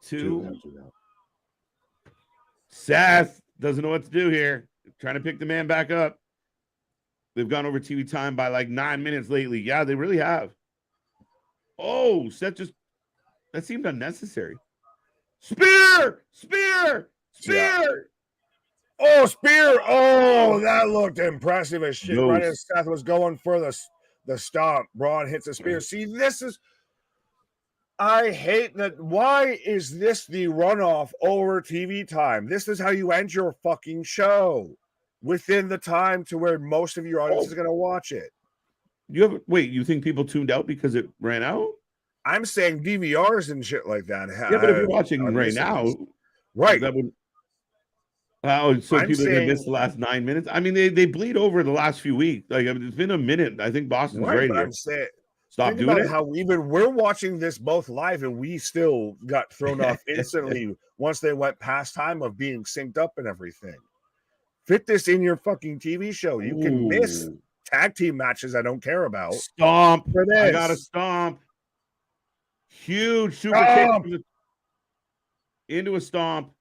2. Seth doesn't know what to do here. Trying to pick the man back up. They've gone over TV time by like 9 minutes lately. Yeah, they really have. Oh, Seth that seemed unnecessary. Spear! Yeah. Oh, spear! Oh, that looked impressive as shit. Right as Seth was going for the stomp, Bron hits a spear. See, I hate that. Why is this the runoff over TV time? This is how you end your fucking show, within the time to where most of your audience is going to watch it. You think people tuned out because it ran out? I'm saying DVRs and shit like that. Yeah, but if you're watching right now, right? That would. So people are gonna miss the last 9 minutes. I mean, they bleed over the last few weeks. Like, it's been a minute. I think Boston's radio. I'm saying, stop doing it. How we're watching this both live, and we still got thrown off instantly once they went past time of being synced up and everything. Fit this in your fucking TV show. You can miss tag team matches I don't care about. Stomp. I got a stomp. Huge super kick into a stomp.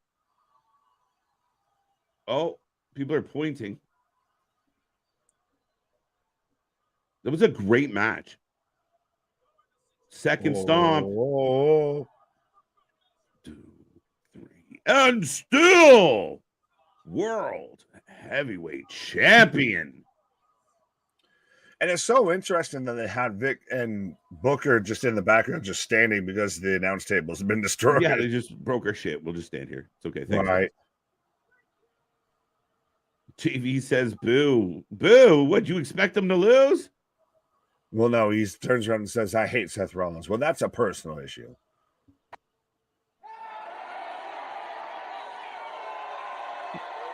Oh, people are pointing. That was a great match. Second stomp. 2, 3. And still world heavyweight champion. And it's so interesting that they had Vic and Booker just in the background, just standing because the announce tables have been destroyed. Yeah, they just broke our shit. We'll just stand here. It's okay. Thanks. Right. TV says boo. Boo. What, you expect them to lose? Well, no, he turns around and says, I hate Seth Rollins. Well, that's a personal issue.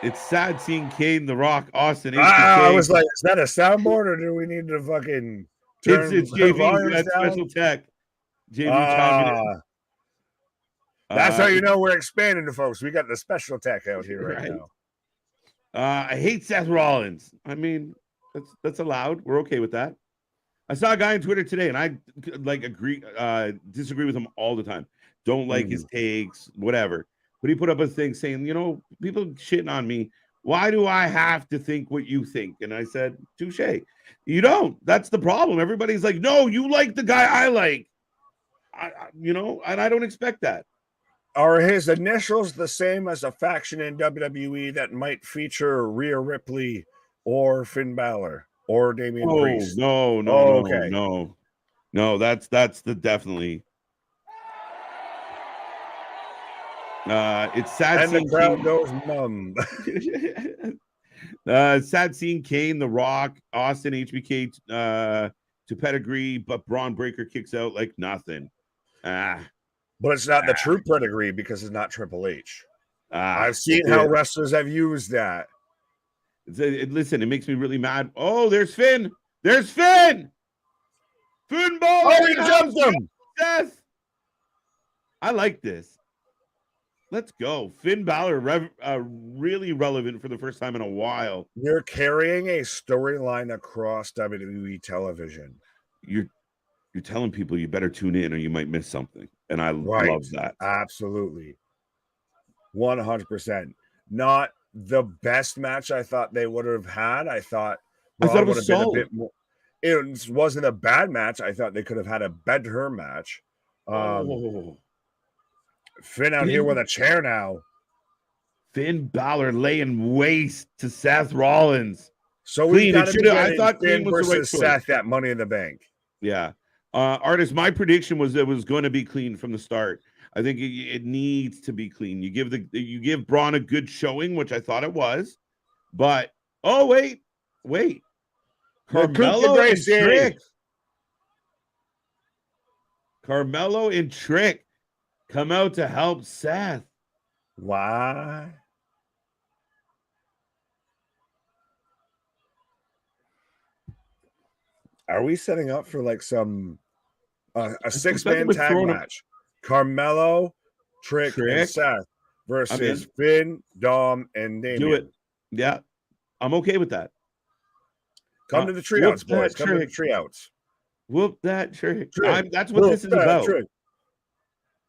It's sad seeing Kane, The Rock, Austin, I HBK. was like, is that a soundboard or do we need to fucking turn It's the JV. volumes That's down? special tech. JV chiming in. That's how you know we're expanding to folks. We got the special tech out here right now. I hate Seth Rollins. I mean, that's allowed. We're okay with that. I saw a guy on Twitter today, and I disagree with him all the time. Don't like his takes, whatever. But he put up a thing saying, people shitting on me. Why do I have to think what you think? And I said, touche. You don't. That's the problem. Everybody's like, no, you like the guy I like. And I don't expect that. Are his initials the same as a faction in WWE that might feature Rhea Ripley or Finn Balor or Damian Priest? No. That's the definitely. It's sad. And the crowd goes numb. Sad seeing Kane, The Rock, Austin, HBK to pedigree, but Braun Breaker kicks out like nothing. But it's not the true pedigree because it's not Triple H. I've seen how wrestlers have used that. Listen, it makes me really mad. Oh, there's Finn. There's Finn. Finn Balor. Oh, he jumped him. Seth. I like this. Let's go. Finn Balor, really relevant for the first time in a while. You're carrying a storyline across WWE television. You're telling people you better tune in or you might miss something. And I love that. Absolutely. 100%. Not the best match I thought they would have had. I thought it was been a bit more. It wasn't a bad match. I thought they could have had a better match. Finn out here with a chair now. Finn Balor laying waste to Seth Rollins. So I thought Clean was the right Seth at Money in the Bank. Yeah. Artist, my prediction was it was going to be clean from the start. I think it needs to be clean. You give Braun a good showing, which I thought it was, but wait, Carmelo and Trick. Carmelo and Trick come out to help Seth. Why? Are we setting up for like some a six-man tag match? Carmelo, Trick, and Seth versus Finn, Dom, and Damian. Do it. Yeah. I'm okay with that. Come to the treeouts, boys. Come to the treeouts. Whoop that Trick. That's what this is about. Trick.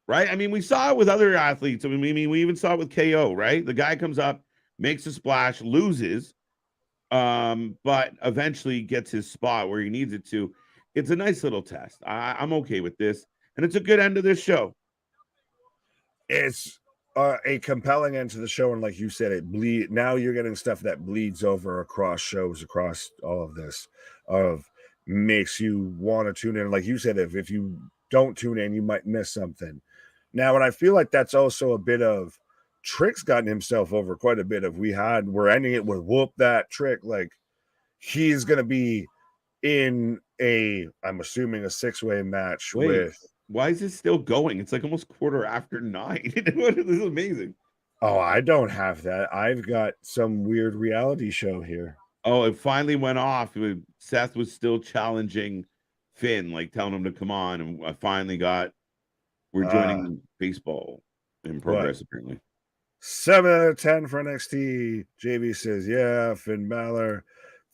Right? I mean, we saw it with other athletes. I mean, we even saw it with KO, right? The guy comes up, makes a splash, loses, but eventually gets his spot where he needs it to. It's a nice little test. I'm okay with this. And it's a good end to this show. It's a compelling end to the show. And like you said, now you're getting stuff that bleeds over across shows, across all of this, makes you want to tune in. Like you said, if you don't tune in, you might miss something. Now, and I feel like that's also a bit of Trick's gotten himself over quite a bit of we're ending it with whoop that Trick. Like he's going to be in I'm assuming a 6-way match with. Why is this still going? It's like almost 9:15. This is amazing. Oh, I don't have that. I've got some weird reality show here. Oh, it finally went off. Seth was still challenging Finn, like telling him to come on. And I finally we're joining baseball in progress, apparently. 7 out of 10 for NXT. JB says, yeah, Finn Balor.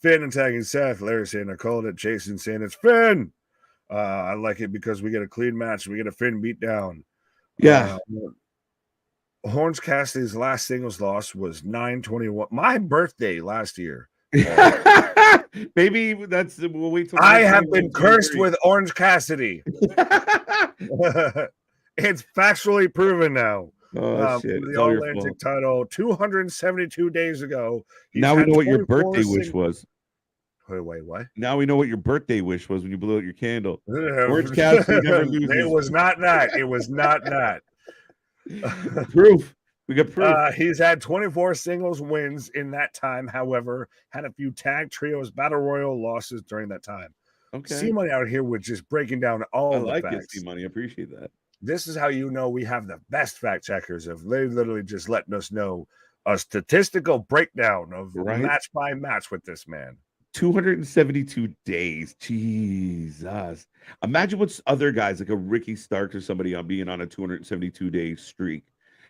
Finn attacking Seth. Larry saying, I called it. Jason saying, it's Finn. I like it because we get a clean match. We get a Finn beat down. Yeah. Orange Cassidy's last singles loss was 9/21. My birthday last year. Maybe we'll wait till I have been cursed with Orange Cassidy. It's factually proven now. Oh, shit. The All-Atlantic title 272 days ago. Now we know what your birthday wish was. Wait, what? Now we know what your birthday wish was when you blew out your candle. Orange Cassidy never loses. It was not that. It was not that. Proof. We got proof. He's had 24 singles wins in that time. However, had a few tag trios, battle royal losses during that time. Okay. C-Money out here with just breaking down all the facts. I like C-Money. I appreciate that. This is how you know we have the best fact checkers. Of they literally just letting us know a statistical breakdown of match by match with this man. 272 days. Jesus. Imagine what's other guys like a Ricky Stark or somebody on being on a 272-day streak.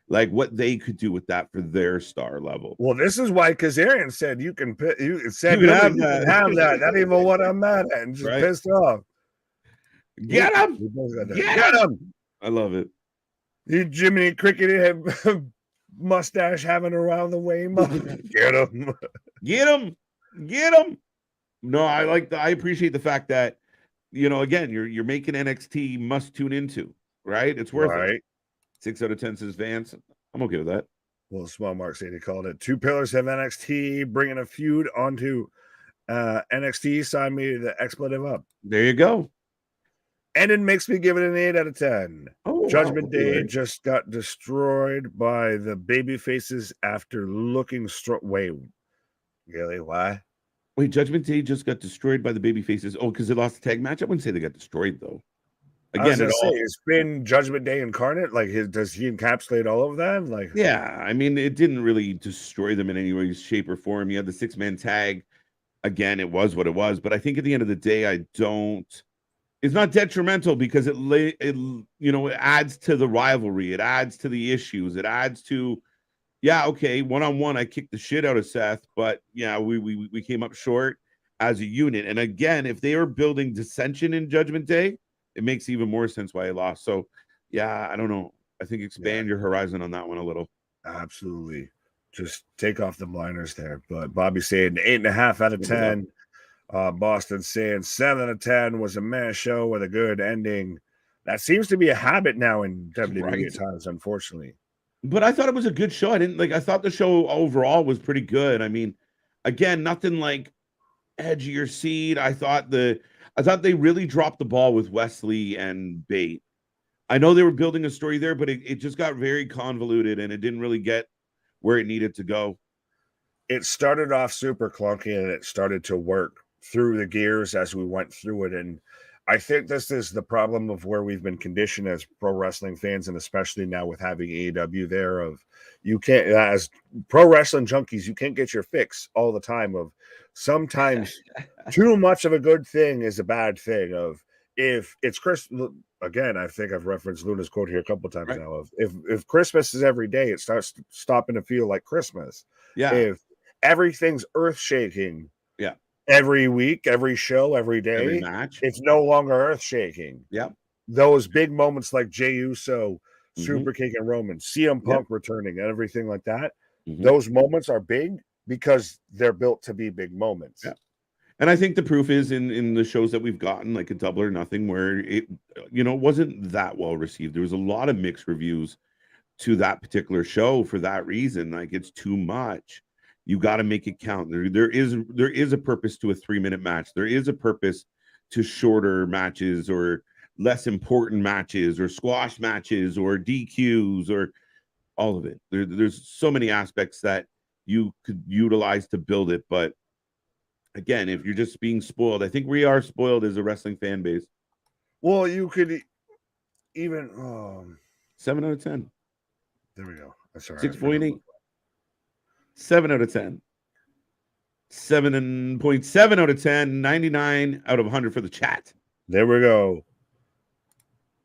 Like what they could do with that for their star level. Well, this is why Kazarian said you can have that. Not even what I'm mad at, and just pissed off. Get him! Get him! I love it. You Jiminy Cricket mustache having around the way. Get him! Get him! Get him! No, I appreciate the fact that, you know, again, you're making NXT must tune into, right? It's worth it. 6 out of 10 says Vance. I'm okay with that. Well, Small Mark said he called it 2 pillars of NXT, bringing a feud onto NXT. Sign me the expletive up. There you go. And it makes me give it an 8 out of 10. Oh, Judgment Day just got destroyed by the baby faces after looking strong. Wait, really? Why? Wait, Judgment Day just got destroyed by the baby faces. Oh, because they lost the tag match? I wouldn't say they got destroyed, though. Again, it's been Judgment Day incarnate. Like, does he encapsulate all of that? Like, yeah, I mean, it didn't really destroy them in any way, shape, or form. You had the 6-man tag. Again, it was what it was. But I think at the end of the day, it's not detrimental because it adds to the rivalry. It adds to the issues. It adds to, one-on-one, I kicked the shit out of Seth, but yeah, we came up short as a unit. And again, if they are building dissension in Judgment Day, it makes even more sense why he lost. So, yeah, I don't know. I think expand your horizon on that one a little. Absolutely. Just take off the blinders there. But Bobby saying 8.5 out of 10. Boston saying 7 out of 10 was a meh show with a good ending. That seems to be a habit now in WWE at times, unfortunately. But I thought it was a good show. I thought the show overall was pretty good. I mean, again, nothing like edge of your seat. I thought they really dropped the ball with Wesley and Bate. I know they were building a story there, but it just got very convoluted and it didn't really get where it needed to go. It started off super clunky and it started to work through the gears as we went through it. And I think this is the problem of where we've been conditioned as pro wrestling fans, and especially now with having AEW there, of you can't, as pro wrestling junkies, you can't get your fix all the time. Of sometimes too much of a good thing is a bad thing. Of if it's Christmas, again, I think I've referenced Luna's quote here a couple of times now. Of if Christmas is every day, it starts stopping to feel like Christmas. Yeah. If everything's earth shaking. Yeah. Every week, every show, every day, every match, it's no longer earth shaking. Yeah. Those big moments like Jey Uso, Super King and Roman, CM Punk returning, and everything like that. Those moments are big because they're built to be big moments. Yeah. And I think the proof is in the shows that we've gotten, like a Double or Nothing, where it wasn't that well received. There was a lot of mixed reviews to that particular show for that reason. Like, it's too much. You got to make it count. There is a purpose to a 3-minute match. There is a purpose to shorter matches or less important matches or squash matches or DQs or all of it. There's so many aspects that you could utilize to build it. But again, if you're just being spoiled, I think we are spoiled as a wrestling fan base. Well, you could even 7 out of 10. There we go. That's all right. 6.8. 7 out of 10. 7.7 out of 10. 99 out of 100 for the chat. There we go.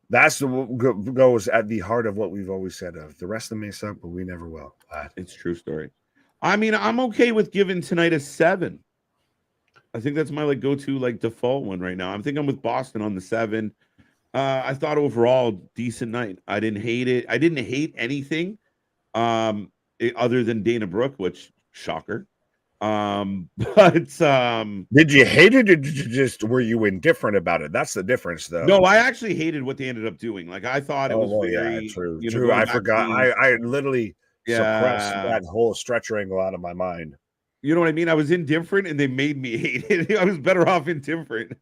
That's goes at the heart of what we've always said of the rest of them may suck, but we never will. It's true story. I mean, I'm okay with giving tonight a 7. I think that's my go-to default one right now. I'm with Boston on the 7. I thought overall decent night. I didn't hate it. I didn't hate anything. Other than Dana Brooke, which shocker. But did you hate it or did you just were you indifferent about it? That's the difference, though. No, I actually hated what they ended up doing. I thought it was very true. True. I forgot. I literally suppressed that whole stretch angle out of my mind. You know what I mean? I was indifferent and they made me hate it. I was better off indifferent.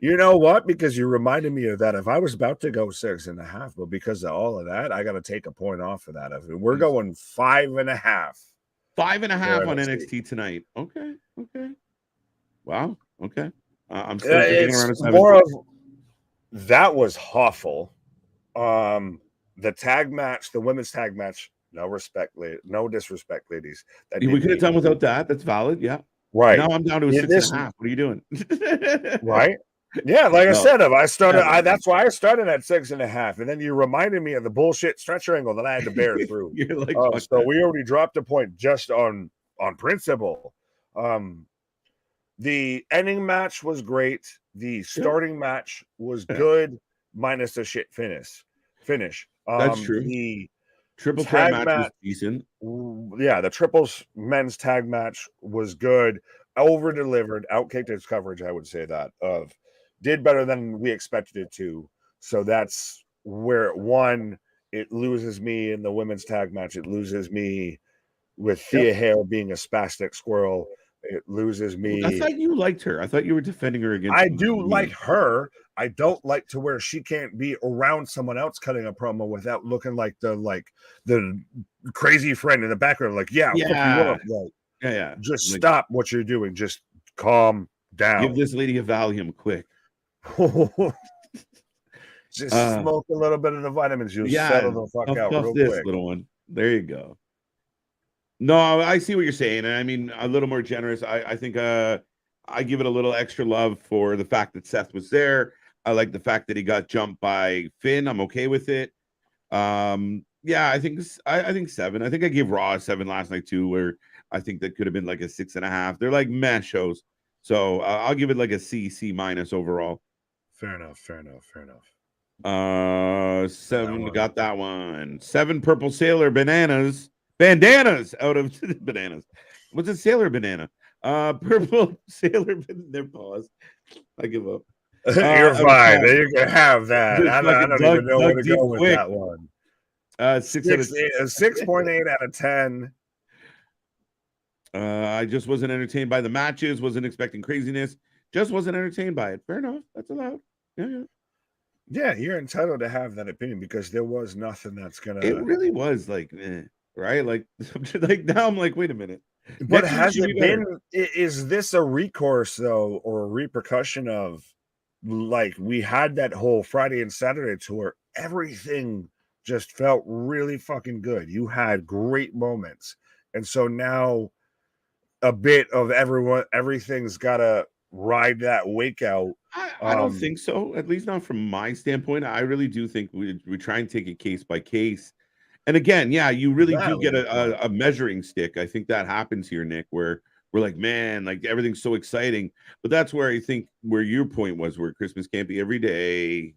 You know what? Because you reminded me of that. If I was about to go 6.5, but because of all of that, I got to take a point off of that. We're going 5.5. 5.5 on NXT tonight. Okay. Wow. Okay. I'm still thinking around a 7. More of that was awful. The tag match, the women's tag match, No respect, no disrespect, ladies. We could have done without that. That's valid. Yeah. Right. Now I'm down to a 6.5. What are you doing? Right. Yeah, like I said, that's why I started at 6.5, and then you reminded me of the bullshit stretch angle that I had to bear through. You're like, so we already dropped a point just on principle. The ending match was great. The starting match was good, minus the shit finish. That's true. The triple threat match was decent. Yeah, the triples men's tag match was good. Over delivered, outkicked its coverage. I would say that did better than we expected it to. So that's where it won. It loses me in the women's tag match. It loses me with Thea Hail being a spastic squirrel. It loses me. I thought you liked her. I thought you were defending her against. I do like her. I don't like to where she can't be around someone else cutting a promo without looking like the crazy friend in the background. Like, fuck you up. Like, just stop what you're doing. Just calm down. Give this lady a Valium quick. Just smoke a little bit of the vitamins. You'll settle the fuck out real quick. Little one. There you go. No, I see what you're saying. And I mean, a little more generous. I think I give it a little extra love for the fact that Seth was there. I like the fact that he got jumped by Finn. I'm okay with it. I think 7. I think I gave Raw a 7 last night too, where I think that could have been like a 6.5. They're like meh shows. So I'll give it like a C minus overall. Fair enough. 7, got that one. 7 purple sailor bandanas out of bananas. What's a sailor banana? Purple sailor their paws. I give up. You're fine. You can have that. I don't even know where to go with that one. 6.8 out of 10. I just wasn't entertained by the matches. Wasn't expecting craziness. Just wasn't entertained by it. Fair enough. That's allowed. Yeah, you're entitled to have that opinion because there was nothing that's gonna. It really was like, right? Like now I'm like, wait a minute. But has it been? Is this a recourse though, or a repercussion of like we had that whole Friday and Saturday tour? Everything just felt really fucking good. You had great moments, and so now a bit of everything's got to ride that wake out. I don't think so, at least not from my standpoint. I really do think we try and take it case by case. And again, you really do get a measuring stick. I think that happens here, Nick, where we're like, man, like everything's so exciting. But that's where I think where your point was, where Christmas can't be every day,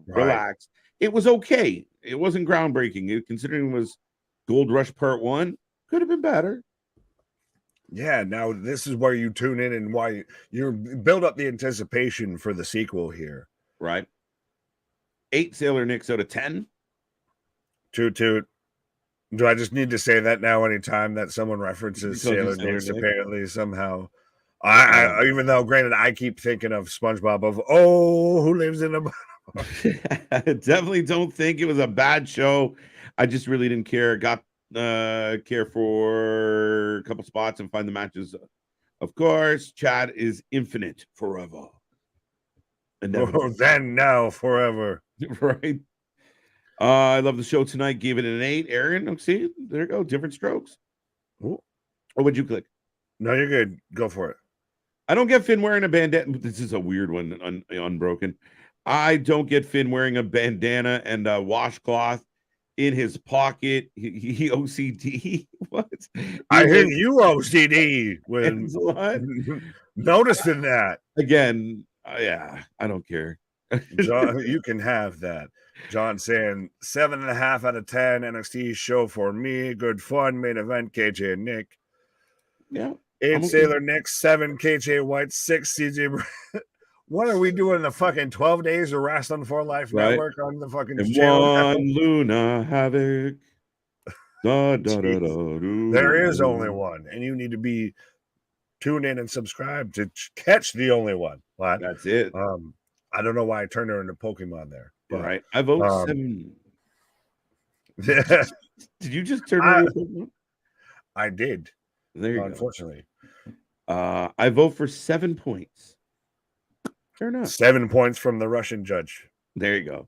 relax. It was okay. It wasn't groundbreaking. Considering it was Gold Rush Part 1, could have been better. Yeah, now this is where you tune in and why you build up the anticipation for the sequel here. Right. 8 Sailor Nicks out of 10. Toot toot. Do I just need to say that now anytime that someone references Sailor Nicks apparently somehow? I even though granted I keep thinking of SpongeBob of Who Lives in a I definitely don't think it was a bad show. I just really didn't care. Got care for a couple spots and find the matches. Of course, Chad is infinite forever. Then now forever. Right. I love the show tonight. Gave it an 8. Aaron, see, there you go. Different strokes. Ooh. Or would you click? No, you're good. Go for it. I don't get Finn wearing a bandana. This is a weird one, unbroken. I don't get Finn wearing a bandana and a washcloth in his pocket. He OCD. What? I hear you OCD when noticing that. Again, I don't care. John, you can have that. John saying 7.5 out of 10 NXT show for me. Good fun. Main event KJ and Nick. Yeah. 8 Sailor Nick, 7 KJ White, 6 CJ. What are we doing the fucking 12 days of Wrasslin for Life Network on the fucking channel? One Luna Havoc. There is only one, and you need to be tuned in and subscribe to catch the only one. What? That's it. I don't know why I turned her into Pokemon there. But, right. I vote 7. Did you just turn her into Pokemon? I did. There you unfortunately. Go. I vote for 7 points. Fair enough. 7 points from the Russian judge. There you go.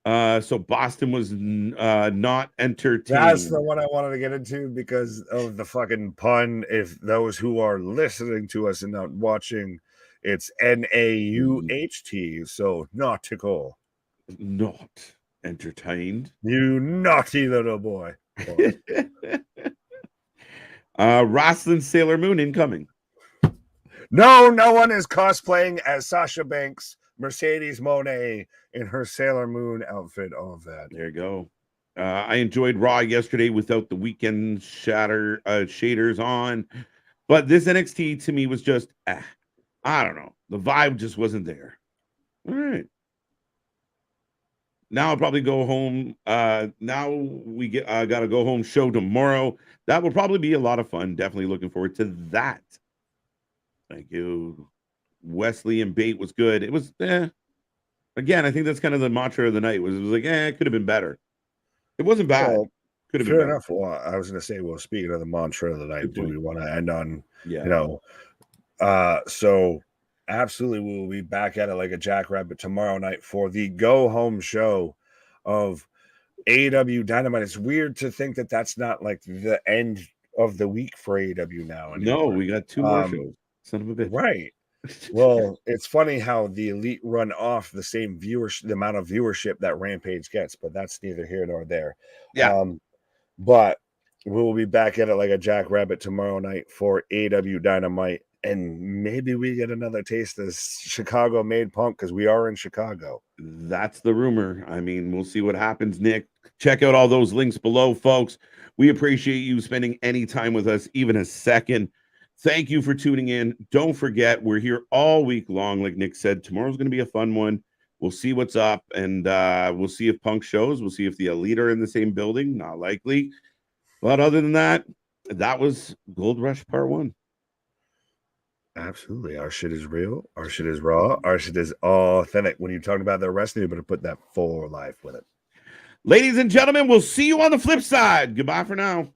So Boston was not entertained. That's the one I wanted to get into because of the fucking pun. If those who are listening to us and not watching, it's NAUHT, so nautical. Not entertained. You naughty little boy. Wrasslin Sailor Moon incoming. No one is cosplaying as Sasha Banks, Mercedes Monet in her Sailor Moon outfit. All of that. There you go. I enjoyed Raw yesterday without the weekend shaders on, but this NXT to me was just, I don't know. The vibe just wasn't there. All right. Now I'll probably go home. Now we got to go home show tomorrow. That will probably be a lot of fun. Definitely looking forward to that. Thank you. Wesley and Bate was good. It was, again, I think that's kind of the mantra of the night. It was like, it could have been better. It wasn't bad. Well, could have been been enough. Well, I was going to say, well, speaking of the mantra of the night, do we want to end on, so absolutely we'll be back at it like a jackrabbit tomorrow night for the go home show of AEW Dynamite. It's weird to think that that's not like the end of the week for AEW now. No, we got 2 more shows. Son of a bitch. Right. Well, it's funny how the Elite run off the same the amount of viewership that Rampage gets, but that's neither here nor there. Yeah. But we will be back at it like a jackrabbit tomorrow night for AEW Dynamite, and maybe we get another taste of Chicago made Punk because we are in Chicago. That's the rumor. I mean, we'll see what happens, Nick. Check out all those links below, folks. We appreciate you spending any time with us, even a second. Thank you for tuning in. Don't forget, we're here all week long. Like Nick said, tomorrow's going to be a fun one. We'll see what's up, and we'll see if Punk shows. We'll see if the Elite are in the same building. Not likely. But other than that, that was Gold Rush Part 1. Absolutely. Our shit is real. Our shit is raw. Our shit is authentic. When you're talking about the wrestling, you better put that full life with it. Ladies and gentlemen, we'll see you on the flip side. Goodbye for now.